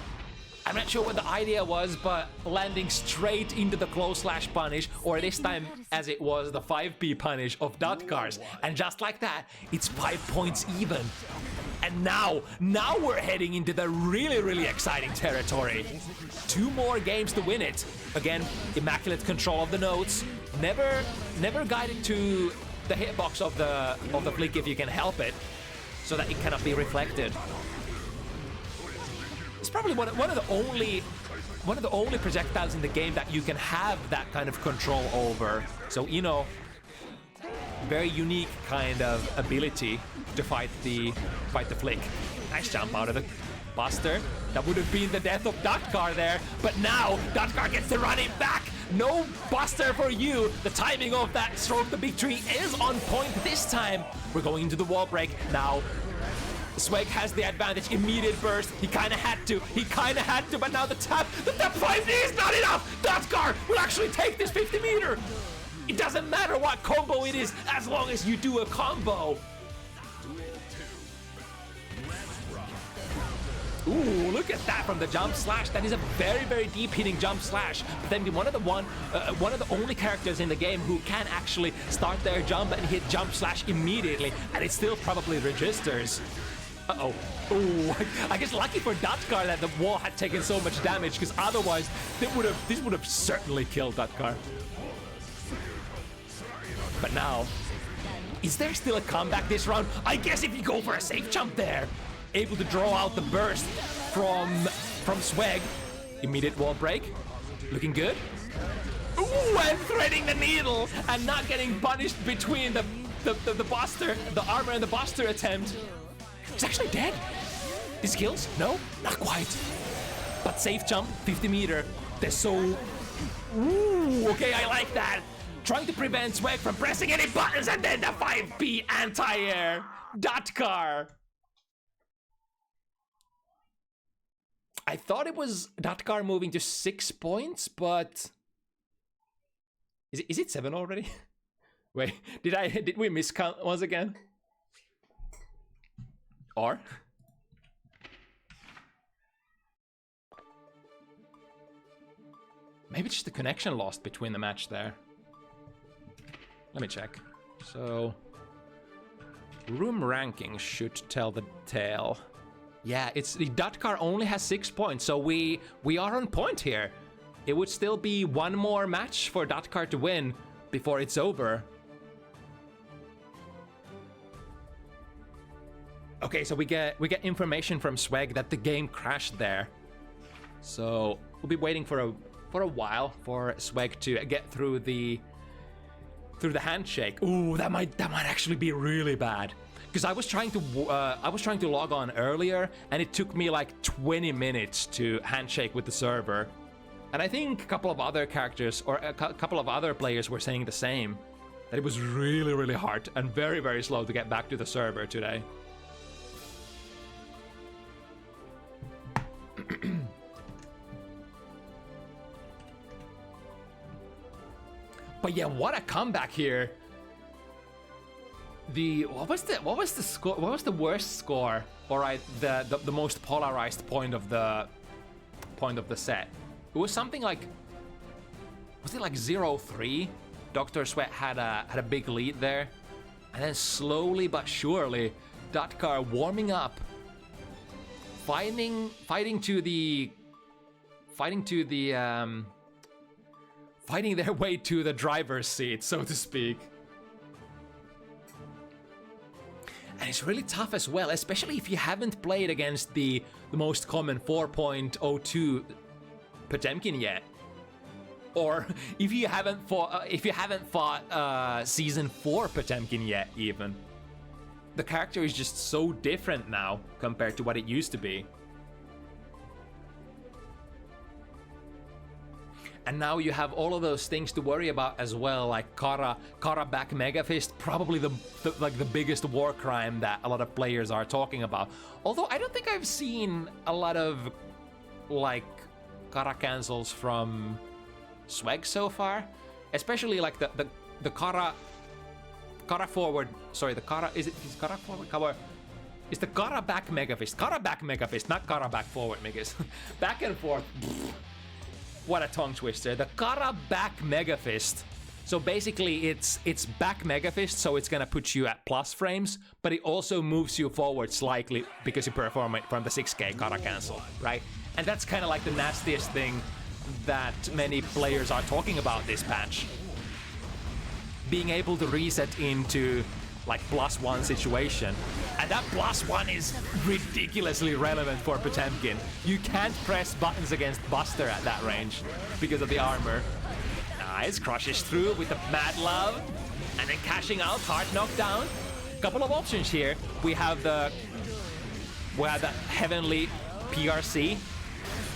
I'm not sure what the idea was, but landing straight into the close slash punish, or this time as it was the 5p punish of Datkar's. And just like that, it's 5 points even. And now we're heading into the really exciting territory. 2 more games to win it. Again, immaculate control of the nodes. Never guided to the hitbox of the fleek if you can help it, so that it cannot be reflected. It's probably one of the only projectiles in the game that you can have that kind of control over. So very unique kind of ability to fight the flick. Nice jump out of the Buster. That would have been the death of Datkar there, but now Datkar gets to run it back. No Buster for you. The timing of that stroke the big tree is on point this time. We're going into the wall break now. Sweg has the advantage, immediate burst. He kind of had to, but now the tap 5D is not enough. Datkar will actually take this 50 meter. It doesn't matter what combo it is, as long as you do a combo. Ooh, look at that from the jump slash. That is a very deep hitting jump slash. But then one of the only characters in the game who can actually start their jump and hit jump slash immediately, and it still probably registers. Uh-oh. Ooh, I guess lucky for Datkar that the wall had taken so much damage, because otherwise this would have certainly killed Datkar. But now, is there still a comeback this round? I guess if you go for a safe jump there. Able to draw out the burst from Sweg. Immediate wall break. Looking good. Ooh, and threading the needle and not getting punished between the Buster, the armor and the Buster attempt. He's actually dead. His kills? No, not quite. But safe jump, 50 meter. They're so... Ooh, okay, I like that. Trying to prevent SPEC from pressing any buttons, and then the 5P anti-air. Datkar. I thought it was Datkar moving to 6 points, but... Is it 7 already? Wait, did we miscount once again? Or? Maybe just the connection lost between the match there. Let me check. So, room rankings should tell the tale. Yeah, it's the Datkar only has 6 points, so we are on point here. It would still be one more match for Datkar to win before it's over. Okay, so we get information from SPEC that the game crashed there. So we'll be waiting for a while for SPEC to get through the handshake. Ooh, that might actually be really bad. Because I was trying to log on earlier, and it took me like 20 minutes to handshake with the server. And I think a couple of other characters or a couple of other players were saying the same, that it was really, really hard and very, very slow to get back to the server today. But yeah, what a comeback here. What was the score? What was the worst score? Or the most polarized point of the set? It was something like, was it like 0-3? Dr. Sweat had a big lead there, and then slowly but surely, Datkar warming up, fighting their way to the driver's seat, so to speak. And it's really tough as well, especially if you haven't played against the most common 4.02 Potemkin yet, or if you haven't fought season 4 Potemkin yet. Even the character is just so different now compared to what it used to be. And now you have all of those things to worry about as well, like Kara back Mega Fist, probably the biggest war crime that a lot of players are talking about. Although I don't think I've seen a lot of like Kara cancels from SPEC so far, especially like the Kara forward. Sorry, the Kara is Kara forward cover. It's the Kara back Mega Fist, not Kara back forward Mega Fist. Back and forth. What a tongue twister. The Kara back Mega Fist. So basically it's back Mega Fist, so it's gonna put you at plus frames, but it also moves you forward slightly because you perform it from the 6K Kara cancel, right? And that's kind of like the nastiest thing that many players are talking about this patch. Being able to reset into like +1 situation. And that +1 is ridiculously relevant for Potemkin. You can't press buttons against Buster at that range because of the armor. Nice, crushes through with the Mad Love. And then cashing out, hard knockdown. Couple of options here. We have the Heavenly PRC,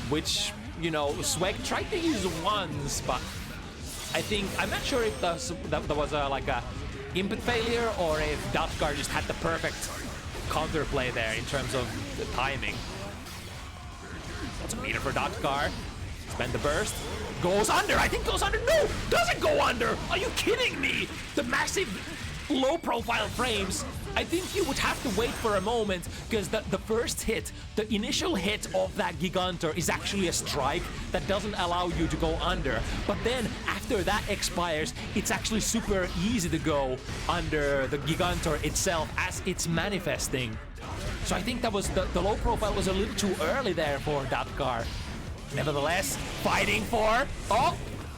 which, you know, SPEC tried to use once, but I'm not sure if that was like a input failure or if Datkar just had the perfect counterplay there in terms of the timing. That's a meter for Datkar. Spend the burst. Goes under. I think goes under. No! Doesn't go under! Are you kidding me? The massive low profile frames. I think you would have to wait for a moment because the first hit, the initial hit of that Gigantor is actually a strike that doesn't allow you to go under. But then after that expires, it's actually super easy to go under the Gigantor itself as it's manifesting. So I think that was the low profile was a little too early there for Datkar. Nevertheless, fighting for... Oh!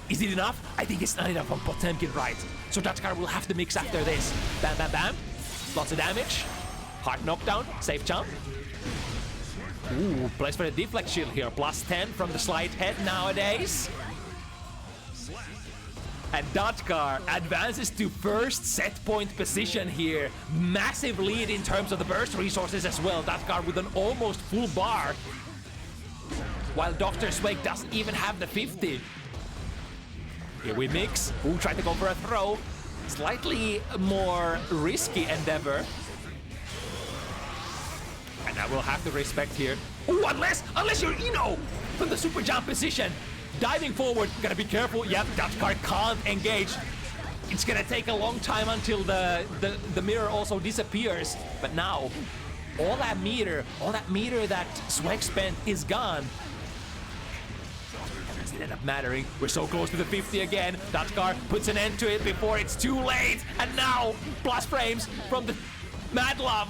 Is it enough? I think it's not enough from Potemkin, right? So Datkar will have to mix after this. Bam, bam, bam. Lots of damage. Hard knockdown. Safe jump. Ooh, plays for the deflect shield here. +10 from the slide head nowadays. And Datkar advances to first set point position here. Massive lead in terms of the burst resources as well. Datkar with an almost full bar. While Dr. Sweg doesn't even have the 50. Here we mix. Ooh, try to go for a throw. Slightly more risky endeavor. And I will have to respect here. Ooh, unless you're Eno from the super jump position. Diving forward, gotta be careful. Yep, Datkar can't engage. It's gonna take a long time until the mirror also disappears. But now, all that meter that Sweg spent is gone. Doesn't end up mattering. We're so close to the 50 again. Datkar puts an end to it before it's too late. And now, plus frames from the Mad Love.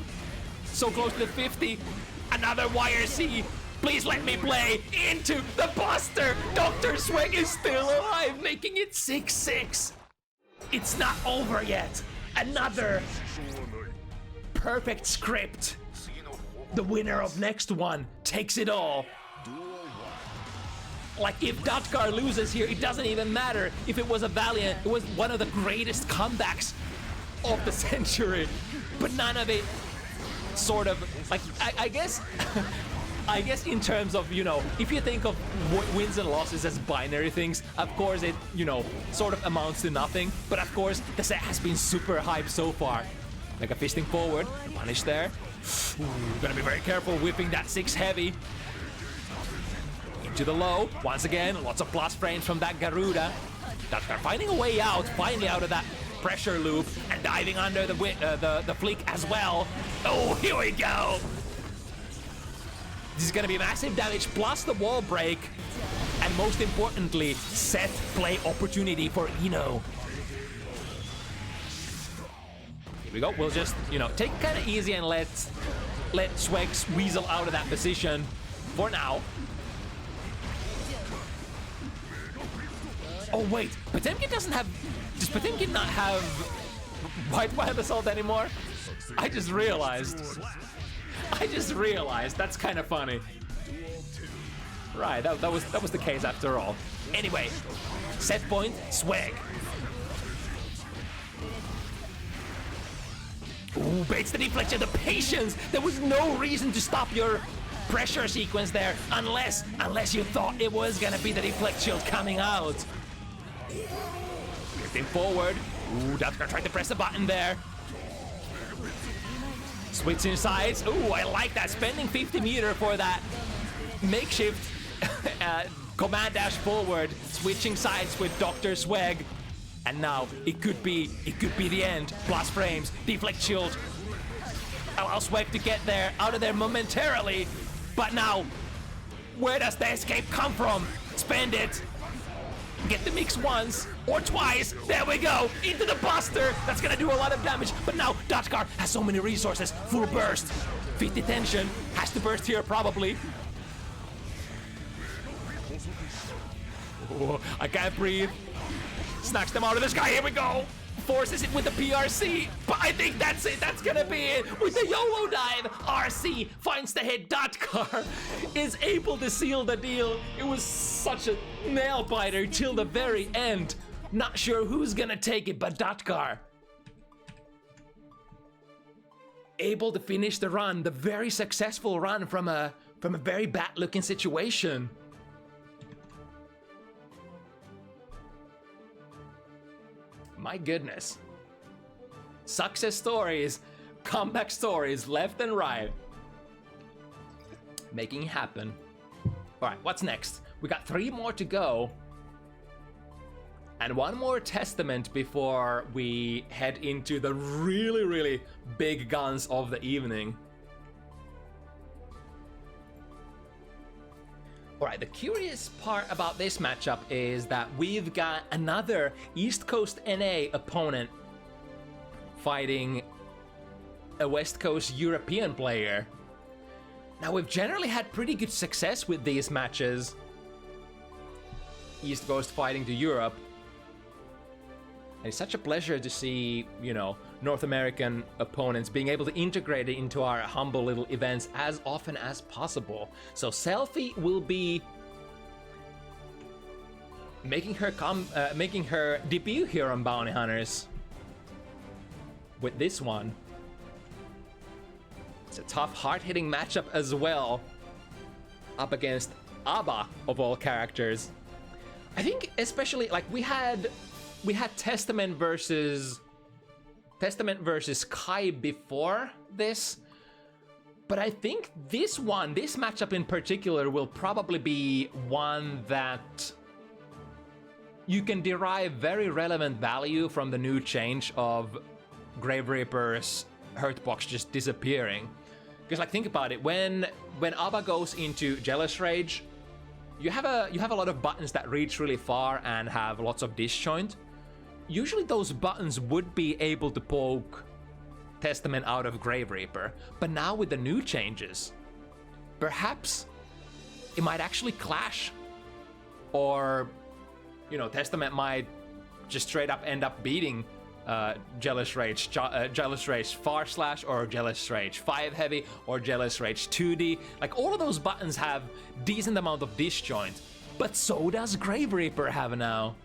So close to the 50. Another YRC. Please let me play into the Buster. Dr. Sweg is still alive, making it 6-6. It's not over yet. Another perfect script. The winner of next one takes it all. Like, if Datkar loses here, it doesn't even matter. If it was a Valiant, it was one of the greatest comebacks of the century. But none of it sort of, like, I guess... I guess in terms of, you know, if you think of wins and losses as binary things, of course it, you know, sort of amounts to nothing. But of course, the set has been super hyped so far. Like a fisting forward, punish there. Ooh, gotta be very careful whipping that 6 heavy. Into the low. Once again, lots of plus frames from that Garuda. Datkar finding a way out, finally out of that pressure loop, and diving under the flick as well. Oh, here we go! This is gonna be massive damage plus the wall break, and most importantly, set play opportunity for Eno. Here we go. We'll just, you know, take it kind of easy and let Sweg weasel out of that position for now. Oh wait, Potemkin doesn't have. Does Potemkin not have White Wild Assault anymore? I just realized. That's kind of funny. Right, that was the case after all. Anyway, set point, Sweg. Ooh, baits the deflection, the patience. There was no reason to stop your pressure sequence there, unless you thought it was gonna be the deflect shield coming out. Drifting forward. Ooh, Datkar tried to press the button there. Switching sides. Ooh, I like that. Spending 50 meter for that makeshift command dash forward. Switching sides with Dr. Sweg. And now it could be the end. Plus frames, deflect shield. Allow Sweg to get there, out of there momentarily. But now, where does the escape come from? Spend it. Get the mix once or twice. There we go. Into the Buster. That's gonna do a lot of damage. But now Datkar has so many resources. Full burst. 50 tension. Has to burst here probably. Oh, I can't breathe. Snacks them out of the sky. Here we go. Forces it with the PRC. But I think that's it. That's gonna be it. With the YOLO dive, RC finds the hit. Datkar is able to seal the deal. It was such a nail biter till the very end. Not sure who's gonna take it, but Datkar able to finish the run, the very successful run from a very bad looking situation. My goodness. Success stories, comeback stories, left and right. Making it happen. All right, what's next? We got 3 more to go. And 1 more testament before we head into the really, really big guns of the evening. All right, the curious part about this matchup is that we've got another East Coast NA opponent fighting a West Coast European player. Now, we've generally had pretty good success with these matches. East Coast fighting to Europe. And it's such a pleasure to see, you know, North American opponents being able to integrate it into our humble little events as often as possible. So Celphy will be making her debut here on Bounty Hunters with this one. It's a tough, hard-hitting matchup as well, up against Abba of all characters. I think especially like we had Testament versus Kai before this, but I think this matchup in particular will probably be one that you can derive very relevant value from the new change of Grave Reaper's Hurtbox just disappearing. Because like think about it, when Abba goes into Jealous Rage, you have a lot of buttons that reach really far and have lots of disjoint. Usually those buttons would be able to poke Testament out of Grave Reaper, but now with the new changes, perhaps it might actually clash, or you know, Testament might just straight up end up beating Jealous Rage Far Slash, or Jealous Rage 5 Heavy, or Jealous Rage 2D. Like all of those buttons have decent amount of disjoint, but so does Grave Reaper have now.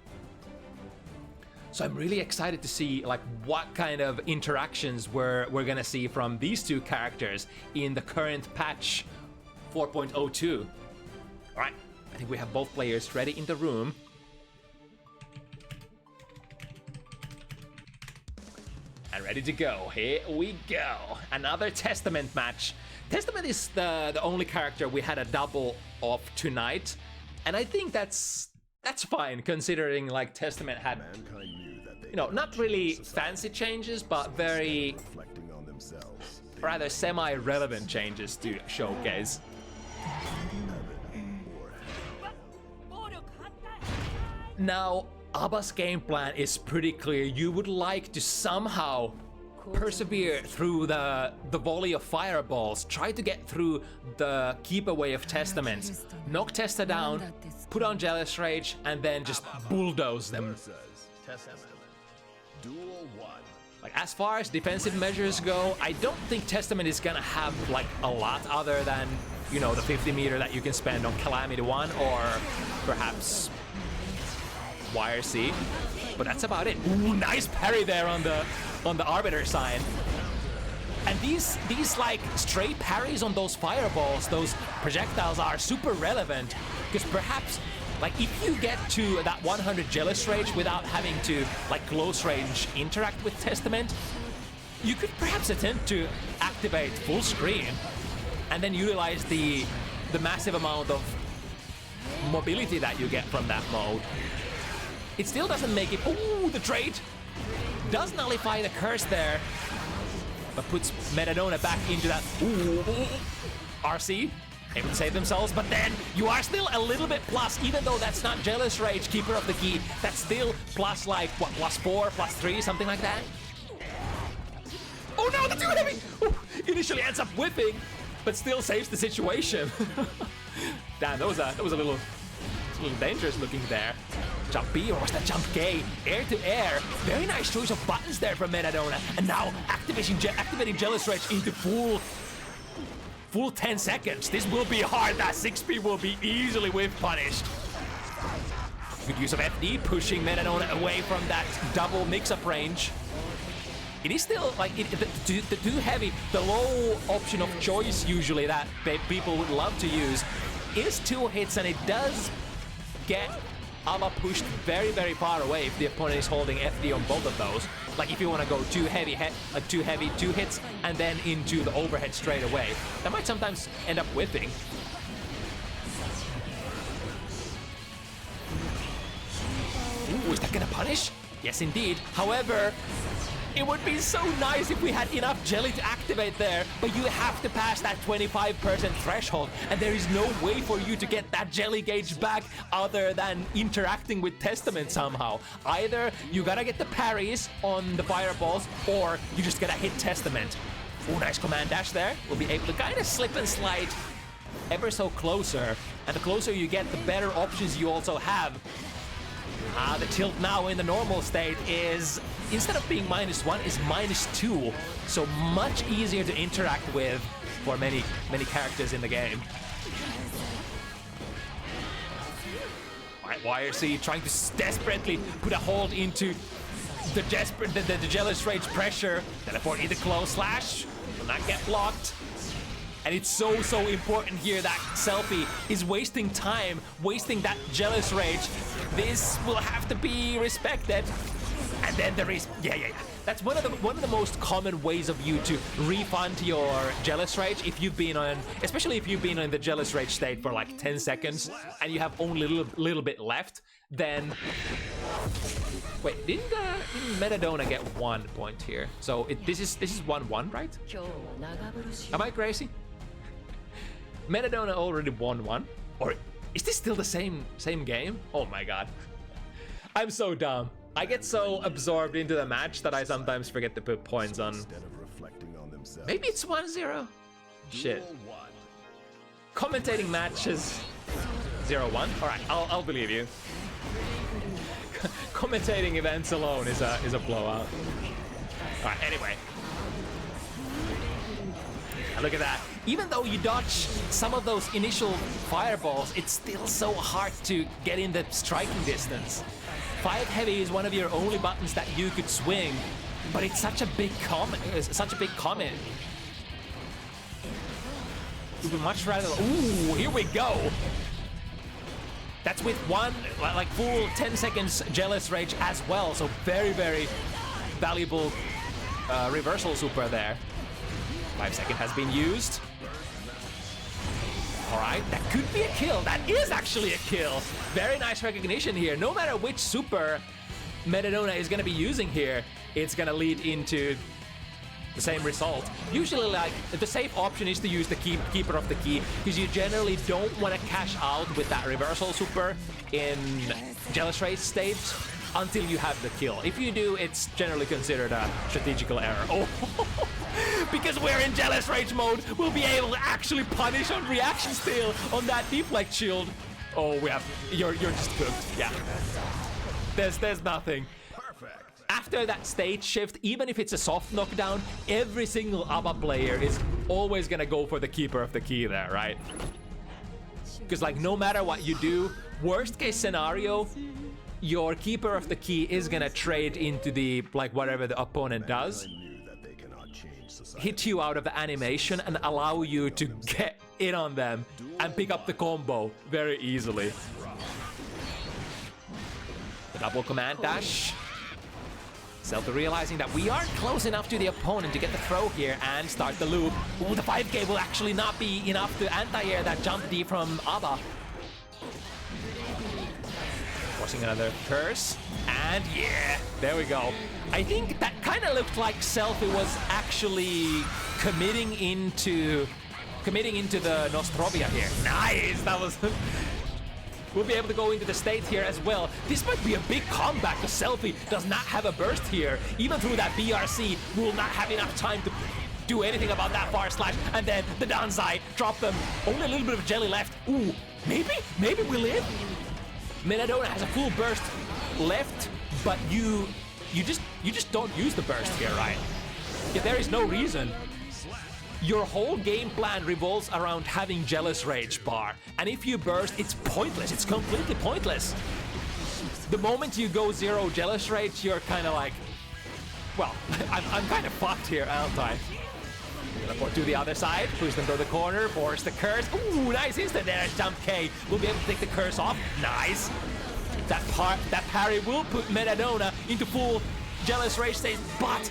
So I'm really excited to see like what kind of interactions we're gonna see from these two characters in the current patch 4.02. All right, I think we have both players ready in the room. And ready to go. Here we go. Another Testament match. Testament is the only character we had a double of tonight, and I think that's fine considering like Testament had, you know, not really fancy changes, but very rather semi-relevant changes to showcase. Now, Abba's game plan is pretty clear. You would like to somehow persevere through the volley of fireballs, try to get through the keep away of Testament, knock Testa down, put on Jealous Rage, and then just bulldoze them. Like as far as defensive measures go, I don't think Testament is gonna have like a lot other than, you know, the 50 meter that you can spend on Calamity 1 or perhaps YRC, but that's about it. Ooh, nice parry there on the Arbiter sign. And these like straight parries on those fireballs, those projectiles are super relevant, because perhaps like if you get to that 100 Jealous Rage without having to like close range interact with Testament, you could perhaps attempt to activate full screen and then utilize the massive amount of mobility that you get from that mode. It still doesn't make it. Ooh, the trait does nullify the curse there, but puts Metadona back into that. Ooh, RC able to save themselves, but then you are still a little bit plus, even though that's not Jealous Rage, Keeper of the Key. That's still plus like what, +4, +3, something like that. Oh no, the too heavy. Ooh, initially ends up whipping, but still saves the situation. Damn, that was a little dangerous looking there. Jump B, or was that jump K? Air to air. Very nice choice of buttons there from Metadona. And now activating Jealous Rage into full 10 seconds. This will be hard. That 6P will be easily whip punished. Good use of FD, pushing Metadona away from that double mix-up range. It is still like the too heavy. The low option of choice usually that people would love to use is 2 hits, and it does get Abba pushed very, very far away if the opponent is holding FD on both of those. Like if you want to go too heavy, 2 hits, and then into the overhead straight away. That might sometimes end up whipping. Ooh, is that gonna punish? Yes, indeed. However, it would be so nice if we had enough jelly to activate there, but you have to pass that 25% threshold, and there is no way for you to get that jelly gauge back other than interacting with Testament somehow. Either you gotta get the parries on the fireballs, or you just gotta hit Testament. Oh, nice command dash there. We'll be able to kind of slip and slide ever so closer, and the closer you get, the better options you also have. The tilt now in the normal state is, instead of being -1, is -2. So much easier to interact with for many characters in the game. Alright, YRC trying to desperately put a hold into the Jealous Rage pressure. Teleport into close slash. Will not get blocked. And it's so important here that celphy is wasting time, wasting that Jealous Rage. This will have to be respected. And then there is, yeah. That's one of the most common ways of you to refund your Jealous Rage if you've been on, especially if you've been in the Jealous Rage state for like 10 seconds and you have only a little bit left. Then, wait, didn't Metadona get 1 point here? So this is 1-1, right? Am I crazy? Metadona already won 1, or is this still the same game? Oh my god, I'm so dumb. I get so absorbed into the match that I sometimes forget to put points on. Maybe it's 1-0. Shit. Commentating matches 0-1. All right, I'll believe you. Commentating events alone is a blowout. All right, anyway. And look at that. Even though you dodge some of those initial fireballs, it's still so hard to get in the striking distance. 5 heavy is one of your only buttons that you could swing, but it's such a big comment. You would much rather. Ooh, here we go. That's with one, like full 10 seconds Jealous Rage as well. So very valuable reversal super there. 5 seconds has been used. All right, that could be a kill. That is actually a kill. Very nice recognition here. No matter which super Metadona is going to be using here, it's going to lead into the same result. Usually, like, the safe option is to use the Keeper of the Key, because you generally don't want to cash out with that reversal super in Jealous Rage state until you have the kill. If you do, it's generally considered a strategical error. Oh, because we're in Jealous Rage mode, we'll be able to actually punish on reaction steal on that deflect shield. Oh, you're just cooked. Yeah. There's nothing. After that stage shift, even if it's a soft knockdown, every single ABBA player is always gonna go for the Keeper of the Key there, right? Because, like, no matter what you do, worst case scenario, your Keeper of the Key is gonna trade into the, like, whatever the opponent does, hit you out of the animation and allow you to get in on them and pick up the combo very easily. The double command dash. celphy realizing that we aren't close enough to the opponent to get the throw here and start the loop. Ooh, the 5k will actually not be enough to anti-air that jump D from ABBA. Forcing another curse, and yeah, there we go. I think that kind of looked like celphy was actually committing into the Nostrovia here. Nice, that was. We'll be able to go into the state here as well. This might be a big comeback. The celphy does not have a burst here. Even through that BRC, will not have enough time to do anything about that far slash. And then the downside, drop them. Only a little bit of jelly left. Ooh, maybe we live. Metadona has a full burst left, but you just don't use the burst here, right? Yeah, there is no reason. Your whole game plan revolves around having Jealous Rage bar, and if you burst, it's pointless. It's completely pointless. The moment you go 0 Jealous Rage, you're kind of like, well, I'm kind of fucked here, aren't I? Teleport to the other side, push them to the corner, force the curse. Ooh, nice instant there, jump K. We'll be able to take the curse off. Nice. That parry will put Metadona into full Jealous Rage state, but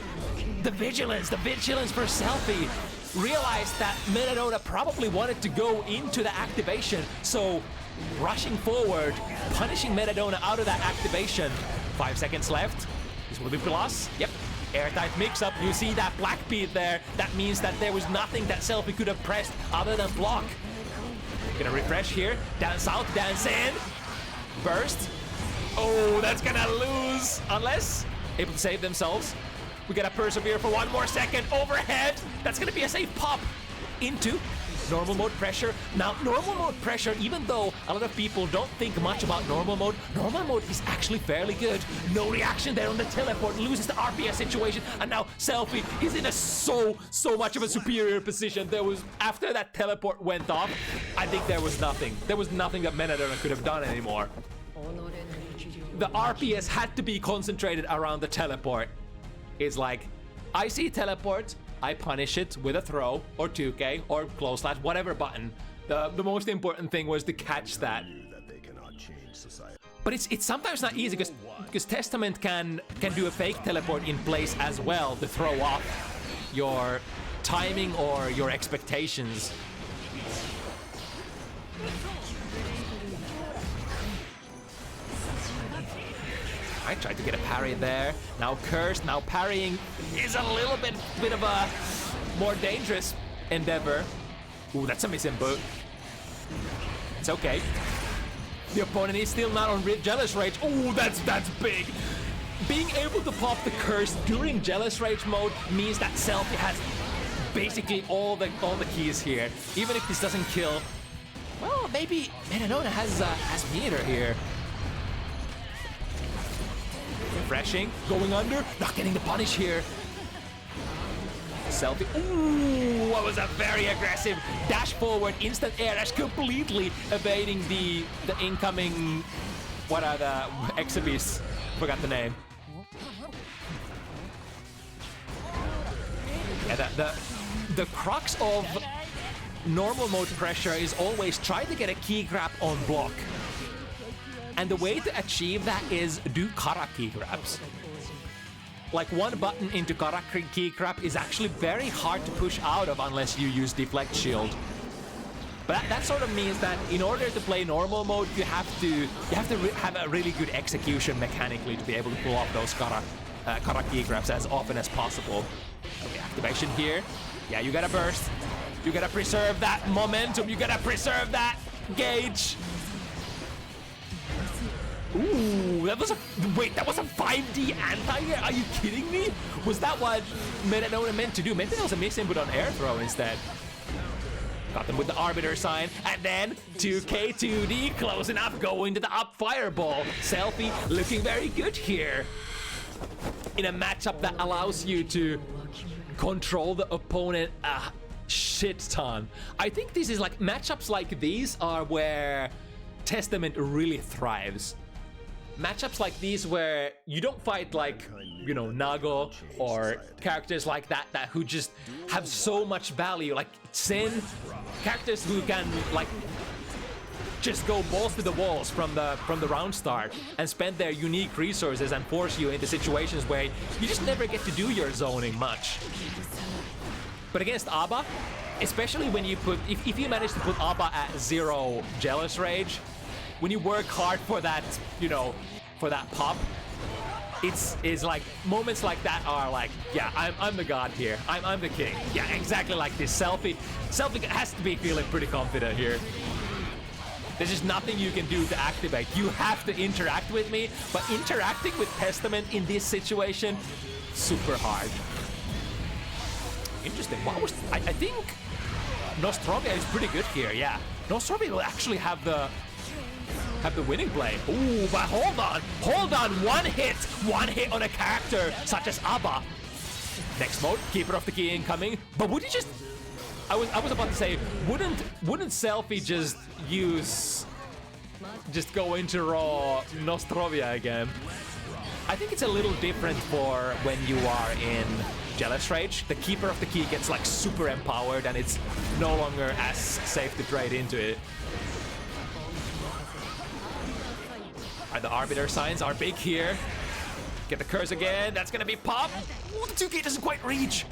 the vigilance for celphy realized that Metadona probably wanted to go into the activation, so rushing forward, punishing Metadona out of that activation. 5 seconds left. This will be plus. Yep. Airtight mix-up. You see that black bead there. That means that there was nothing that celphy could have pressed other than block. Gonna refresh here. Dance out, dance in. Burst. Oh, that's gonna lose. Unless able to save themselves. We gotta persevere for 1 more second. Overhead. That's gonna be a safe pop into normal mode pressure. Now, normal mode pressure, even though a lot of people don't think much about normal mode is actually fairly good. No reaction there on the teleport, loses the RPS situation, and now celphy is in a so much of a superior position. There was, after that teleport went off, I think there was nothing. There was nothing that Metadona could have done anymore. The RPS had to be concentrated around the teleport. It's like, I see teleport, I punish it with a throw or 2K or close slash, whatever button. The most important thing was to catch that. That they cannot change society. But it's sometimes not easy because Testament can do a fake teleport in place as well to throw off your timing or your expectations. I tried to get a parry there. Now cursed, now parrying is a little bit of a more dangerous endeavor. Ooh, that's a missing boot. It's okay. The opponent is still not on Jealous Rage. Ooh, that's big. Being able to pop the curse during Jealous Rage mode means that Celphy has basically all the keys here. Even if this doesn't kill, well, maybe Metadona has meter here. Refreshing, going under, not getting the punish here. Celphy, ooh, what was a very aggressive dash forward, instant air dash, completely evading the incoming, what are the Exhibits? Forgot the name. Yeah, the crux of normal mode pressure is always try to get a key grab on block. And the way to achieve that is do Kara key grabs. Like one button into Kara key grab is actually very hard to push out of unless you use Deflect Shield. But that sort of means that in order to play normal mode, you have to have a really good execution mechanically to be able to pull off those Kara key grabs as often as possible. Okay, activation here. Yeah, you gotta burst. You gotta preserve that momentum. You gotta preserve that gauge. Ooh, that was a 5D anti-air? Are you kidding me? Was that what Metadona meant to do? Meant that was a mix input on air throw instead. Got them with the Arbiter sign, and then 2K2D close enough, going to the up fireball. Celphy looking very good here. In a matchup that allows you to control the opponent a shit ton. I think this is like, matchups like these are where Testament really thrives. Matchups like these where you don't fight like, you know, Nago or characters like that who just have so much value, like Sin, characters who can like just go balls to the walls from the round start and spend their unique resources and force you into situations where you just never get to do your zoning much. But against Abba, especially when you put, if you manage to put Abba at 0 Jealous Rage, when you work hard for that, you know, for that pop, it's like moments like that are like, yeah, I'm the god here. I'm the king. Yeah, exactly like this. Celphy has to be feeling pretty confident here. There's just nothing you can do to activate. You have to interact with me, but interacting with Testament in this situation, super hard. Interesting. What was, I think Nostrovia is pretty good here. Yeah, Nostrovia will actually have the winning play. Ooh, but hold on, one hit on a character such as Abba. Next mode, Keeper of the Key incoming. But would you just, I was about to say, wouldn't Celphy just go into raw Nostrovia again? I think it's a little different for when you are in Jealous Rage. The Keeper of the Key gets like super empowered and it's no longer as safe to trade into it. The Arbiter signs are big here. Get the curse again. That's gonna be pop. Ooh, the 2K doesn't quite reach.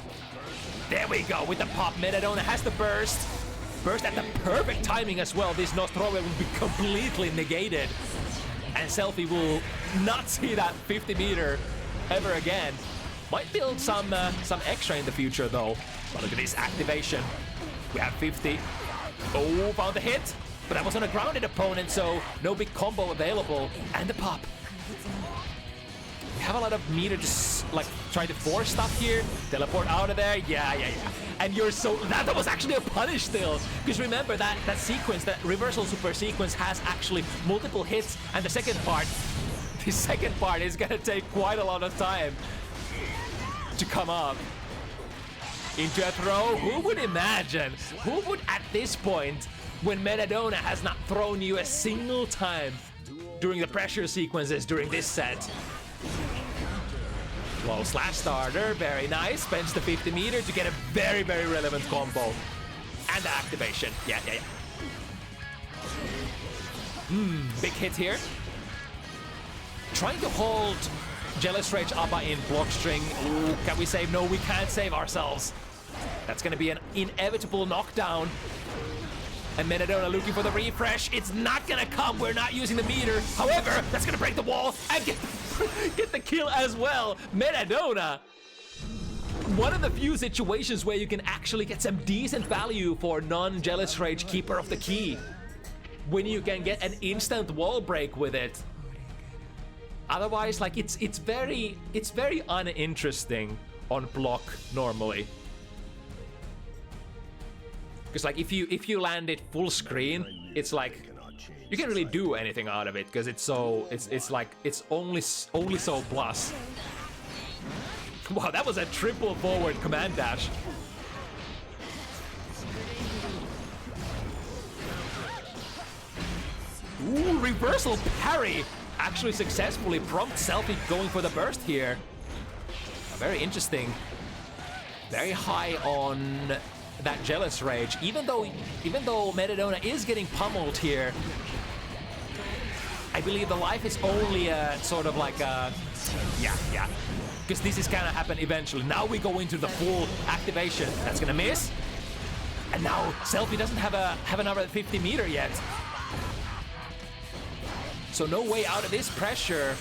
There we go with the pop. Metadona has the burst. Burst at the perfect timing as well. This Nostrovia will be completely negated. And Celphy will not see that 50 meter ever again. Might build some extra in the future though. But look at this activation. We have 50. Oh, found the hit. But that was on a grounded opponent, so no big combo available. And the pop. We have a lot of meter just like trying to force stuff here. Teleport out of there. Yeah. And you're so, that was actually a punish still. Because remember that sequence, that reversal super sequence has actually multiple hits. And the second part is gonna take quite a lot of time to come up. Into a throw. Who would imagine? Who would at this point when metadona has not thrown you a single time during the pressure sequences during this set. Low slash starter, very nice. Spends the 50 meter to get a very, very relevant combo. And the activation. Yeah. Big hit here. Trying to hold Jealous Rage Abba in block string. Ooh, can we save? No, we can't save ourselves. That's gonna be an inevitable knockdown. And metadona looking for the refresh. It's not gonna come. We're not using the meter. However, that's gonna break the wall and get the kill as well. Metadona. One of the few situations where you can actually get some decent value for non-Jealous Rage Keeper of the Key. When you can get an instant wall break with it. Otherwise, like it's very uninteresting on block normally. Because like if you land it full screen, it's like you can't really do anything out of it because it's only so plus. Wow, that was a triple forward command dash. Ooh, reversal parry actually successfully prompts celphy going for the burst here. Very interesting. Very high on that Jealous Rage, even though metadona is getting pummeled here. I believe the life is only a sort of like a yeah, because this is gonna happen eventually. Now we go into the full activation. That's gonna miss, and now celphy doesn't have another 50 meter yet, so no way out of this pressure.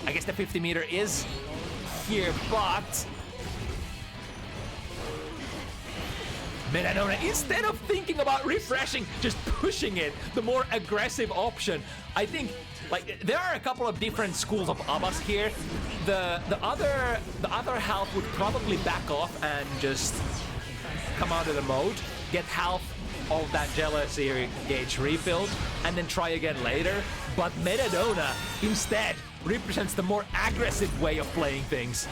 I guess the 50 meter is here, but metadona, instead of thinking about refreshing, just pushing it, the more aggressive option. I think like there are a couple of different schools of Abbas here. The other half would probably back off and just come out of the mode, get half of that jealousy gauge refilled, and then try again later. But metadona instead represents the more aggressive way of playing things.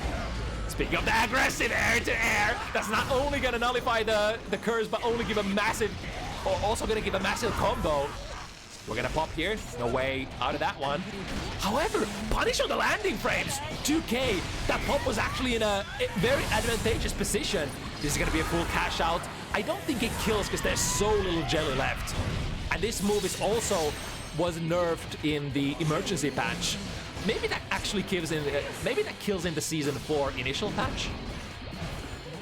Speaking of the aggressive air-to-air, that's not only gonna nullify the curse, but only give a massive, or also gonna give a massive combo. We're gonna pop here, no way out of that one. However, punish on the landing frames, 2k. That pop was actually in a very advantageous position. This is gonna be a full cash out. I don't think it kills because there's so little jelly left. And this move is also was nerfed in the emergency patch. Maybe that actually kills in the season 4 initial patch.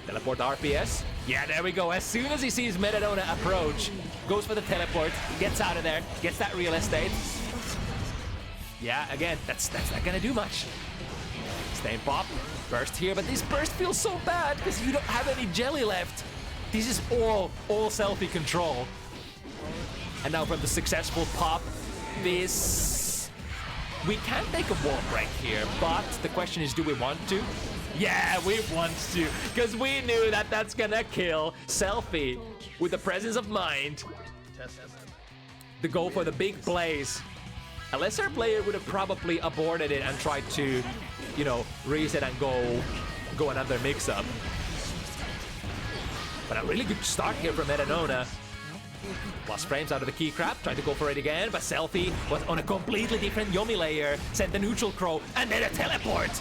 Teleport RPS. Yeah, there we go. As soon as he sees metadona approach, goes for the teleport, gets out of there, gets that real estate. Yeah, again, that's not gonna do much. Stay pop, burst here, but this burst feels so bad because you don't have any jelly left. This is all celphy control. And now from the successful pop, we can take a wall break here, but the question is, do we want to? Yeah, we want to, because we knew that that's gonna kill celphy with the presence of mind to go for the big plays. A lesser player would have probably aborted it and tried to, reset and go another mix-up. But a really good start here from metadona. Lost frames out of the key crab, tried to go for it again, but celphy was on a completely different Yomi layer, sent the neutral crow, and then a teleport!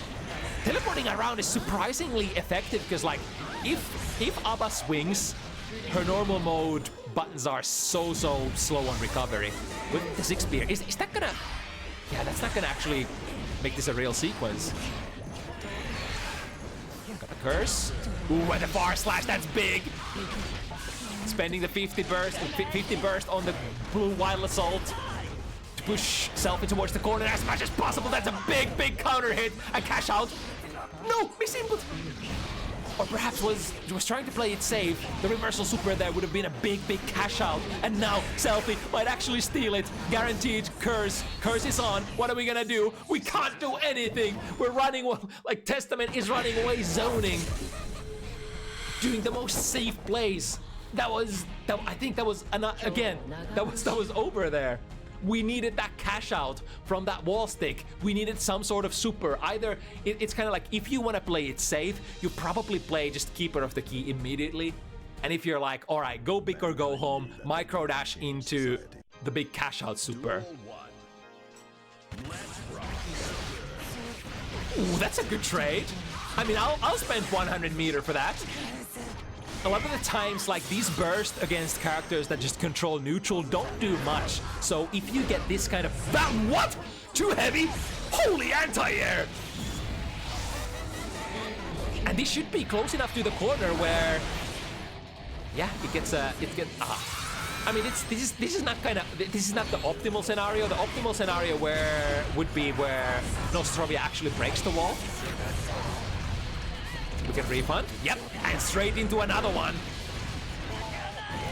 Teleporting around is surprisingly effective, because like, if Abba swings, her normal mode buttons are so slow on recovery. With the 6 spear, is that gonna... Yeah, that's not gonna actually make this a real sequence. Got the curse. Ooh, and the far slash, that's big! Spending the 50 burst on the blue wild assault to push celphy towards the corner as much as possible. That's a big counter hit. A cash out. No, miss input. Or perhaps was trying to play it safe. The reversal super there would have been a big cash out. And now celphy might actually steal it. Guaranteed curse. Curse is on. What are we gonna do? We can't do anything. We're running like Testament is running away, zoning, doing the most safe plays. I think that was again. That was over there. We needed that cash out from that wall stick. We needed some sort of super. Either it's kind of like if you want to play it safe, you probably play just Keeper of the Key immediately, And if you're like, all right, go big or go home, micro dash into the big cash out super. Ooh, that's a good trade. I mean, I'll spend 100 meter for that. A lot of the times, like, these bursts against characters that just control neutral don't do much. So if you get this kind of... What? Too heavy? Holy anti-air! And this should be close enough to the corner where... Yeah, it gets... I mean, this is not the optimal scenario. The optimal scenario would be where Nostrovia actually breaks the wall. We can refund. Yep, and straight into another one.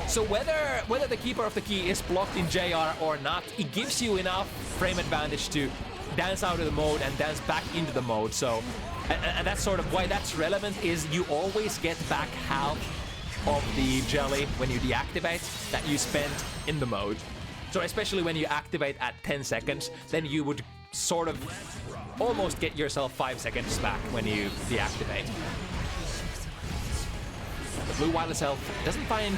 So whether the keeper of the key is blocked in JR or not, it gives you enough frame advantage to dance out of the mode and dance back into the mode. So, and that's sort of why that's relevant. Is you always get back half of the jelly when you deactivate that you spent in the mode. So especially when you activate at 10 seconds, then you would sort of almost get yourself 5 seconds back when you deactivate. The blue wireless elf doesn't find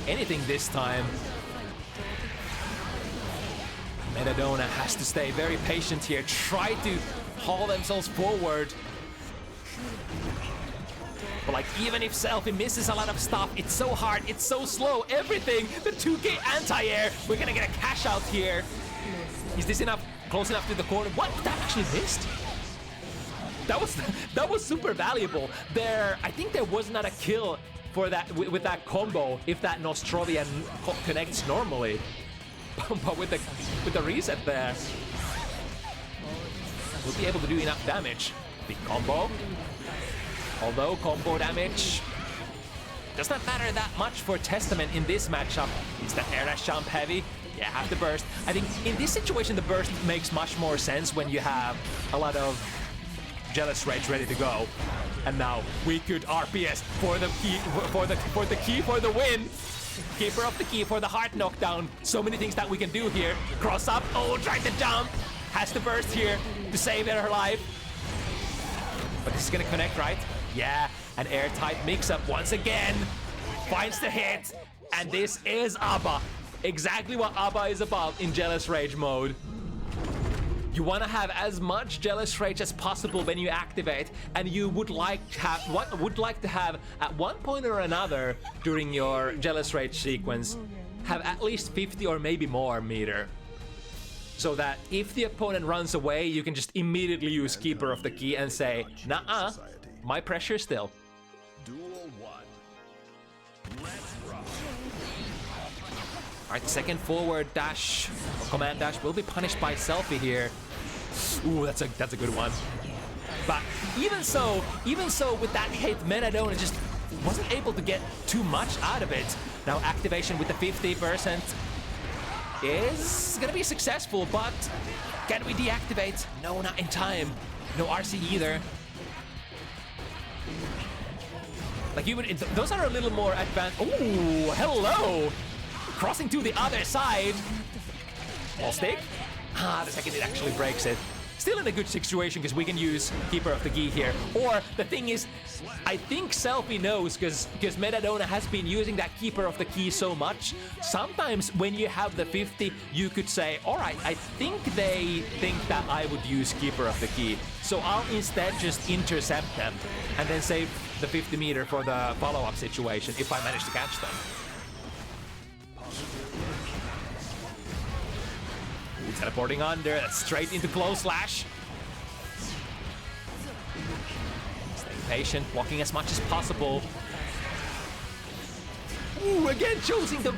anything this time. Metadona has to stay very patient here, try to haul themselves forward. But like, even if Celphy misses a lot of stuff, it's so hard, it's so slow, everything! The 2K anti-air! We're gonna get a cash out here. Is this enough? Close enough to the corner? What? That actually missed? That was super valuable. I think there was not a kill for that with that combo if that Nostrovia connects normally. But with the reset there, we'll be able to do enough damage. Big combo. Although combo damage does not matter that much for Testament in this matchup. Is that air dash jump heavy? Yeah, have the burst. I think in this situation the burst makes much more sense when you have a lot of Jealous Rage ready to go. And now we could RPS for the key for the win. Keeper of the key for the heart knockdown. So many things that we can do here. Cross up. Oh, tried to jump. Has the burst here to save her life. But this is gonna connect, right? Yeah, an airtight mix-up once again. Finds the hit. And this is ABBA. Exactly what ABBA is about in Jealous Rage mode. You want to have as much Jealous Rage as possible when you activate, and you would like to have at one point or another during your Jealous Rage sequence have at least 50 or maybe more meter, so that if the opponent runs away, you can just immediately use Keeper of the Key and say, "Nah, my pressure still." Alright, second forward dash, or command dash, will be punished by Celphy here. Ooh, that's a good one. But even so, with that hit, Metadona just wasn't able to get too much out of it. Now activation with the 50% is gonna be successful, but can we deactivate? No, not in time. No RC either. Like those are a little more advanced. Ooh, hello! Crossing to the other side. Wall stick. The second it actually breaks it. Still in a good situation because we can use Keeper of the Key here. Or the thing is, I think Celphy knows because Metadona has been using that Keeper of the Key so much. Sometimes when you have the 50, you could say, all right, I think they think that I would use Keeper of the Key. So I'll instead just intercept them and then save the 50 meter for the follow-up situation if I manage to catch them. Teleporting under, straight into close slash. Staying patient, blocking as much as possible. Ooh, again choosing to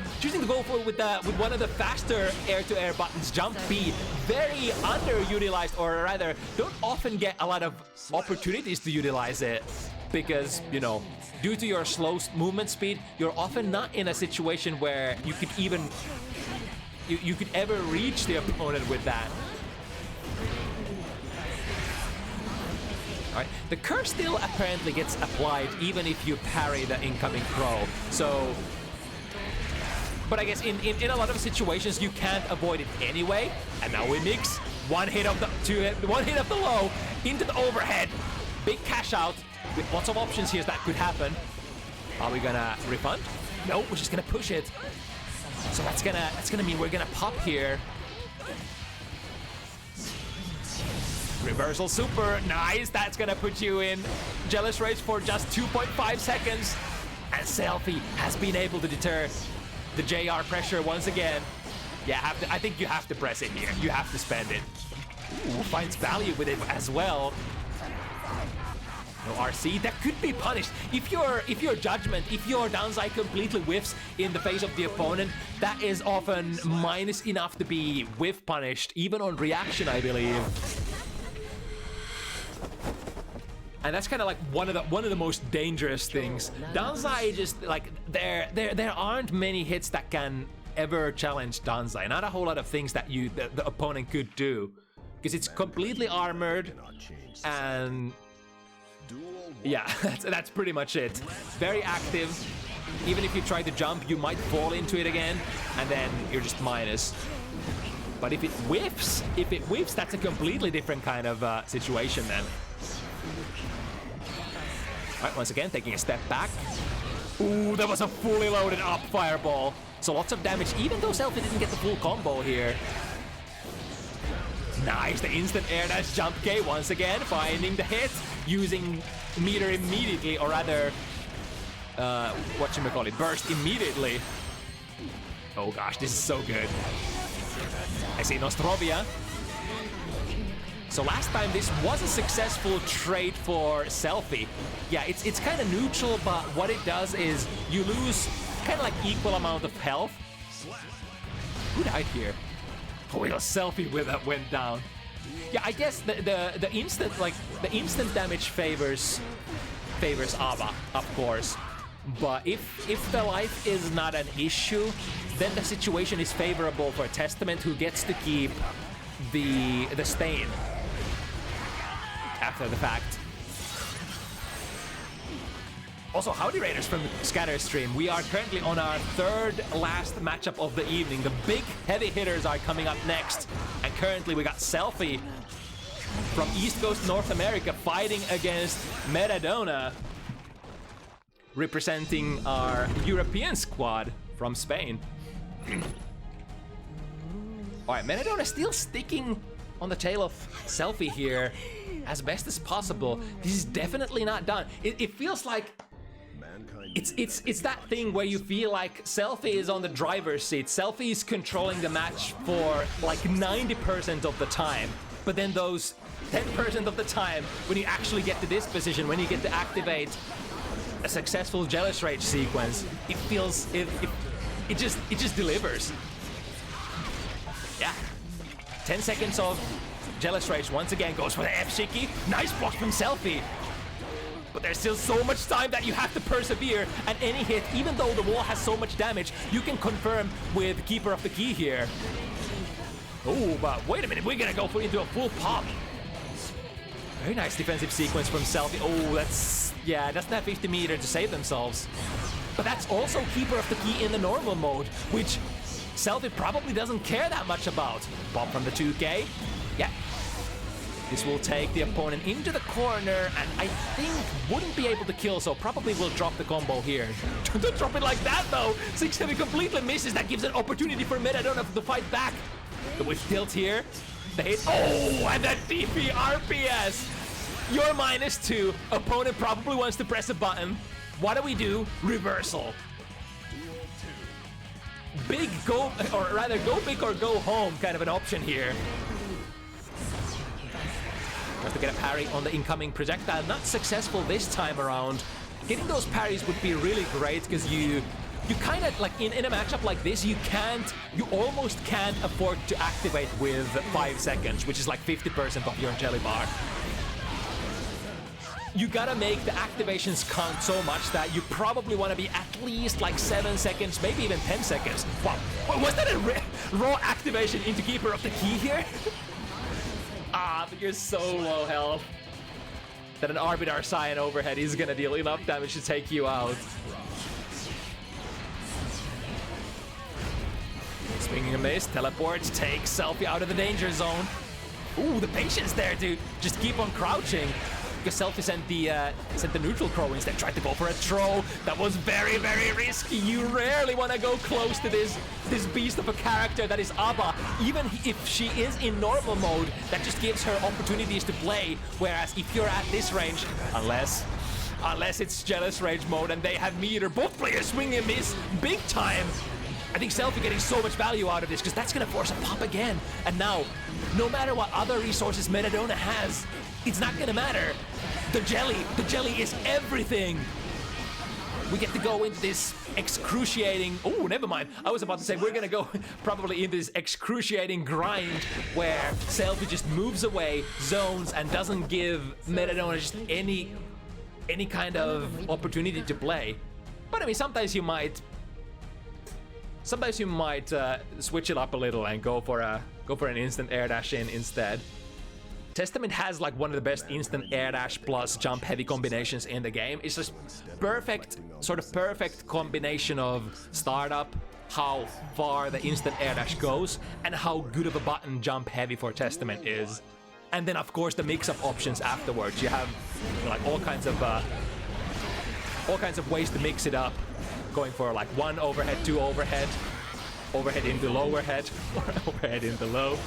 go for with one of the faster air-to-air buttons, Jump B. Very underutilized, or rather, don't often get a lot of opportunities to utilize it because, you know, due to your slow movement speed, you're often not in a situation where you could even you could ever reach the opponent with that. Alright, the curse still apparently gets applied even if you parry the incoming throw. So, but I guess in a lot of situations you can't avoid it anyway. And now we mix one hit of the low into the overhead. Big cash out with lots of options here that could happen. Are we gonna refund? No, we're just gonna push it. So that's gonna mean we're gonna pop here. Reversal super, nice. That's gonna put you in Jealous Rage for just 2.5 seconds. And Celphy has been able to deter the JR pressure once again. Yeah, I think you have to press it here. You have to spend it. Ooh, finds value with it as well. No RC, that could be punished. If your judgment, if your downside completely whiffs in the face of the opponent, that is often minus enough to be whiff punished, even on reaction, I believe. And that's kind of like one of the most dangerous things. Downside just like there aren't many hits that can ever challenge downside. Not a whole lot of things that the opponent could do, because it's completely armored, and yeah, that's pretty much it. Very active. Even if you try to jump, you might fall into it again, and then you're just minus. But if it whiffs, that's a completely different kind of situation then. Alright, once again, taking a step back. Ooh, that was a fully loaded up fireball. So lots of damage, even though Celphy didn't get the full combo here. Nice, the instant air dash jump K once again, finding the hit, using meter immediately, or rather, whatchamacallit, burst immediately. Oh gosh, this is so good. I see Nostrovia. So last time this was a successful trade for Celphy. Yeah, it's kind of neutral, but what it does is you lose kind of like equal amount of health. Who died here? Oh, it was Celphy that went down. Yeah, I guess the instant damage favors Ava, of course. But if the life is not an issue, then the situation is favorable for Testament, who gets to keep the stain after the fact. Also, howdy raiders from Scatter Stream. We are currently on our third last matchup of the evening. The big heavy hitters are coming up next. And currently we got Celphy from East Coast North America fighting against Metadona, representing our European squad from Spain. Alright, Metadona still sticking on the tail of Celphy here as best as possible. This is definitely not done. It feels like it's that thing where you feel like Celphy is on the driver's seat. Celphy is controlling the match for like 90% of the time. But then those 10% of the time, when you actually get to this position, when you get to activate a successful Jealous Rage sequence, it feels it just delivers. Yeah. 10 seconds of Jealous Rage once again goes for the F-Shiki. Nice block from Celphy. But there's still so much time that you have to persevere, and any hit, even though the wall has so much damage, you can confirm with Keeper of the Key here. Oh, but wait a minute, we're gonna go into a full pop. Very nice defensive sequence from Celphy. Oh, doesn't have 50 meter to save themselves. But that's also Keeper of the Key in the normal mode, which Celphy probably doesn't care that much about. Pop from the 2K. Yeah. This will take the opponent into the corner, and I think wouldn't be able to kill, so probably will drop the combo here. Don't drop it like that, though! 6-7 completely misses. That gives an opportunity for Metadona to fight back. The whiff tilt here. The hit. Oh, and that DP RPS! You're -2. Opponent probably wants to press a button. What do? Reversal. Big go, or rather go big or go home kind of an option here. Tries to get a parry on the incoming projectile. Not successful this time around. Getting those parries would be really great, because you kind of, like, in a matchup like this, you almost can't afford to activate with 5 seconds, which is like 50% of your jelly bar. You gotta make the activations count so much that you probably want to be at least like 7 seconds, maybe even 10 seconds. Wow, was that a raw activation into Keeper of the Key here? But you're so low health that an Arbiter Scion overhead is gonna deal enough damage to take you out. Swinging a miss, teleports, takes Celphy out of the danger zone. Ooh, the patience there, dude. Just keep on crouching. because Celphy sent the neutral crow instead. Tried to go for a throw. That was very, very risky. You rarely want to go close to this beast of a character that is Abba. Even if she is in normal mode, that just gives her opportunities to play. Whereas if you're at this range, unless it's jealous rage mode and they have meter, both players swing and miss big time. I think Celphy getting so much value out of this because that's gonna force a pop again. And now, no matter what other resources Metadona has, it's not gonna matter. The jelly is everything. We get to go into this excruciating, oh, never mind. I was about to say we're gonna go probably into this excruciating grind where Celphy just moves away, zones, and doesn't give Metadona just any kind of opportunity to play. But I mean, sometimes you might switch it up a little and go for an instant air dash in instead. Testament has like one of the best instant air dash plus jump heavy combinations in the game. It's just perfect combination of startup, how far the instant air dash goes, and how good of a button jump heavy for Testament is. And then of course the mix-up options afterwards. You have like all kinds of ways to mix it up. Going for like one overhead, two overhead, overhead into lower head, or overhead into low.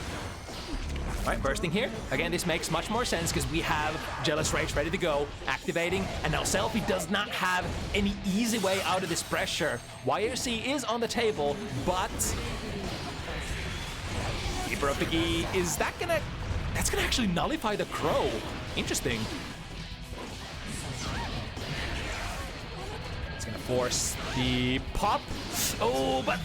Alright, bursting here. Again, this makes much more sense because we have Jealous Rage ready to go, activating, and now Celphy does not have any easy way out of this pressure. YRC is on the table, but Keeper of the Gi, that's gonna actually nullify the crow. Interesting. Force the pop. Oh, but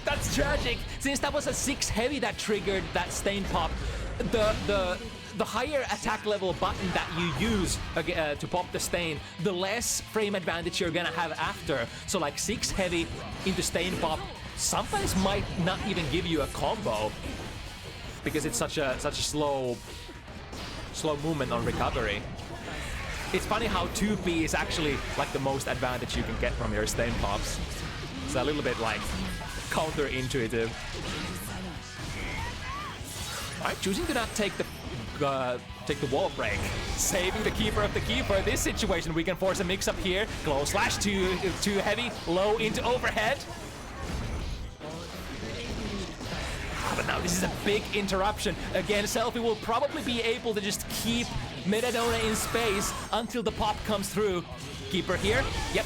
that's tragic. Since that was a 6 heavy that triggered that stain pop, the higher attack level button that you use to pop the stain, the less frame advantage you're gonna have after. So like 6 heavy into stain pop sometimes might not even give you a combo because it's such a slow movement on recovery. It's funny how 2P is actually like the most advantage you can get from your stain pops. It's a little bit like counterintuitive. Alright, choosing to not take the wall break. Saving the Keeper of the Key for this situation. We can force a mix-up here. Close slash too heavy. Low into overhead. But now this is a big interruption. Again, Celphy will probably be able to just keep Metadona in space until the pop comes through. Keeper here. Yep,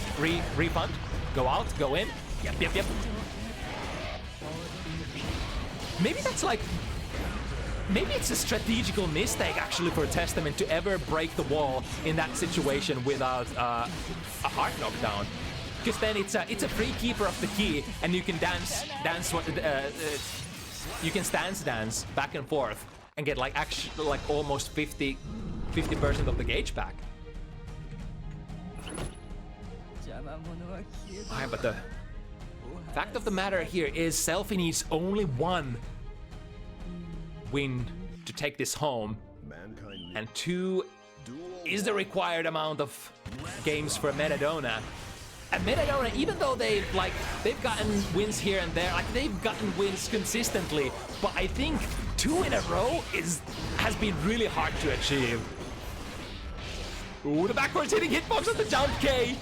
refund. Go out, go in. Yep. Maybe it's a strategical mistake actually for Testament to ever break the wall in that situation without a hard knockdown. Because then it's a free Keeper of the Key and you can you can stance dance back and forth and get like almost 50% of the gauge back. Alright, but the fact of the matter here is Celphy needs only one win to take this home, and 2 is the required amount of games for Metadona. And Metadona, even though they've gotten wins here and there, like they've gotten wins consistently, but I think 2 in a row has been really hard to achieve. Ooh, the backwards hitting hitbox on the jump K.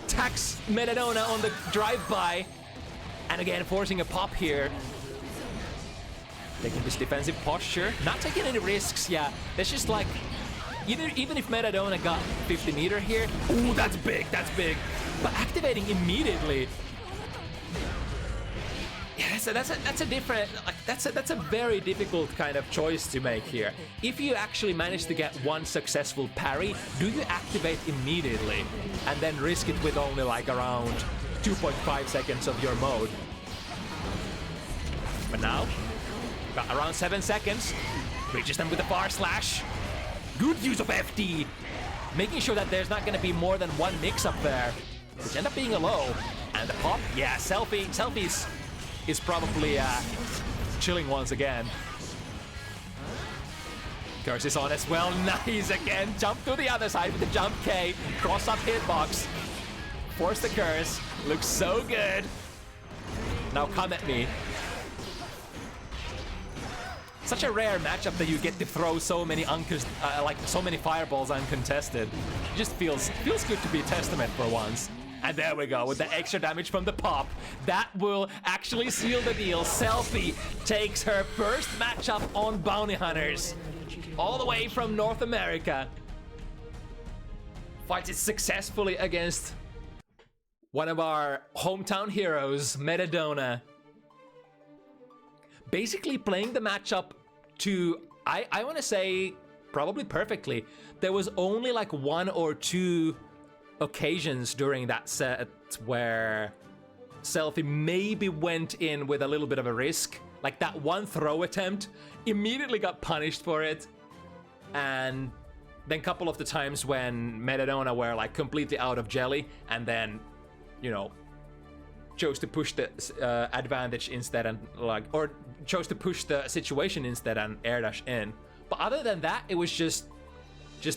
Tax Metadona on the drive-by. And again, forcing a pop here. Taking this defensive posture. Not taking any risks, yeah. That's just like, even if Metadona got 50 meter here, ooh, that's big. But activating immediately. Yeah, that's a different, like that's a very difficult kind of choice to make here. If you actually manage to get one successful parry, do you activate immediately and then risk it with only like around 2.5 seconds of your mode? But now, got around 7 seconds, reaches them with a far slash. Good use of FD, making sure that there's not going to be more than one mix-up there, which end up being a low. And the pop, yeah, Celphy is probably chilling once again. Curse is on as well. Nice again. Jump to the other side with the jump K. Cross up hitbox. Force the curse. Looks so good. Now come at me. such a rare matchup that you get to throw so many like so many fireballs uncontested. It just feels good to be Testament for once. And there we go with the extra damage from the pop. That will actually seal the deal. Celphy takes her first matchup on Bounty Hunters, all the way from North America. Fights it successfully against one of our hometown heroes, Metadona. Basically playing the matchup to, I want to say, probably perfectly. There was only like 1 or 2 occasions during that set where Celphy maybe went in with a little bit of a risk. Like that one throw attempt, immediately got punished for it. And then a couple of the times when Metadona were like completely out of jelly and then, you know, chose to push the advantage instead and like, or chose to push the situation instead and air dash in. But other than that, it was just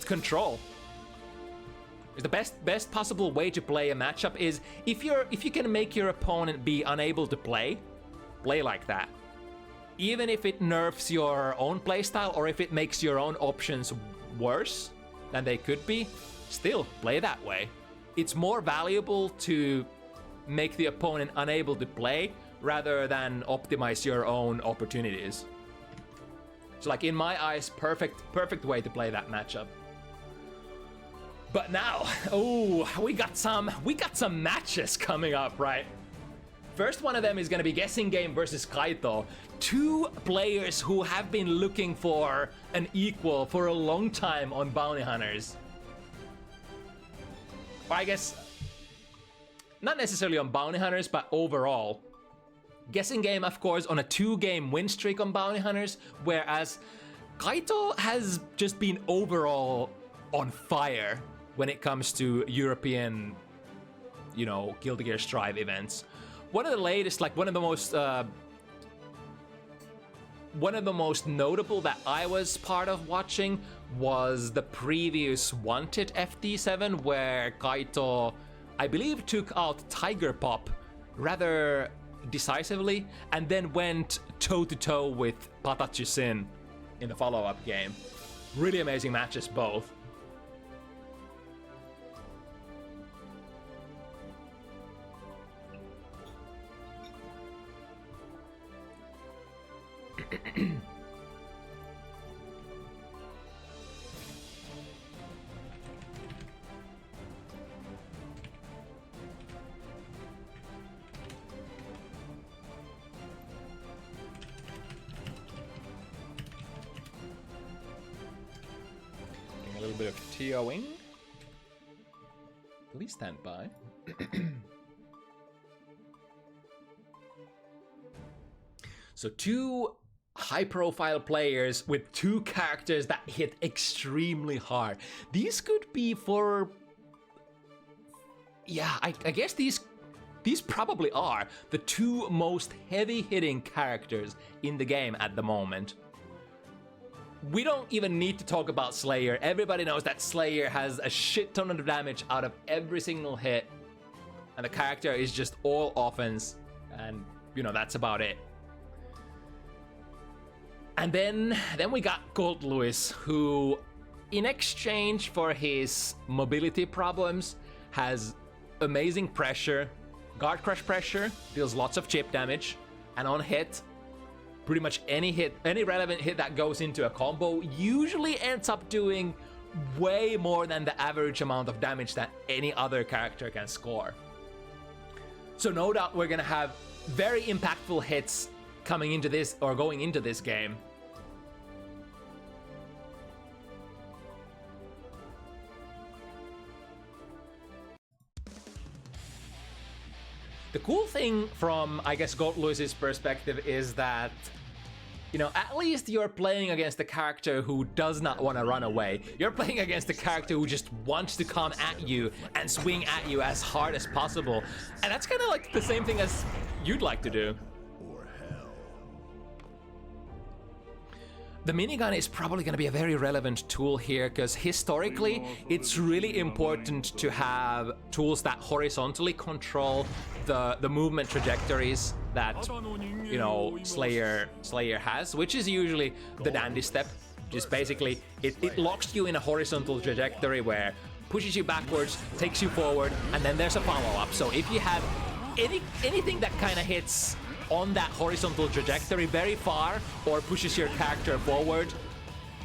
control. The best possible way to play a matchup is if you can make your opponent be unable to play like that. Even if it nerfs your own playstyle or if it makes your own options worse than they could be, still play that way. It's more valuable to make the opponent unable to play rather than optimize your own opportunities. So like in my eyes, perfect way to play that matchup. But now, oh, we got some matches coming up, right? First one of them is gonna be GuessingGame versus Kaito. 2 players who have been looking for an equal for a long time on Bounty Hunters. Or I guess, not necessarily on Bounty Hunters, but overall. GuessingGame, of course, on a 2-game win streak on Bounty Hunters, whereas Kaito has just been overall on fire when it comes to European, you know, Guilty Gear Strive events. One of the latest, like one of the most notable that I was part of watching was the previous Wanted FT7, where Kaito, I believe, took out Tiger Pop rather decisively and then went toe-to-toe with Patachi Sin in the follow-up game. Really amazing matches both. A little bit of TOing. Please stand by. So 2 high-profile players with 2 characters that hit extremely hard. These could be for... Yeah, I guess these probably are the 2 most heavy-hitting characters in the game at the moment. We don't even need to talk about Slayer. Everybody knows that Slayer has a shit ton of damage out of every single hit. And the character is just all offense. And, you know, that's about it. And then we got Colt Lewis, who, in exchange for his mobility problems, has amazing pressure, guard crush pressure, deals lots of chip damage, and on hit, pretty much any relevant hit that goes into a combo usually ends up doing way more than the average amount of damage that any other character can score. So no doubt we're gonna have very impactful hits coming into this or going into this game. The cool thing from, I guess, Gold Lewis's perspective is that, you know, at least you're playing against a character who does not want to run away. You're playing against a character who just wants to come at you and swing at you as hard as possible. And that's kind of like the same thing as you'd like to do. The minigun is probably going to be a very relevant tool here because historically it's really important to have tools that horizontally control the movement trajectories that, you know, Slayer has, which is usually the dandy step. Just basically it locks you in a horizontal trajectory where pushes you backwards, takes you forward, and then there's a follow-up. So if you have anything that kind of hits on that horizontal trajectory very far or pushes your character forward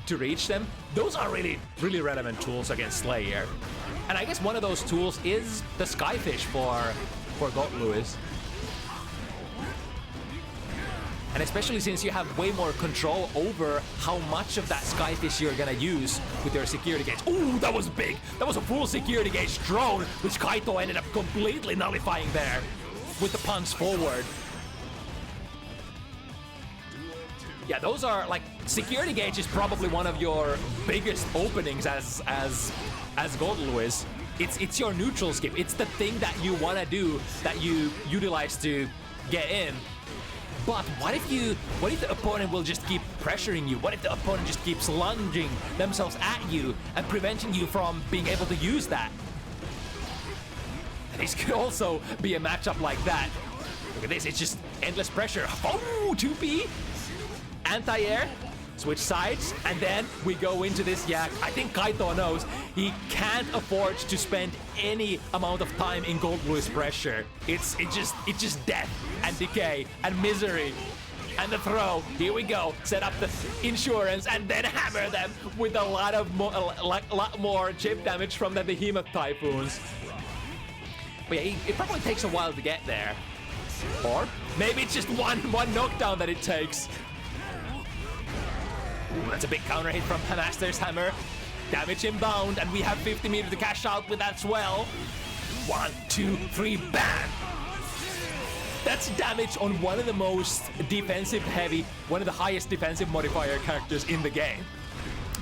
to reach them, those are really, really relevant tools against Slayer. And I guess one of those tools is the Skyfish for Goat Lewis. And especially since you have way more control over how much of that Skyfish you're gonna use with your security gauge. Ooh, that was big! That was a full security gauge drone, which Kaito ended up completely nullifying there with the punch forward. Yeah, those are like, security gauge is probably one of your biggest openings as Goat Lewis. It's your neutral skip. It's the thing that you wanna do, that you utilize to get in. But what if the opponent will just keep pressuring you? What if the opponent just keeps lunging themselves at you and preventing you from being able to use that? This could also be a matchup like that. Look at this, it's just endless pressure. Oh, 2P! Anti-air, switch sides, and then we go into this. Yeah, I think Kaito knows he can't afford to spend any amount of time in Gold Blue's pressure. It's just death and decay and misery. And the throw, here we go. Set up the insurance and then hammer them with a lot more chip damage from the Behemoth Typhoons. But yeah, it probably takes a while to get there. Or maybe it's just one knockdown that it takes. Ooh, that's a big counter hit from Master's Hammer. Damage inbound, and we have 50 meters to cash out with that as well. 1, 2, 3, bam! That's damage on one of the most defensive heavy, one of the highest defensive modifier characters in the game.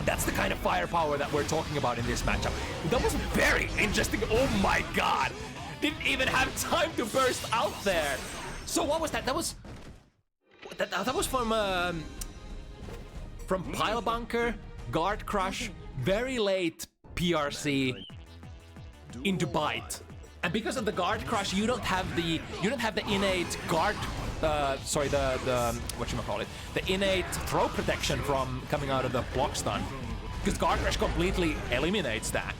That's the kind of firepower that we're talking about in this matchup. That was very interesting. Oh my god! Didn't even have time to burst out there. So what was that? That was from Pile Bunker, Guard Crush, very late PRC into Bite. And because of the Guard Crush, you don't have the innate guard the innate throw protection from coming out of the block stun. Because Guard Crush completely eliminates that.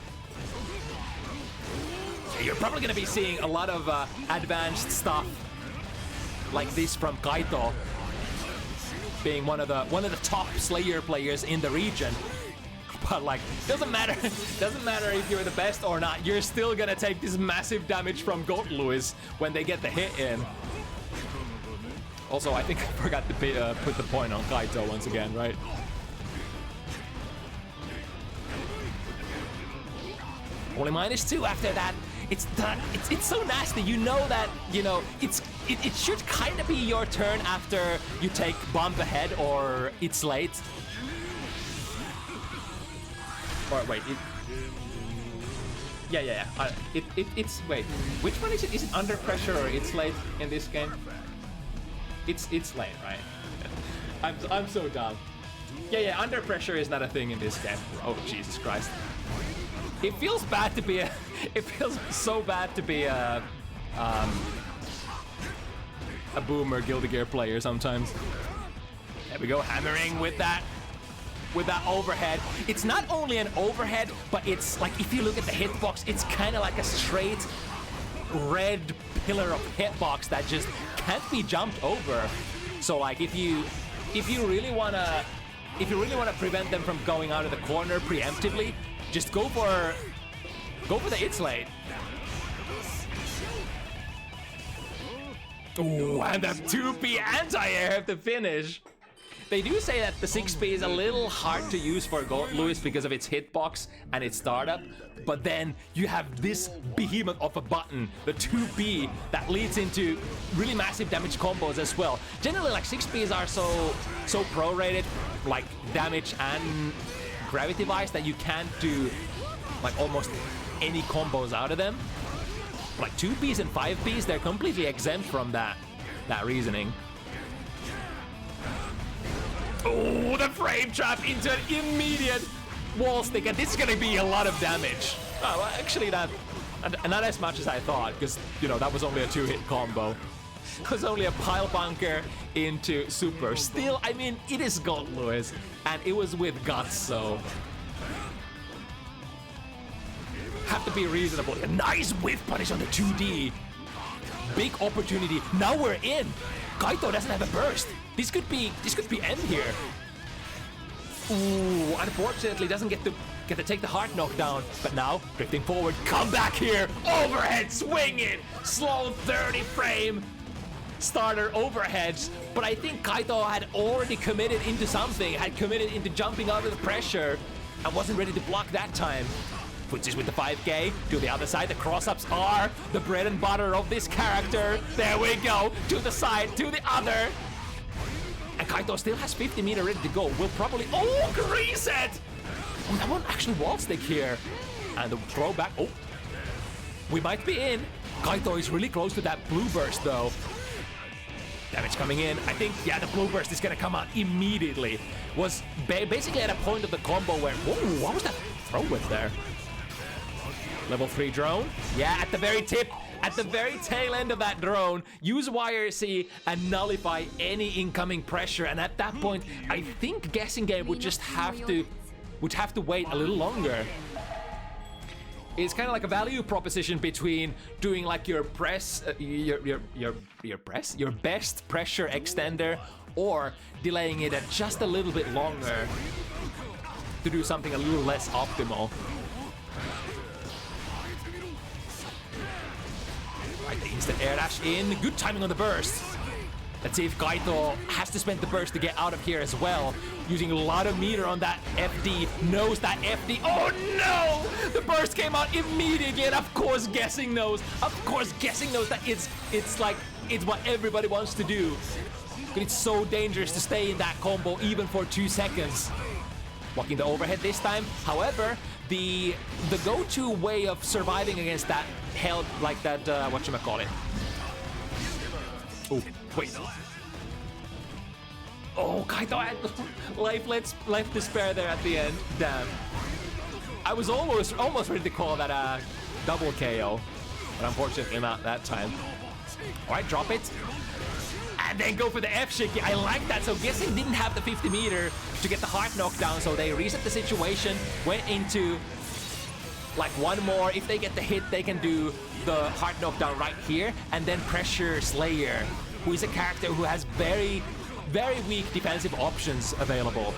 So you're probably gonna be seeing a lot of advanced stuff like this from Kaito, being one of the top Slayer players in the region. But like, doesn't matter if you're the best or not, you're still gonna take this massive damage from Goat Lewis when they get the hit in. Also, I think I forgot to put the point on Kaito once again, right? Only -2 after that. It's so nasty. You know that, you know, it should kind of be your turn after you take bump ahead or it's late. Or wait, it's wait, which one is it? Is it under pressure or it's late in this game? It's late, right? I'm so dumb. Yeah, under pressure is not a thing in this game. Oh Jesus Christ. It feels bad to be it feels so bad to be a boomer Guilty Gear player sometimes. There we go, hammering with that overhead. It's not only an overhead, but it's like, if you look at the hitbox, it's kind of like a straight red pillar of hitbox that just can't be jumped over. So like, if you really wanna prevent them from going out of the corner preemptively, just go for the It's Late. Ooh, and the 2P anti-air at the finish. They do say that the 6P is a little hard to use for Goat Lewis because of its hitbox and its startup, but then you have this behemoth of a button, the 2P, that leads into really massive damage combos as well. Generally, like, 6Ps are so prorated, like damage and gravity-wise, that you can't do like almost any combos out of them. Like 2Ps and 5Ps, they're completely exempt from that reasoning. Oh, the frame trap into an immediate wall stick, and this is gonna be a lot of damage. Oh, well, actually, not as much as I thought, because, you know, that was only a 2-hit combo. It was only a pile bunker into super. Still, I mean, it is God Lewis, and it was with guts, so have to be reasonable. A nice whiff punish on the 2D. Big opportunity. Now we're in. Kaito doesn't have a burst. This could be end here. Ooh, unfortunately doesn't get to take the heart knockdown. But now, drifting forward, come back here. Overhead, swing it. Slow 30 frame. Starter overheads. But I think Kaito had already committed into something. Had committed into jumping out of the pressure. And wasn't ready to block that time. Puts with the 5K to the other side. The cross-ups are the bread and butter of this character. There we go. To the side, to the other. And Kaito still has 50 meter ready to go. Will probably... Oh, reset! Oh, that one actually wall stick here. And the throw back. Oh. We might be in. Kaito is really close to that blue burst, though. Damage coming in. I think, yeah, the blue burst is going to come out immediately. Was basically at a point of the combo where... Whoa, what was that throw with there? Level 3 drone. Yeah, at the very tip, at the very tail end of that drone, use YRC and nullify any incoming pressure. And at that point, I think GuessingGame would just have to wait a little longer. It's kind of like a value proposition between doing like your press, your best pressure extender, or delaying it at just a little bit longer to do something a little less optimal. Right, the instant air dash in. Good timing on the burst. Let's see if Kaito has to spend the burst to get out of here as well. Using a lot of meter on that FD. Knows that FD. Oh no! The burst came out immediately, and of course Guessing knows. Of course Guessing knows that it's what everybody wants to do. But it's so dangerous to stay in that combo even for 2 seconds. Blocking the overhead this time. However, the go-to way of surviving against that held like that, whatchamacallit. Oh, wait. Oh, Kaito had Leif despair there at the end. Damn. I was almost ready to call that a double KO, but unfortunately not that time. All right, drop it. And then go for the F-Shiki. I like that. So Guessing didn't have the 50 meter to get the heart knockdown, so they reset the situation, went into like one more. If they get the hit, they can do the heart knockdown right here, and then pressure Slayer, who is a character who has very, very weak defensive options available.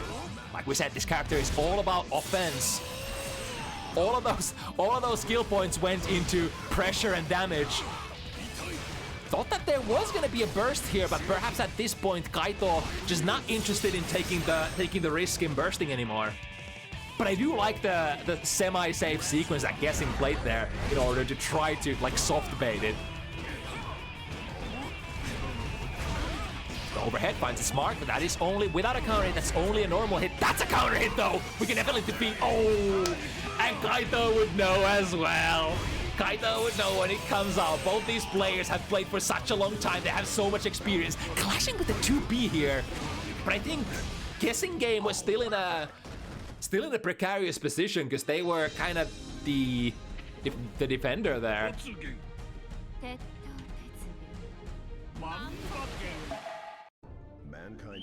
Like we said, this character is all about offense. All of those skill points went into pressure and damage. Thought that there was gonna be a burst here, but perhaps at this point Kaito just not interested in taking the risk in bursting anymore. But I do like the semi-safe sequence that Guessing played there in order to try to like soft bait it. The overhead finds a smart, but that is only without a counter hit. That's only a normal hit. That's a counter hit though. We can definitely defeat. Oh, and Kaito would know as well. Kaito would know when it comes out. Both these players have played for such a long time. They have so much experience. Clashing with the 2B here. But I think GuessingGame was still in a precarious position because they were kind of the defender there. Mankind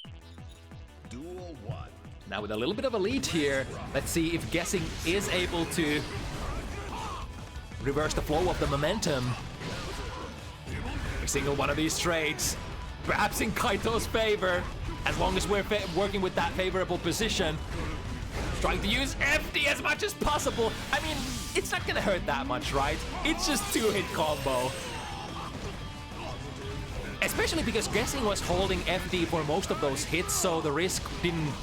Duel 1. Now with a little bit of a lead here, let's see if Guessing is able to reverse the flow of the momentum. Every single one of these trades, perhaps in Kaito's favor, as long as we're working with that favorable position. Trying to use FD as much as possible. I mean, it's not gonna hurt that much, right? It's just 2-hit combo. Especially because Guessing was holding FD for most of those hits, so the risk didn't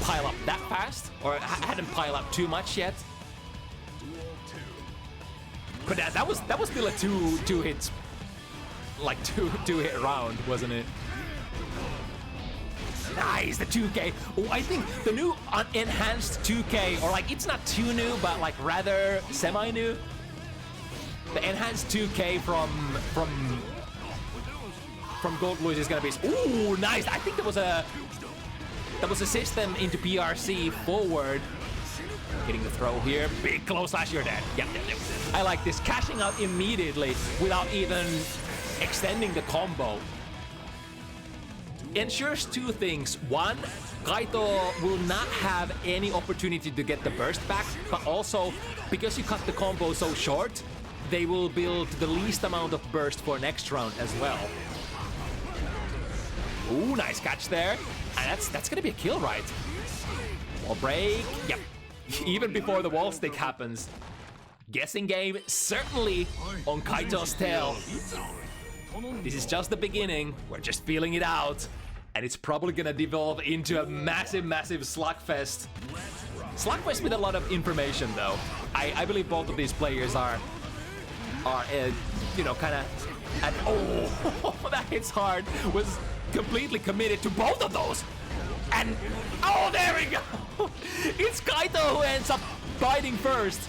pile up that fast, or hadn't piled up too much yet. But that was still a two hits, like two hit round, wasn't it? Nice, the 2K. Oh, I think the new enhanced 2K, or like it's not too new, but like rather semi-new. The enhanced 2K from Gold Blues is gonna be. Ooh, nice. I think there was a That was a system into PRC forward. Getting the throw here. Big close slash, you're dead. Yep. I like this. Cashing out immediately without even extending the combo. Ensures two things. One, Kaito will not have any opportunity to get the burst back, but also, because you cut the combo so short, they will build the least amount of burst for next round as well. Ooh, nice catch there. And that's gonna be a kill, right? Wall break. Yep. Even before the wall stick happens. Guessing game certainly on Kaito's tail. This is just the beginning. We're just feeling it out. And it's probably gonna devolve into a massive, massive slugfest. Slugfest with a lot of information, though. I believe both of these players are you know, kind of at, oh, that hits hard. Was completely committed to both of those. And, oh, there we go. It's Kaito who ends up biting first.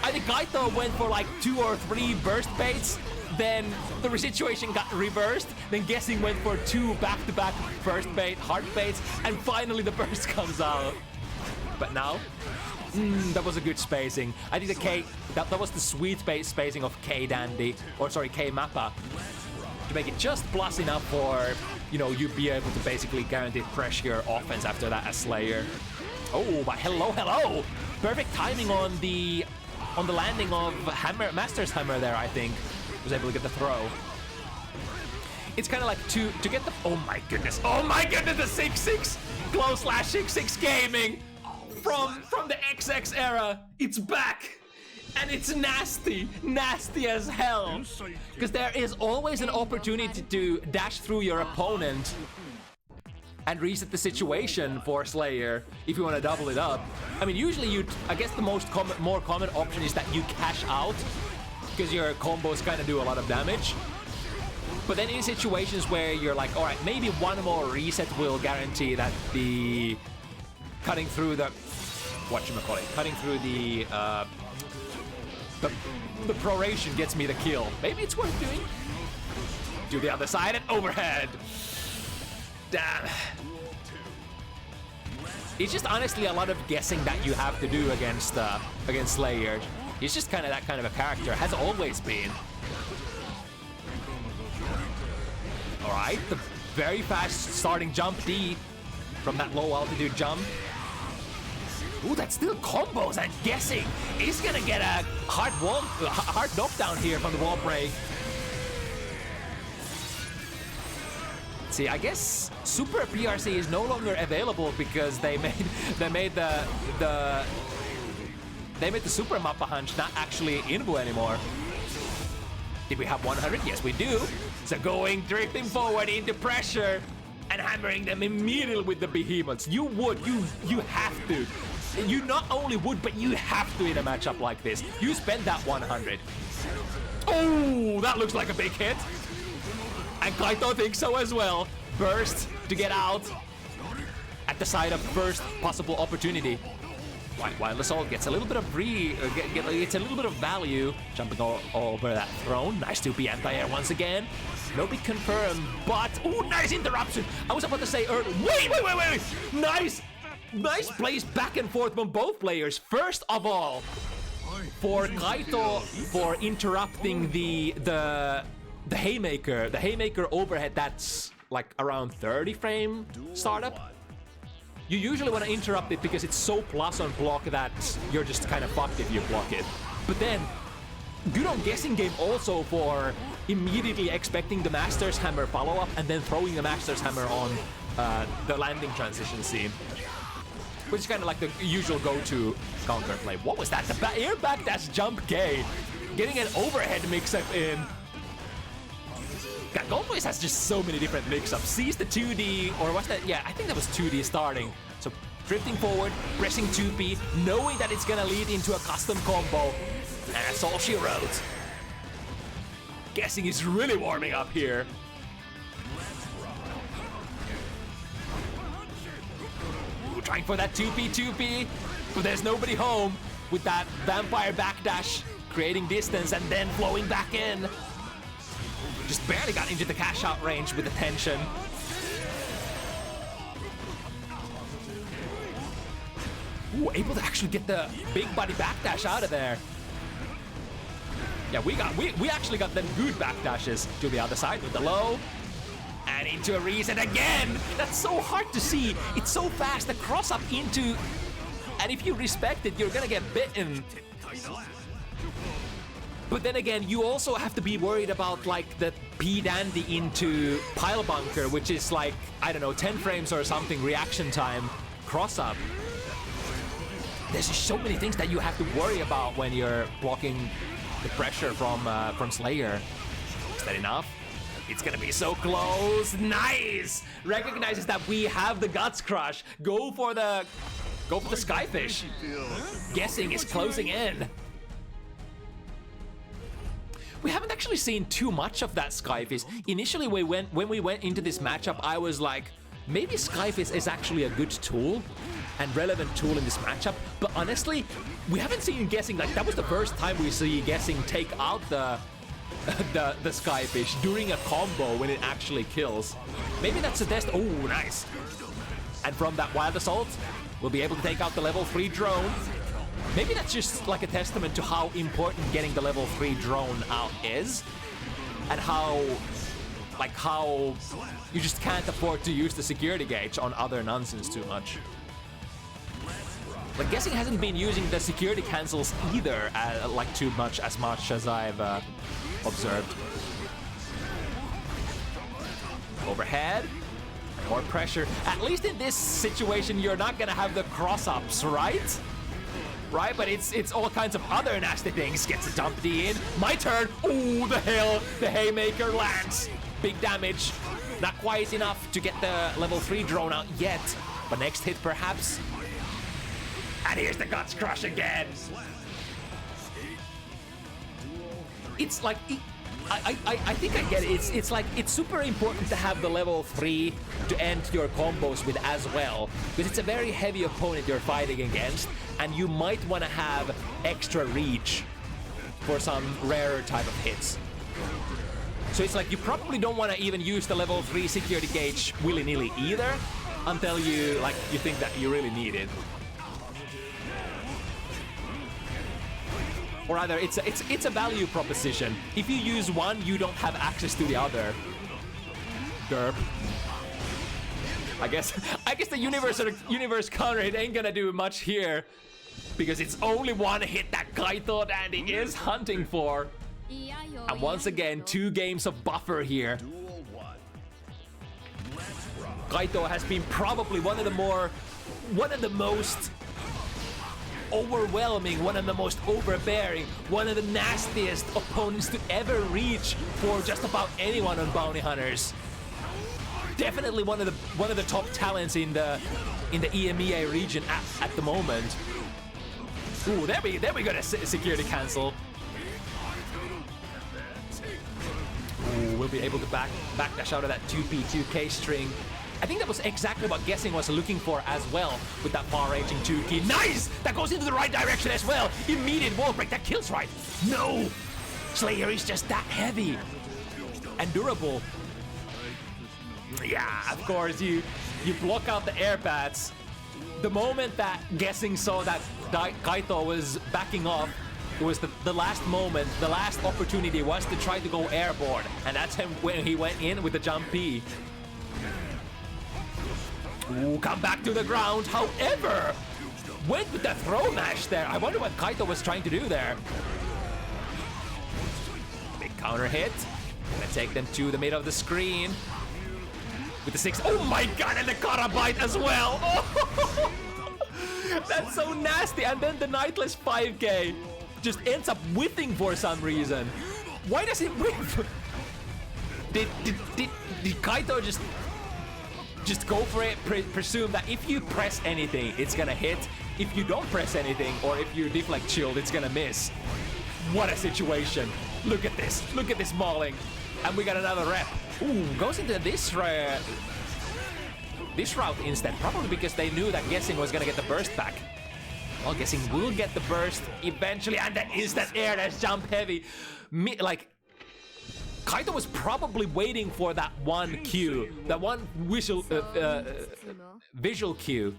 I think Kaito went for like 2 or 3 burst baits. Then the situation got reversed. Then Guessing went for 2 back-to-back burst bait, hard baits, and finally the burst comes out. But now, that was a good spacing. I think that was the sweet spacing of KaitouDandy, or sorry, K-Mappa, to make it just plus enough for, you know, you be able to basically guarantee pressure your offense after that as Slayer. Oh, but hello. Perfect timing on the landing of Master's Hammer there, I think. Was able to get the throw. It's kind of like to get the, oh my goodness, the 6-6 close slash 6-6 gaming from the XX era. It's back, and it's nasty as hell, because there is always an opportunity to dash through your opponent and reset the situation for Slayer if you want to double it up. I mean, usually I guess the more common option is that you cash out, because your combos kind of do a lot of damage. But then in situations where you're like, all right, maybe one more reset will guarantee that the cutting through the proration gets me the kill. Maybe it's worth doing. Do the other side and overhead. Damn. It's just honestly a lot of guessing that you have to do against Slayer. He's just kind of that kind of a character, has always been. All right, the very fast starting jump D from that low altitude jump. Ooh, that's still combos and Guessing. He's gonna get a hard knockdown here from the wall break. See, I guess Super PRC is no longer available because they made the Super Mappa Hunch not actually Inbu anymore. Did we have 100? Yes, we do. So drifting forward into pressure and hammering them immediately with the behemoths. You have to. You not only would, but you have to in a matchup like this. You spend that 100. Oh, that looks like a big hit. And Kaito thinks so as well. Burst to get out at the side of first possible opportunity. While Assault gets a little bit of gets a little bit of value, jumping all over that throne. Nice 2P anti-air once again. No big confirm, but oh, nice interruption. I was about to say early. Wait! Nice plays back and forth from both players. First of all, for Kaito for interrupting the haymaker overhead. That's like around 30 frame startup. You usually want to interrupt it because it's so plus on block that you're just kind of fucked if you block it. But then, good on Guessing Game also for immediately expecting the Master's Hammer follow-up and then throwing the Master's Hammer on the landing transition scene. Which is kind of like the usual go-to counterplay. What was that? The air backdash jump K. Getting an overhead mix-up in. God, Goldboys has just so many different mix-ups. Sees the 2D, or what's that? Yeah, I think that was 2D starting. So drifting forward, pressing 2P, knowing that it's gonna lead into a custom combo. And that's all she wrote. Guessing is really warming up here. Ooh, trying for that 2P, but there's nobody home with that vampire backdash, creating distance and then flowing back in. Just barely got into the cash out range with the tension. Ooh, able to actually get the big body backdash out of there. Yeah, we actually got them good backdashes to the other side with the low. And into a reset again! That's so hard to see. It's so fast, the cross up into... And if you respect it, you're gonna get bitten. But then again, you also have to be worried about like the KaitouDandy into pile bunker, which is like, I don't know, 10 frames or something reaction time cross up. There's just so many things that you have to worry about when you're blocking the pressure from Slayer. Is that enough? It's gonna be so close. Nice! Recognizes that we have the Guts Crush. Go for the Skyfish. Guessing is closing in. We haven't actually seen too much of that Skyfish. Initially, when we went into this matchup, I was like, maybe Skyfish is actually a good tool and relevant tool in this matchup. But honestly, we haven't seen Guessing, like that was the first time we see Guessing take out the Skyfish during a combo when it actually kills. Maybe that's a test. Oh, nice. And from that Wild Assault, we'll be able to take out the level 3 drone. Maybe that's just like a testament to how important getting the level 3 drone out is. And how you just can't afford to use the security gauge on other nonsense too much. Like, Guessing hasn't been using the security cancels either, like too much as I've observed. Overhead, more pressure. At least in this situation, you're not gonna have the cross-ups, right? Right, but it's all kinds of other nasty things. Gets a dump D in. My turn. Ooh, the haymaker lands. Big damage. Not quite enough to get the level 3 drone out yet. But next hit, perhaps. And here's the Guts Crush again. It's like, I think I get it. It's like, it's super important to have the level 3 to end your combos with as well. Because it's a very heavy opponent you're fighting against. And you might want to have extra reach for some rarer type of hits. So it's like, you probably don't want to even use the level 3 security gauge willy-nilly either. Until you think that you really need it. Or either it's a value proposition. If you use one, you don't have access to the other. Derp. I guess the universe counter hit ain't gonna do much here, because it's only one hit that KaitouDandy is hunting for. And once again, 2 games of buffer here. Kaito has been probably one of the most overwhelming, one of the most overbearing, one of the nastiest opponents to ever reach for just about anyone on Bounty Hunters. Definitely one of the top talents in the EMEA region at the moment. Ooh, there we got a security cancel. Ooh, we'll be able to backdash out of that 2P2K string. I think that was exactly what Guessing was looking for as well with that far-ranging 2-key. Nice! That goes into the right direction as well. Immediate wall break. That kills right. No! Slayer is just that heavy and durable. Yeah, of course, you block out the air pads. The moment that Guessing saw that Kaito was backing off, it was the last moment, the last opportunity was to try to go airborne. And that's him when he went in with the jump P. Ooh, come back to the ground. However, went with the throw mash there. I wonder what Kaito was trying to do there. Big counter hit. Gonna take them to the middle of the screen. With the 6. Oh my god, and the Kara bite as well. Oh, that's so nasty. And then the Nightless 5K just ends up whiffing for some reason. Why does it whiff? Did Kaito just go for it, presume that if you press anything, it's gonna hit. If you don't press anything, or if you deflect shield, it's gonna miss. What a situation. Look at this mauling. And we got another rep. Ooh, goes into this route instead, probably because they knew that Guessing was gonna get the burst back. Well, Guessing will get the burst eventually, and that instant air, that's jump heavy. Kaito was probably waiting for that one cue, that one visual cue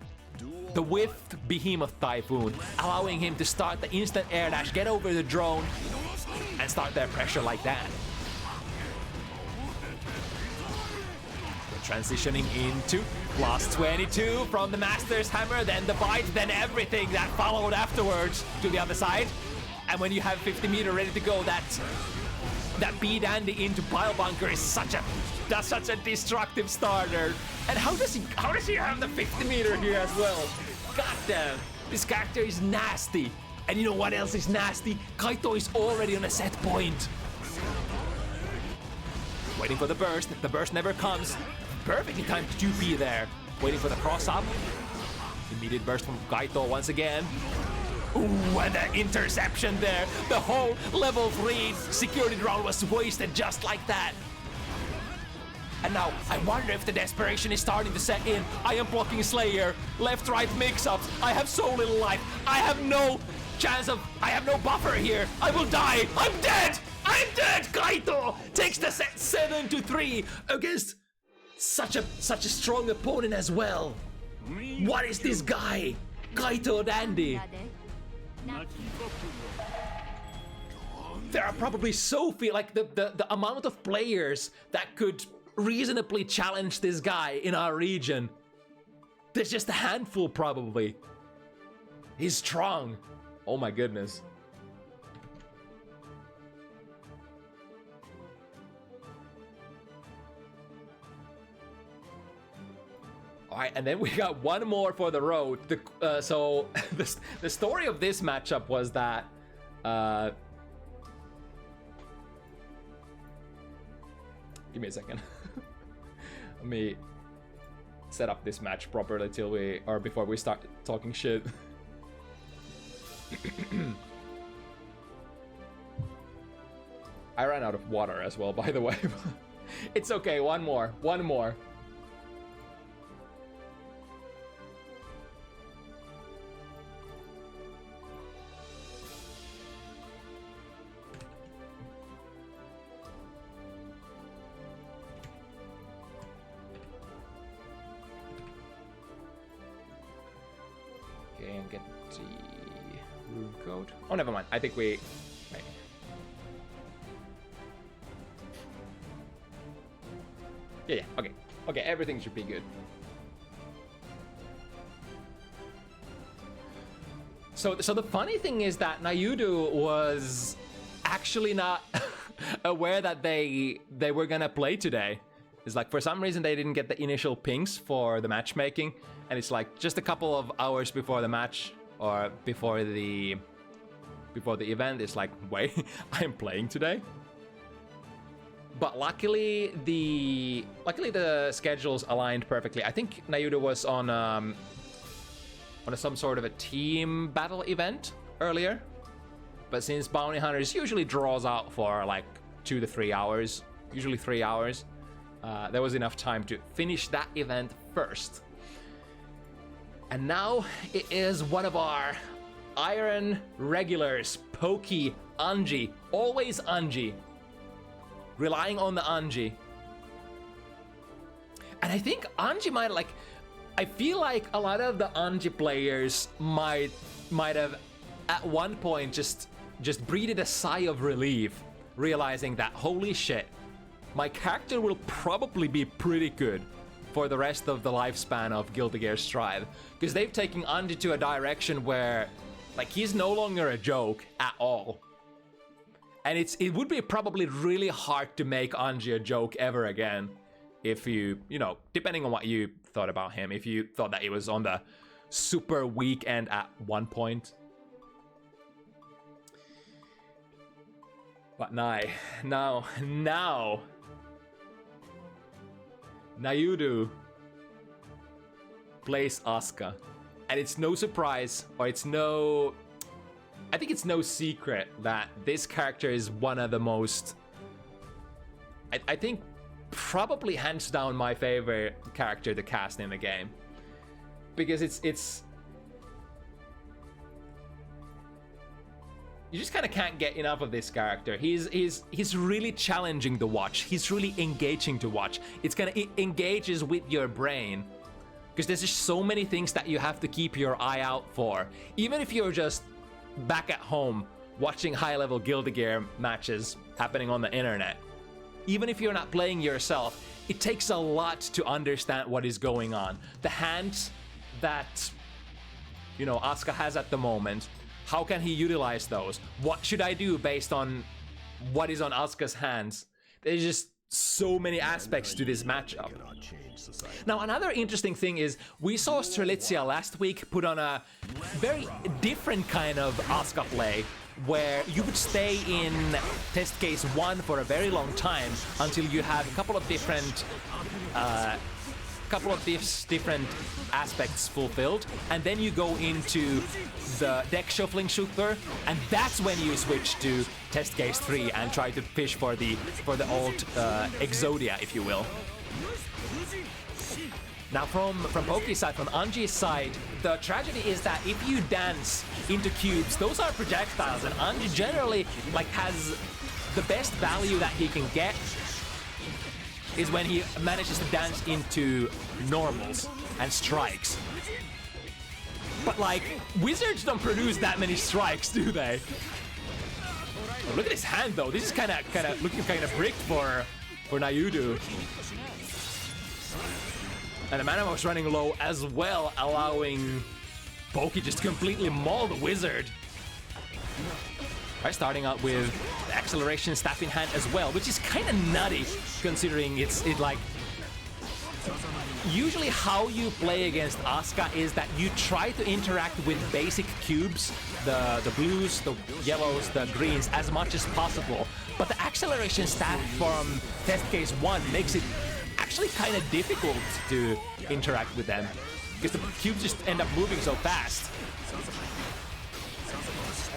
the whiffed Behemoth Typhoon, allowing him to start the instant air dash, get over the drone, and start their pressure like that. Transitioning into plus 22 from the Master's Hammer, then the bite, then everything that followed afterwards to the other side. And when you have 50 meter ready to go, that B-Dandy into Pile Bunker is such a destructive starter. And how does he have the 50 meter here as well? God damn, this character is nasty. And you know what else is nasty? Kaito is already on a set point. Waiting for the burst never comes. Perfectly timed 2P there. Waiting for the cross up. Immediate burst from Kaito once again. Ooh, and the interception there. The whole level 3 security round was wasted just like that. And now, I wonder if the desperation is starting to set in. I am blocking Slayer. Left-right mix-ups. I have so little life. I have no buffer here. I will die. I'm dead. I'm dead. Kaito takes the set 7-3 against such a strong opponent as well. What is this guy? KaitouDandy. There are probably so few, like the amount of players that could reasonably challenge this guy in our region. There's just a handful probably. He's strong. Oh my goodness. All right, and then we got one more for the road. So the story of this matchup was that give me a second. Let me set up this match properly before we start talking shit. I ran out of water as well, by the way. It's okay, one more. And get the room code. Oh, never mind. I think we... Wait. Yeah, okay. Okay, everything should be good. So the funny thing is that Nyudu was actually not aware that they were gonna play today. It's like, for some reason, they didn't get the initial pings for the matchmaking. And it's like just a couple of hours before the match or before the event, it's like, wait, I'm playing today. But luckily the schedules aligned perfectly. I think Nyudu was on some sort of a team battle event earlier. But since Bounty Hunters usually draws out for like 2 to 3 hours, usually 3 hours, there was enough time to finish that event first. And now it is one of our Iron regulars, Pokey, Anji, always Anji. Relying on the Anji. And I think Anji might I feel like a lot of the Anji players might have at one point just breathed a sigh of relief, realizing that holy shit, my character will probably be pretty good for the rest of the lifespan of Guilty Gear Strive, because they've taken Anji to a direction where he's no longer a joke at all. And it would be probably really hard to make Anji a joke ever again if you know, depending on what you thought about him, if you thought that he was on the super weak end at one point. But now, Nyudu plays Asuka. And it's no surprise, or I think it's no secret that this character is one of the most, I think probably hands down my favorite character to cast in the game. Because it's you just kind of can't get enough of this character. He's really challenging to watch. He's really engaging to watch. It engages with your brain. Because there's just so many things that you have to keep your eye out for. Even if you're just back at home watching high-level Guilty Gear matches happening on the internet. Even if you're not playing yourself, it takes a lot to understand what is going on. The hands that, you know, Asuka has at the moment, how can he utilize those? What should I do based on what is on Asuka's hands? There's just so many aspects to this matchup. Now, another interesting thing is we saw Strelitzia last week put on a very different kind of Asuka play, where you would stay in test case 1 for a very long time until you have a couple of different different aspects fulfilled, and then you go into the deck shuffling super, and that's when you switch to test case 3 and try to fish for the old Exodia, if you will. Now from Poke's side, from Anji's side, the tragedy is that if you dance into cubes, those are projectiles, and Anji generally like has the best value that he can get is when he manages to dance into normals and strikes. But like, wizards don't produce that many strikes, do they? Oh, look at his hand though. This is kind of looking kind of bricked for Nyudu. And the mana was running low as well, allowing Poke just completely maul the wizard. Right, starting out with the acceleration staff in hand as well, which is kind of nutty considering it like usually how you play against Asuka is that you try to interact with basic cubes, the blues, the yellows, the greens as much as possible. But the acceleration staff from test case 1 makes it actually kind of difficult to interact with them because the cubes just end up moving so fast.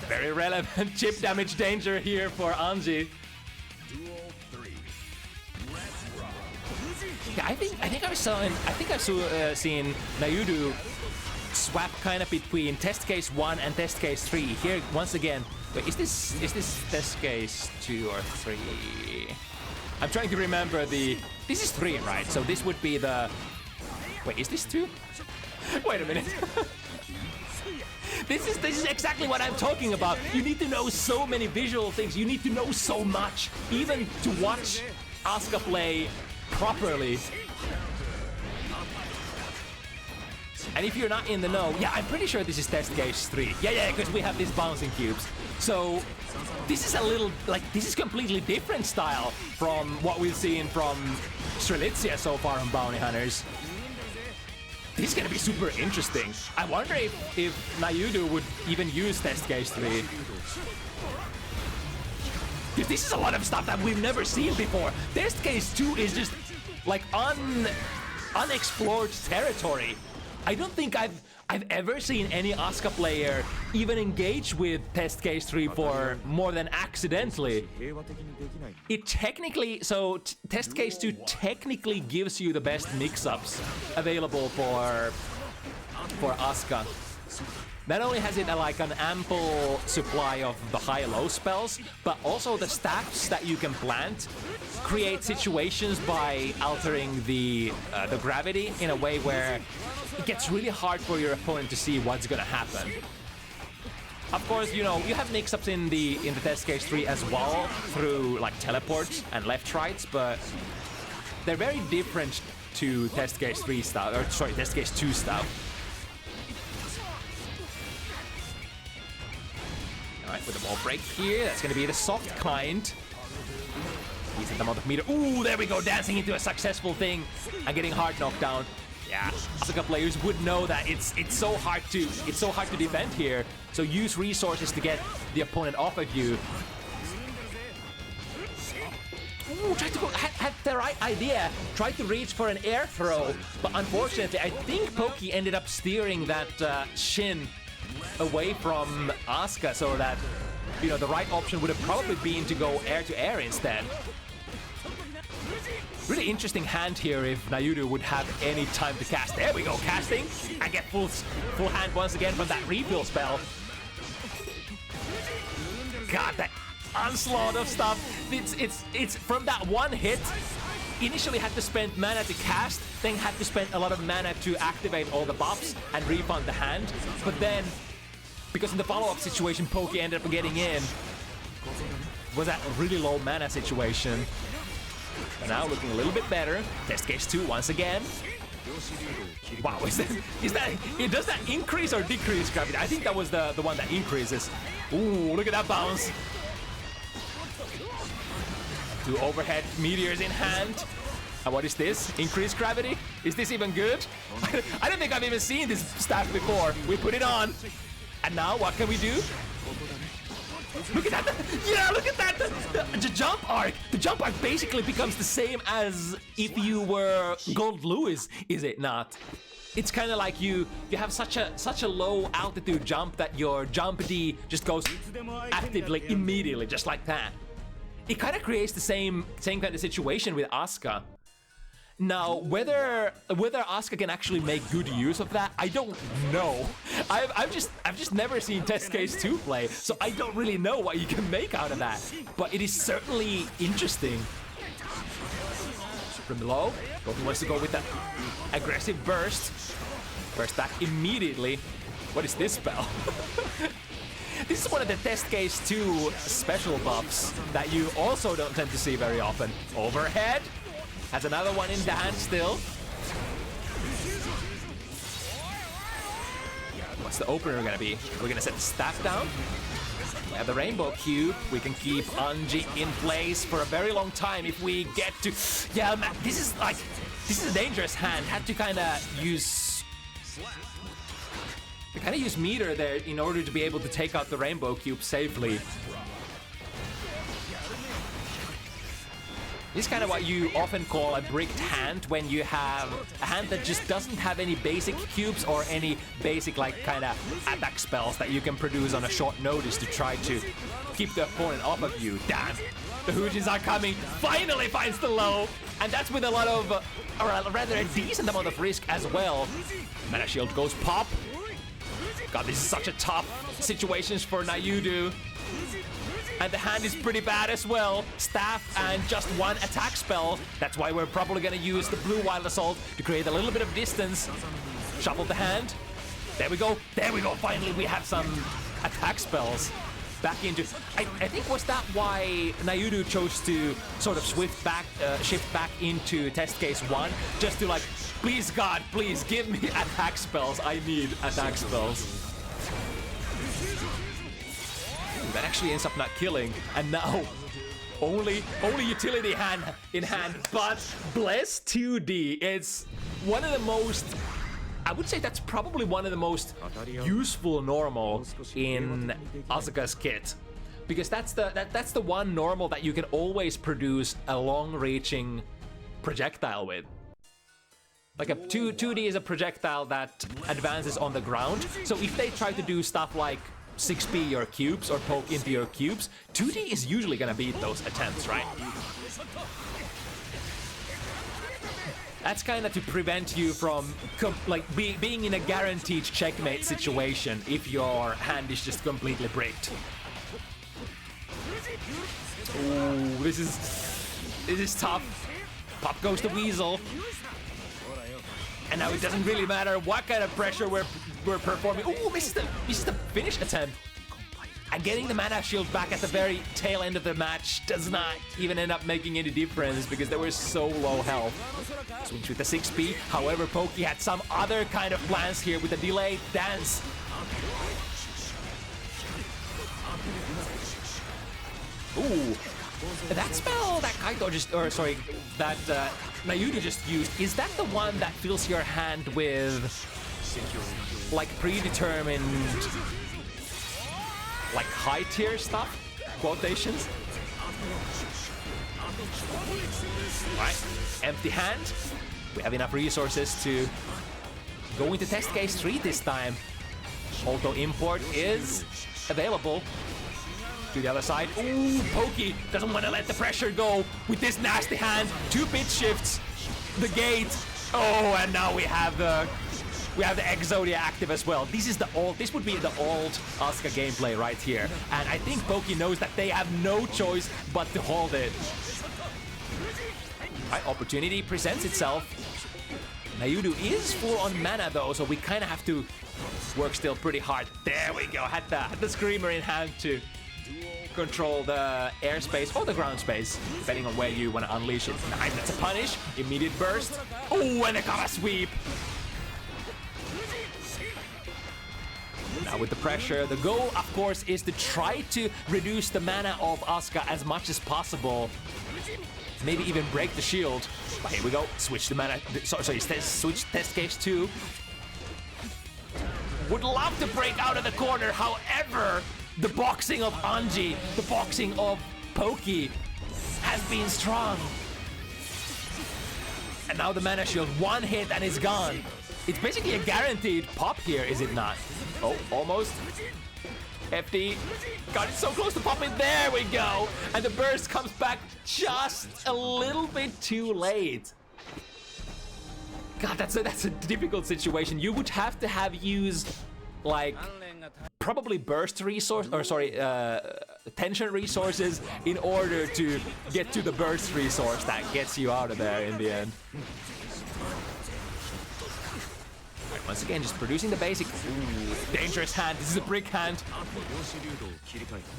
Very relevant chip damage danger here for Anji. Yeah, I think I've seen Nyudu swap kind of between test case 1 and test case 3. Here once again, wait, is this test case 2 or 3? I'm trying to remember this is 3, right? So this would be the... Wait, is this 2? Wait a minute. This is exactly what I'm talking about. You need to know so many visual things. You need to know so much, even to watch Asuka play properly. And if you're not in the know, yeah, I'm pretty sure this is test case 3. Yeah, because we have these bouncing cubes. So this is a little, like, this is completely different style from what we've seen from Strelitzia so far on Bounty Hunters. This is gonna be super interesting. I wonder if Nyudu would even use test case 3. Because this is a lot of stuff that we've never seen before. Test case 2 is just like unexplored territory. I don't think I've ever seen any Asuka player even engage with test case 3 for more than accidentally. It technically, so test case 2 technically gives you the best mix-ups available for Asuka. Not only has it like an ample supply of the high-low spells, but also the staffs that you can plant create situations by altering the gravity in a way where it gets really hard for your opponent to see what's gonna happen. Of course, you know, you have mix-ups in the test case 3 as well through like teleports and left rights, but they're very different to test case 3 stuff, or sorry, test case 2 stuff. Alright, with the ball break here, that's gonna be the soft kind. Decent amount of meter. Ooh, there we go, dancing into a successful thing and getting hard knocked down. Yeah, Asuka players would know that it's so hard to defend here. So use resources to get the opponent off of you. Ooh, tried to go, had the right idea. Tried to reach for an air throw, but unfortunately, I think Poke ended up steering that Shin away from Asuka, so that, you know, the right option would have probably been to go air to air instead. Really interesting hand here if Nyudu would have any time to cast. There we go, casting. I get full hand once again from that refill spell. God, that onslaught of stuff. It's from that one hit, initially had to spend mana to cast, then had to spend a lot of mana to activate all the buffs and refund the hand. But then, because in the follow-up situation, Poke ended up getting in, was that really low mana situation. But now looking a little bit better. Test case 2 once again. Wow, is that does that increase or decrease gravity? I think that was the one that increases. Ooh, look at that bounce. 2 overhead meteors in hand. And what is this? Increased gravity? Is this even good? I don't think I've even seen this staff before. We put it on. And now what can we do? Look at that! Yeah, look at that! The jump arc! The jump arc basically becomes the same as if you were Gold Lewis, is it not? It's kind of like you have such a low altitude jump that your jump D just goes actively immediately, just like that. It kind of creates the same kind of situation with Asuka. Now, whether Asuka can actually make good use of that, I don't know. I've just never seen Test Case 2 play, so I don't really know what you can make out of that. But it is certainly interesting. From below, Goku wants to go with that aggressive burst. Burst back immediately. What is this spell? This is one of the Test Case 2 special buffs that you also don't tend to see very often. Overhead. Has another one in the hand still. What's the opener gonna be? We're gonna set the staff down. We have the Rainbow Cube. We can keep Anji in place for a very long time if we get to... Yeah, man, this is a dangerous hand. Had to kind of use... meter there in order to be able to take out the Rainbow Cube safely. This is kind of what you often call a bricked hand, when you have a hand that just doesn't have any basic cubes or any basic kind of attack spells that you can produce on a short notice to try to keep the opponent off of you. Damn, the Hujins are coming. Finally finds the low, and that's with a lot of, or rather a decent amount of risk as well. Mana Shield goes pop. God, this is such a tough situation for Nyudu. And the hand is pretty bad as well. Staff and just one attack spell. That's why we're probably gonna use the Blue Wild Assault to create a little bit of distance. Shuffle the hand. There we go. There we go. Finally, we have some attack spells back into... I think was that why Nyudu chose to sort of shift back into Test Case 1? Just to please God, please give me attack spells. I need attack spells. That actually ends up not killing, and now only utility hand in hand, but Bless 2D. It's one of the most, I would say that's probably one of the most useful normal in Asuka's kit, because that's the one normal that you can always produce a long-reaching projectile with. Like a 2D is a projectile that advances on the ground, so if they try to do stuff like 6P your cubes or poke into your cubes, 2D is usually gonna beat those attempts, right? That's kind of to prevent you from being in a guaranteed checkmate situation if your hand is just completely bricked. Ooh, this is tough. Pop goes the Weasel. And now it doesn't really matter what kind of pressure we're performing. Ooh, this is the finish attempt. And getting the Mana Shield back at the very tail end of the match does not even end up making any difference because they were so low health. Swings with the 6P. However, Pokey had some other kind of plans here with a delayed dance. Ooh. That spell that Kaito that Nyudu just used, is that the one that fills your hand with predetermined high tier stuff? Quotations? Alright, empty hand. We have enough resources to go into Test Case 3 this time. Auto import is available. To the other side. Ooh, Pokey doesn't want to let the pressure go with this nasty hand. 2 bit shifts the gate. Oh, and now we have the Exodia active as well. This would be the old Asuka gameplay right here. And I think Pokey knows that they have no choice but to hold it. Right, opportunity presents itself. Nyudu is full on mana though, so we kind of have to work still pretty hard. There we go, had the Screamer in hand to control the airspace or the ground space, depending on where you want to unleash it. Nice, that's a punish. Immediate burst. Oh, and a Kama sweep. Now with the pressure, the goal, of course, is to try to reduce the mana of Asuka as much as possible. Maybe even break the shield. But here we go. Switch the mana. Sorry, switch test case 2. Would love to break out of the corner. However, the boxing of Anji, the boxing of Poki has been strong. And now the mana shield, one hit and it's gone. It's basically a guaranteed pop here, is it not? Oh, almost. FD got it so close to popping. There we go. And the burst comes back just a little bit too late. God, that's a difficult situation. You would have to have used like probably burst resource, or sorry, tension resources in order to get to the burst resource that gets you out of there in the end. Right, once again, just producing the basic. Ooh, dangerous hand. This is a brick hand.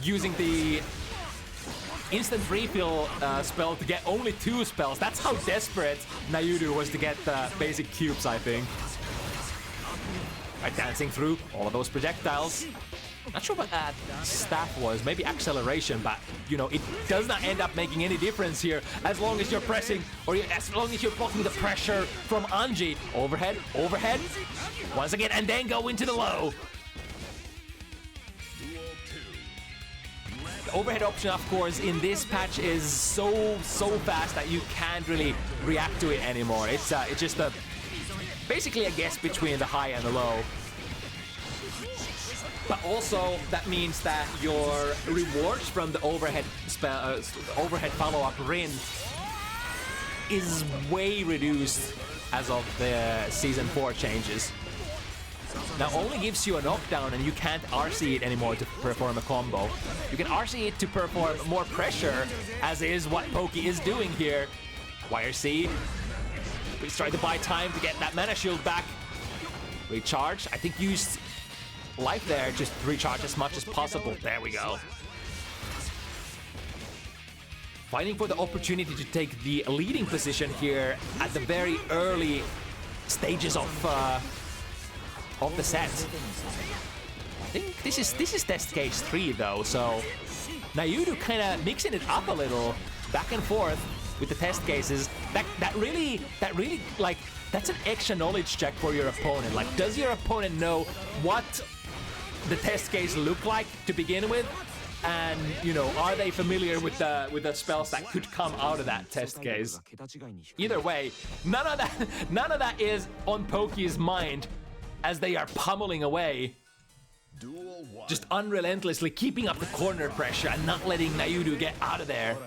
Using the instant refill spell to get only 2 spells. That's how desperate Nyudu was to get the basic cubes, I think. Right, dancing through all of those projectiles. Not sure what that staff was, maybe acceleration, but you know, it does not end up making any difference here as long as you're pressing, or as long as you're blocking the pressure from Anji. Overhead, overhead, once again, and then go into the low. The overhead option, of course, in this patch is so fast that you can't really react to it anymore. It's just basically a guess between the high and the low. But also, that means that your rewards from the overhead overhead follow-up Rin is way reduced as of the Season 4 changes. Now, only gives you a knockdown and you can't RC it anymore to perform a combo. You can RC it to perform more pressure, as is what Poki is doing here. YRC. Please try to buy time to get that mana shield back. Recharge. I think used Life there, just recharge as much as possible. There we go. Fighting for the opportunity to take the leading position here at the very early stages of the set. I think this is test case 3 though, so Nyudu kind of mixing it up a little, back and forth with the test cases. That really like, that's an extra knowledge check for your opponent. Like, does your opponent know what the test case look like to begin with, and you know, are they familiar with the spells that could come out of that test case? Either way, none of that is on Poki's mind as they are pummeling away, just unrelentlessly keeping up the corner pressure and not letting Nyudu get out of there.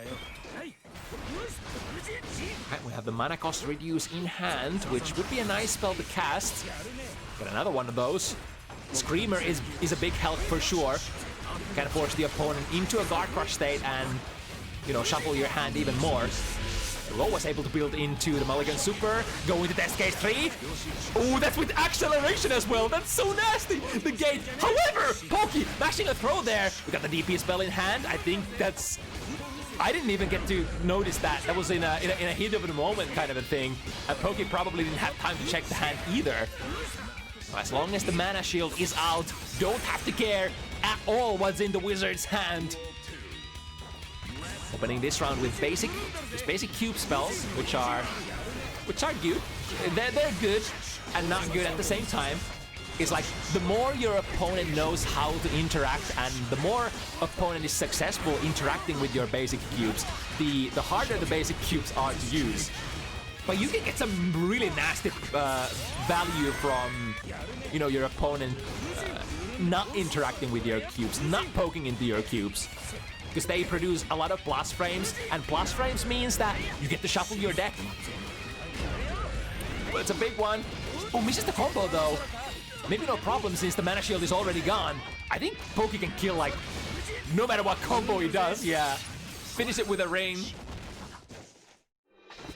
Right, we have the mana cost reduce in hand, which would be a nice spell to cast. Get another one of those. Screamer is a big help for sure. Can force the opponent into a guard crush state and, you know, shuffle your hand even more. Ro was able to build into the Mulligan Super, go into test case 3. Oh, that's with acceleration as well. That's so nasty. The gate. However, Poki mashing a throw there. We got the DP spell in hand. I think that's. I didn't even get to notice that. That was in a heat of the moment kind of a thing. And Poki probably didn't have time to check the hand either. As long as the mana shield is out, don't have to care at all what's in the wizard's hand. Opening this round with basic cube spells, which are good. They're good and not good at the same time. It's like the more your opponent knows how to interact and the more opponent is successful interacting with your basic cubes, the harder the basic cubes are to use. But you can get some really nasty value from, you know, your opponent not interacting with your cubes, not poking into your cubes. Because they produce a lot of blast frames, and blast frames means that you get to shuffle your deck. Well, it's a big one. Oh, misses the combo though. Maybe no problem since the mana shield is already gone. I think Poki can kill, like, no matter what combo he does, yeah. Finish it with a ring.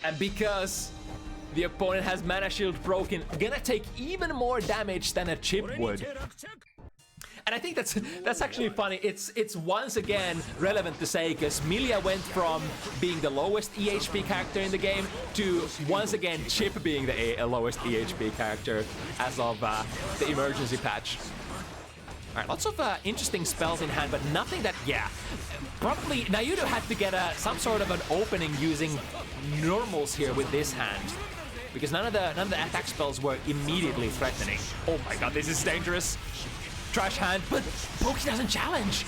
And because the opponent has mana shield broken, gonna take even more damage than a chip would. And I think that's actually funny. It's once again relevant to say, because Milia went from being the lowest EHP character in the game to once again Chip being the lowest EHP character as of the emergency patch. Alright, lots of interesting spells in hand, but nothing that, yeah. Probably Nyudu had to get some sort of an opening using normals here with this hand, because none of the attack spells were immediately threatening. Oh my god, this is dangerous. Trash hand, but Poke doesn't challenge.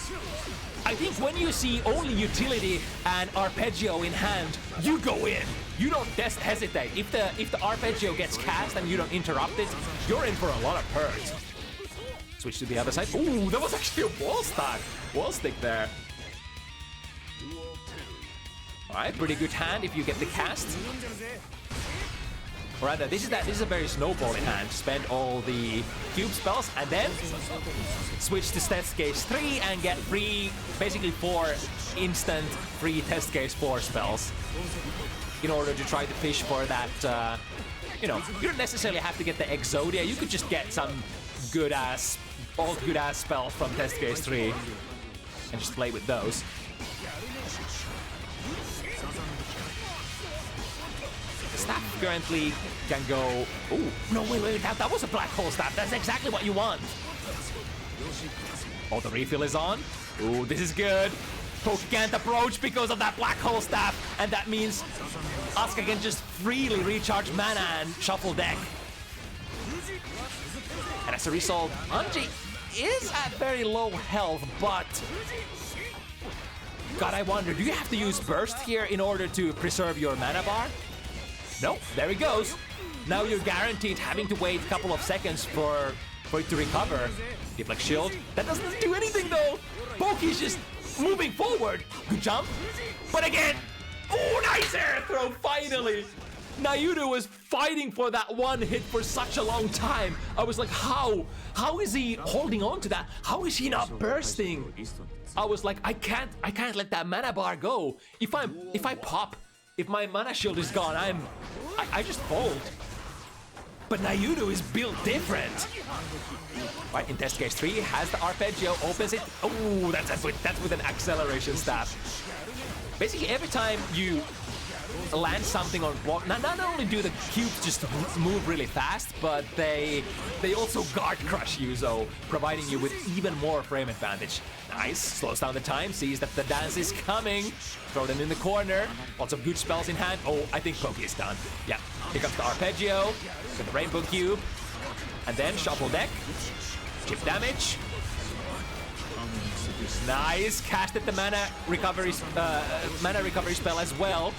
I think when you see only utility and arpeggio in hand, you go in. You don't hesitate. If the arpeggio gets cast and you don't interrupt it, you're in for a lot of hurt. Switch to the other side. Ooh, that was actually a wall stick there. Alright, pretty good hand if you get the cast. Or rather, this is a very snowballing hand. Spend all the cube spells and then switch to test case 3 and get basically 4 instant free test case 4 spells in order to try to fish for that. You know, you don't necessarily have to get the Exodia. You could just get some good ass spells from test case 3 and just play with those. Staff currently can go. Oh no! Wait! That was a black hole staff. That's exactly what you want. Oh, the refill is on. Ooh, this is good. Poke can't approach because of that black hole staff, and that means Asuka can just freely recharge mana and shuffle deck. And as a result, Anji is at very low health, but God, I wonder, do you have to use burst here in order to preserve your mana bar? No, there he goes. Now you're guaranteed having to wait a couple of seconds for it to recover. Deflect shield. That doesn't do anything though. Poke's just moving forward. Good jump. But again. Oh, nice air throw, finally. Nyudu was fighting for that one hit for such a long time. I was like, how is he holding on to that? How is he not bursting? I was like, I can't let that mana bar go. If I pop, if my mana shield is gone, I just fold. But Nyudu is built different. Right, in test case 3, has the arpeggio, opens it. Oh, that's with an acceleration staff. Basically, every time you land something on block, not only do the cubes just move really fast, but they also guard crush you, so providing you with even more frame advantage. Nice, slows down the time, sees that the dance is coming, throw them in the corner, lots of good spells in hand. Oh, I think Poke is done. Yeah, here comes the arpeggio, with the rainbow cube, and then shuffle deck, chip damage. Nice, casted the mana recovery spell as well.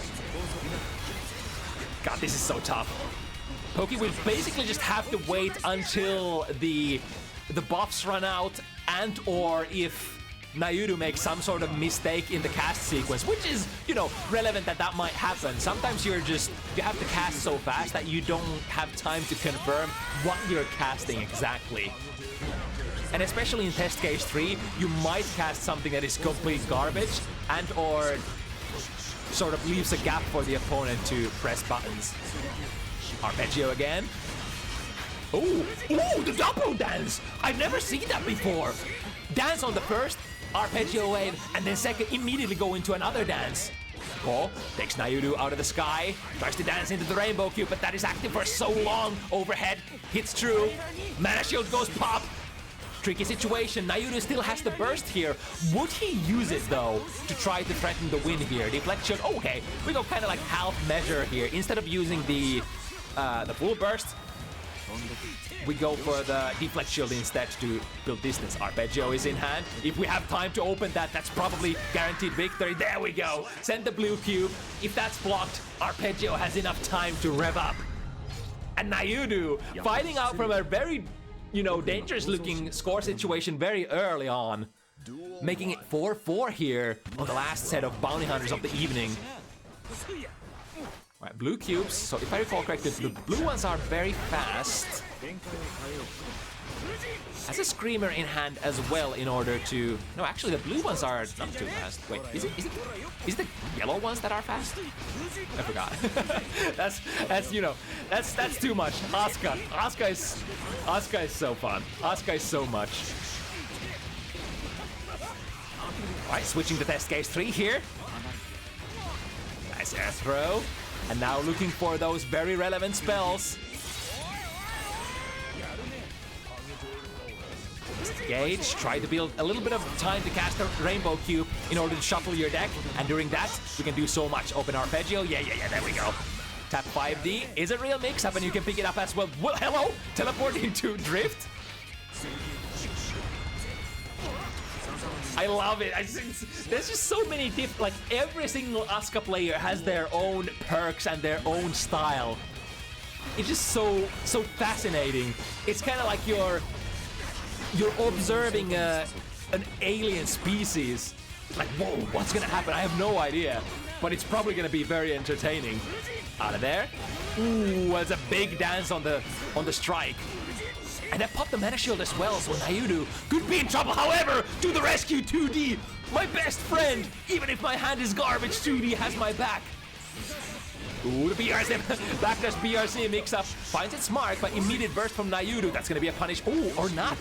God, this is so tough. Poke will basically just have to wait until the buffs run out, and or if Nyudu makes some sort of mistake in the cast sequence, which is, you know, relevant that might happen. Sometimes you have to cast so fast that you don't have time to confirm what you're casting exactly. And especially in test case 3, you might cast something that is complete garbage and or sort of leaves a gap for the opponent to press buttons. Arpeggio again. Ooh, the double dance! I've never seen that before. Dance on the first, arpeggio wave, and then second immediately go into another dance. Paul takes Nyudu out of the sky, tries to dance into the rainbow cube, but that is active for so long. Overhead, hits true, mana shield goes pop. Tricky situation, Nyudu still has the burst here. Would he use it though, to try to threaten the win here? Deflect shield, okay, we go kind of like half measure here. Instead of using the full burst, we go for the deflect shield instead to build distance. Arpeggio is in hand. If we have time to open that, that's probably guaranteed victory. There we go. Send the blue cube. If that's blocked, Arpeggio has enough time to rev up. And Nyudu fighting out from a very, you know, dangerous looking score situation very early on. Making it 4-4 here on the last set of bounty hunters of the evening. Right, blue cubes. So if I recall correctly, the blue ones are very fast. has a screamer in hand as well in order to... No, actually the blue ones are not too fast. Wait, is it the yellow ones that are fast? I forgot. that's you know, that's too much. Asuka is so fun. Asuka is so much. Alright, switching to test case 3 here. Nice air throw. And now looking for those very relevant spells. Gauge, try to build a little bit of time to cast a Rainbow Cube in order to shuffle your deck. And during that, we can do so much. Open Arpeggio. Yeah, there we go. Tap 5D is a real mix-up and you can pick it up as well. Well, hello! Teleport into Drift. I love it. There's just so many different, like every single Asuka player has their own perks and their own style. It's just so fascinating. It's kind of like you're observing an alien species. Like, whoa, what's gonna happen? I have no idea, but it's probably gonna be very entertaining. Out of there. Ooh, that's a big dance on the strike. And I popped the Mana Shield as well, so Nyudu could be in trouble. However, to the rescue, 2D, my best friend. Even if my hand is garbage, 2D has my back. Ooh, the BRC, backlash BRC mix-up. Finds its mark, but immediate burst from Nyudu. That's gonna be a punish. Ooh, or not.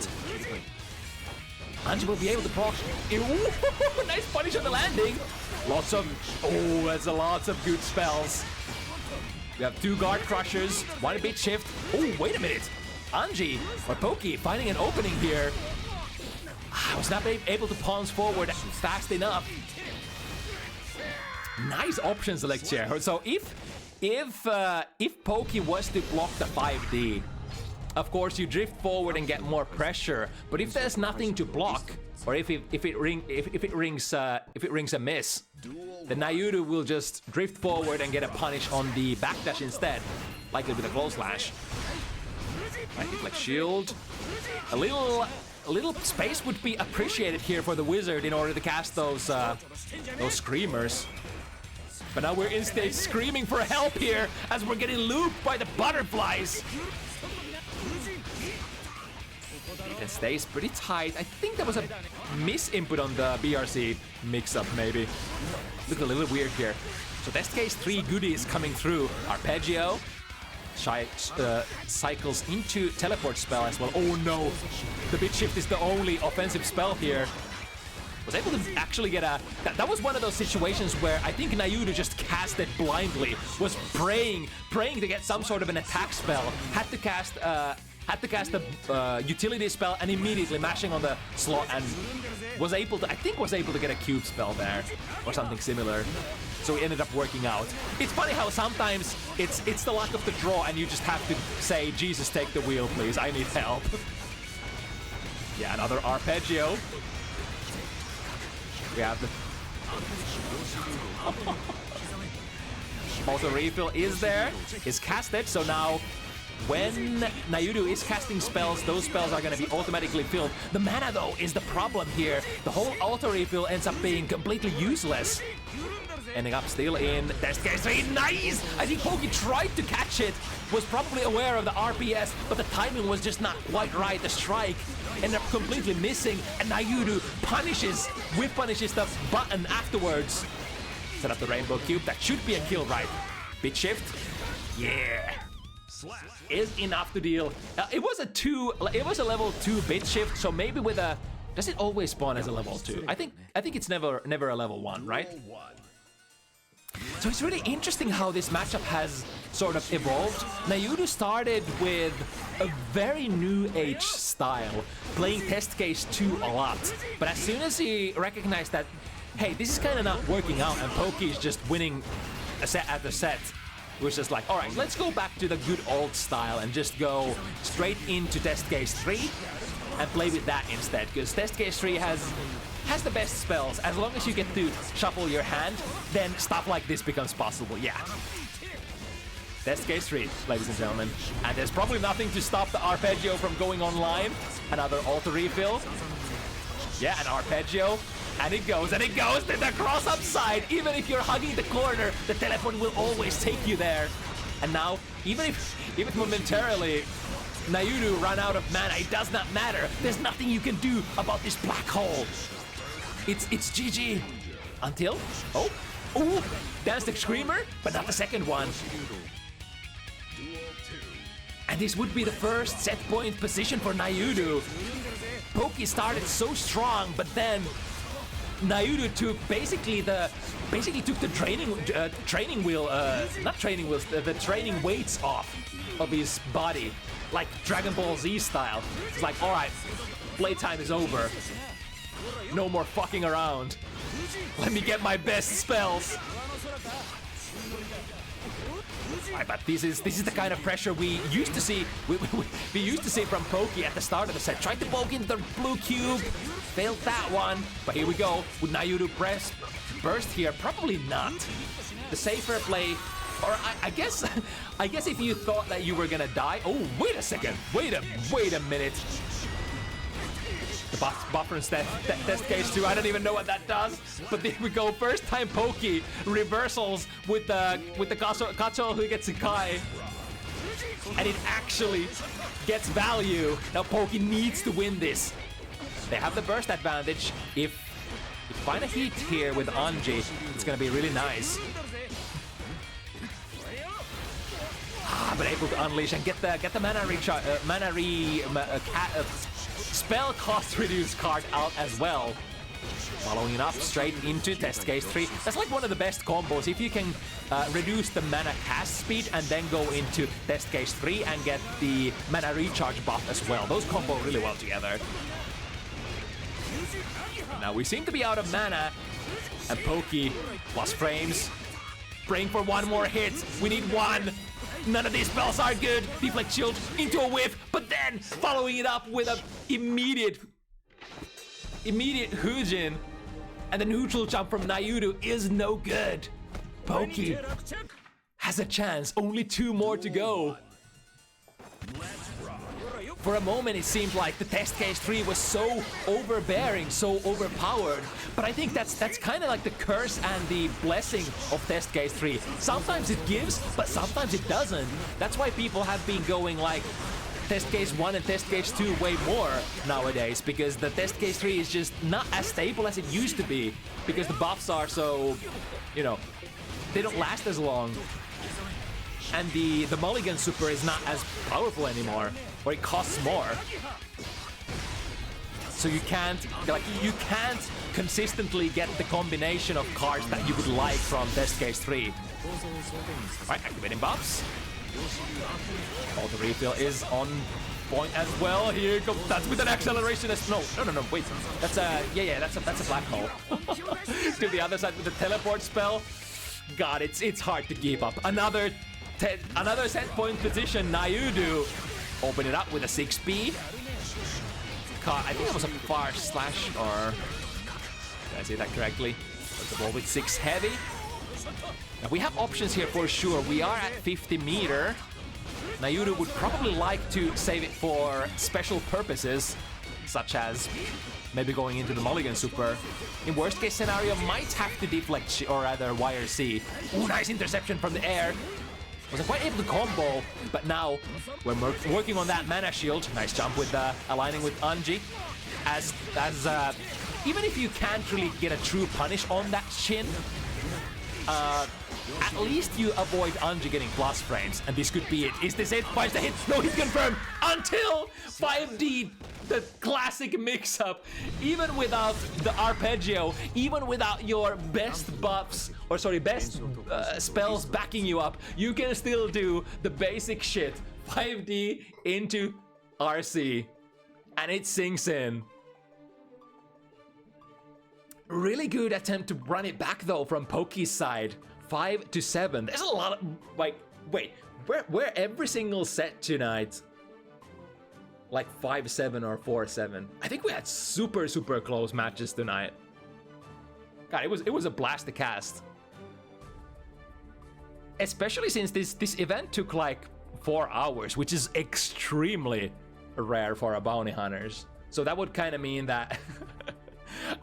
Anji will be able to proc. Ooh, nice punish on the landing. Lots of good spells. We have 2 guard crushers, 1 bit shift. Oh, wait a minute. Anji, or Poki, finding an opening here. I was not able to pawns forward fast enough. Nice option select here. So if Poki was to block the 5D, of course you drift forward and get more pressure. But if there's nothing to block, or if it rings a miss, then Nyudu will just drift forward and get a punish on the backdash instead, likely with a close slash. Like shield. A little space would be appreciated here for the wizard in order to cast those screamers. But now we're in stage screaming for help here as we're getting looped by the butterflies. It stays pretty tight. I think that was a misinput on the BRC mix-up, maybe. Look a little weird here. So test case 3 goodies coming through. Arpeggio. Cycles into teleport spell as well. Oh no! The bit shift is the only offensive spell here. Was able to actually get a... That was one of those situations where I think Nyudu just cast it blindly. Was praying to get some sort of an attack spell. Had to cast a utility spell and immediately mashing on the slot and was able to get a cube spell there or something similar. So it ended up working out. It's funny how sometimes it's the luck of the draw and you just have to say, Jesus, take the wheel, please. I need help. Yeah, another Arpeggio. We have the... Also, refill is there. Is casted, so now when Nyudu is casting spells, those spells are going to be automatically filled. The mana, though, is the problem here. The whole auto refill ends up being completely useless. Ending up still in test case 3. Nice! I think Poki tried to catch it, was probably aware of the RPS, but the timing was just not quite right. The strike ended up completely missing, and Nyudu whip punishes the button afterwards. Set up the Rainbow Cube. That should be a kill, right? Bit shift. Yeah. Is enough to deal. It was a level 2 bit shift, so maybe with a... Does it always spawn as a level 2? I think it's never a level 1, right? So it's really interesting how this matchup has sort of evolved. Nyudu started with a very new age style, playing test case 2 a lot. But as soon as he recognized that, hey, this is kind of not working out and Poki is just winning a set after set, it was just like, all right, let's go back to the good old style and just go straight into test case 3 and play with that instead, because test case 3 has the best spells. As long as you get to shuffle your hand, then stuff like this becomes possible. Yeah. Test case 3, ladies and gentlemen. And there's probably nothing to stop the Arpeggio from going online. Another auto refill. Yeah, an Arpeggio. And it goes, and it goes. Then the cross upside. Even if you're hugging the corner, the teleport will always take you there. And now, even if momentarily Nyudu ran out of mana. It does not matter. There's nothing you can do about this black hole. It's GG. Until... Oh! Ooh! Dance the Screamer, but not the second one. And this would be the first set point position for Nyudu. Poki started so strong, but then Nyudu took basically took the training weights off of his body, like Dragon Ball Z style. It's like, all right, playtime is over. No more fucking around. Let me get my best spells. Right, but this is the kind of pressure we used to see. We used to see from Poki at the start of the set. Tried to poke into the blue cube, failed that one. But here we go. Would Nyudu press burst here? Probably not. The safer play, or I guess if you thought that you were gonna die. Oh, wait a second. Wait a minute. The buffer and test case 2. I don't even know what that does. But there we go. First time Poki reversals with the Kacho who gets a Kai. And it actually gets value. Now Poki needs to win this. They have the burst advantage. If you find a heat here with Anji, it's gonna be really nice. But able to unleash and get the mana recharge, spell cost reduce card out as well. Following it up straight into test case 3. That's like one of the best combos. If you can reduce the mana cast speed and then go into test case 3 and get the mana recharge buff as well. Those combo really well together. Now we seem to be out of mana, and Poki plus frames. Praying for one more hit. We need one. None of these spells are good. Deflect shield into a whiff, but then following it up with an immediate Hujin, and the neutral jump from Nyudu is no good. Poki has a chance. Only 2 more to go. For a moment, it seemed like the test case 3 was so overbearing, so overpowered. But I think that's kind of like the curse and the blessing of test case 3. Sometimes it gives, but sometimes it doesn't. That's why people have been going like test case 1 and test case 2 way more nowadays, because the test case 3 is just not as stable as it used to be, because the buffs are so, you know, they don't last as long. And the mulligan super is not as powerful anymore, or it costs more. So you can't consistently get the combination of cards that you would like from test case 3. Alright, activating buffs. Auto refill is on point as well. Here comes, that's with an acceleration. No, wait. That's a black hole. To the other side with the teleport spell. God, it's hard to keep up. Another set point position. Nyudu open it up with a 6B. I think it was a far slash, or did I say that correctly? The ball with 6 heavy. Now we have options here for sure. We are at 50 meter. Nyudu would probably like to save it for special purposes, such as maybe going into the mulligan super. In worst case scenario, might have to deflect, or rather wire C. Ooh, nice interception from the air. Wasn't quite able to combo, but now we're working on that mana shield. Nice jump with aligning with Anji. As even if you can't really get a true punish on that Shin, at least you avoid Anji getting plus frames, and this could be it. Is this it? Finds the hit. No, he's confirmed. Until 5D, the classic mix-up. Even without the arpeggio, even without your best buffs, or sorry, best spells backing you up, you can still do the basic shit. 5D into RC, and it sinks in. Really good attempt to run it back though from Poki's side. 5 to 7. There's a lot of, like, wait, we're every single set tonight like 5-7 or 4-7. I think we had super close matches tonight. God, it was a blast to cast. Especially since this event took like 4 hours, which is extremely rare for our bounty hunters. So that would kind of mean that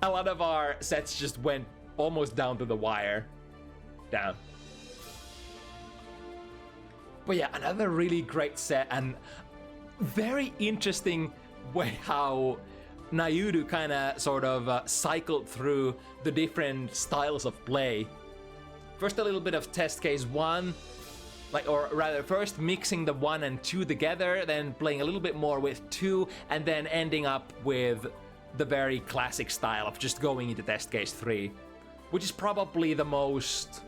a lot of our sets just went almost down to the wire. Down. But yeah, another really great set, and very interesting way how Nyudu kind of sort of cycled through the different styles of play. First a little bit of test case 1, or rather first mixing the 1 and 2 together, then playing a little bit more with 2, and then ending up with the very classic style of just going into test case 3, which is probably the most...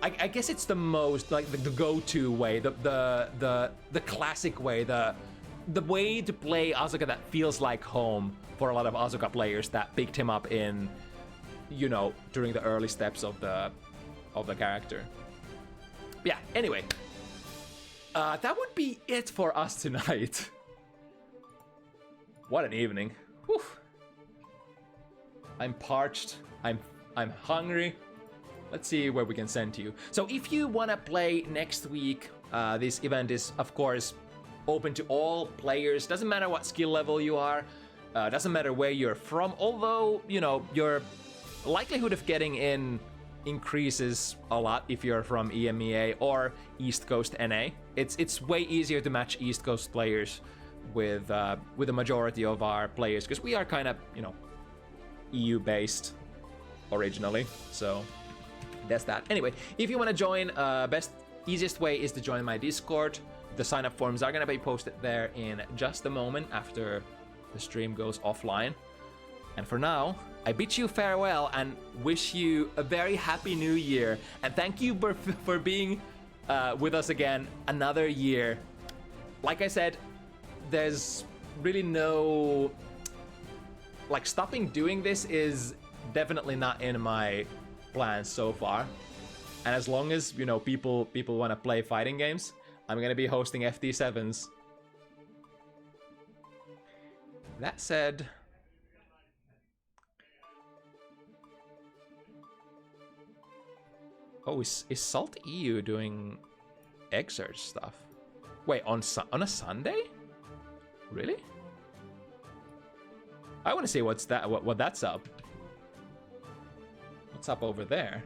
I guess it's the most like the go-to way, the classic way, the way to play Asuka that feels like home for a lot of Asuka players that picked him up in, you know, during the early steps of the character. Yeah, anyway, that would be it for us tonight. What an evening. Whew. I'm parched. I'm hungry. Let's see where we can send you. So if you want to play next week, this event is, of course, open to all players. Doesn't matter what skill level you are. Doesn't matter where you're from. Although, you know, your likelihood of getting in increases a lot if you're from EMEA or East Coast NA. It's way easier to match East Coast players with the majority of our players, because we are kind of, you know, EU-based originally. So that's that. Anyway, if you want to join, easiest way is to join my Discord. The sign-up forms are going to be posted there in just a moment after the stream goes offline. And for now, I bid you farewell and wish you a very happy new year. And thank you for being with us again another year. Like I said, there's really no... Like, stopping doing this is definitely not in my plans so far. And as long as, you know, people want to play fighting games, I'm going to be hosting FT7s. That said... Oh, is Salt EU doing Exurge stuff? Wait, on a Sunday? Really? I want to see what that's up. What's up over there?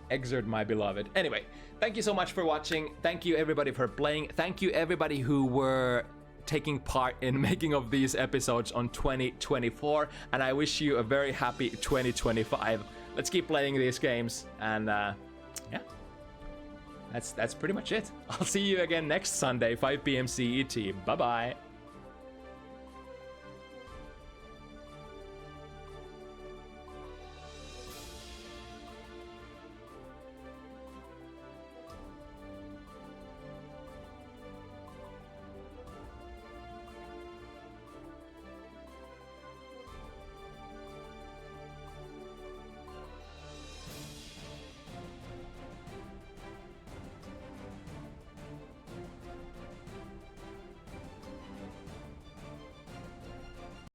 Exert my beloved. Anyway, thank you so much for watching. Thank you everybody for playing. Thank you everybody who were taking part in making of these episodes on 2024, and I wish you a very happy 2025. Let's keep playing these games, and yeah, that's pretty much it. I'll see you again next Sunday, 5 p.m. CET. Bye bye.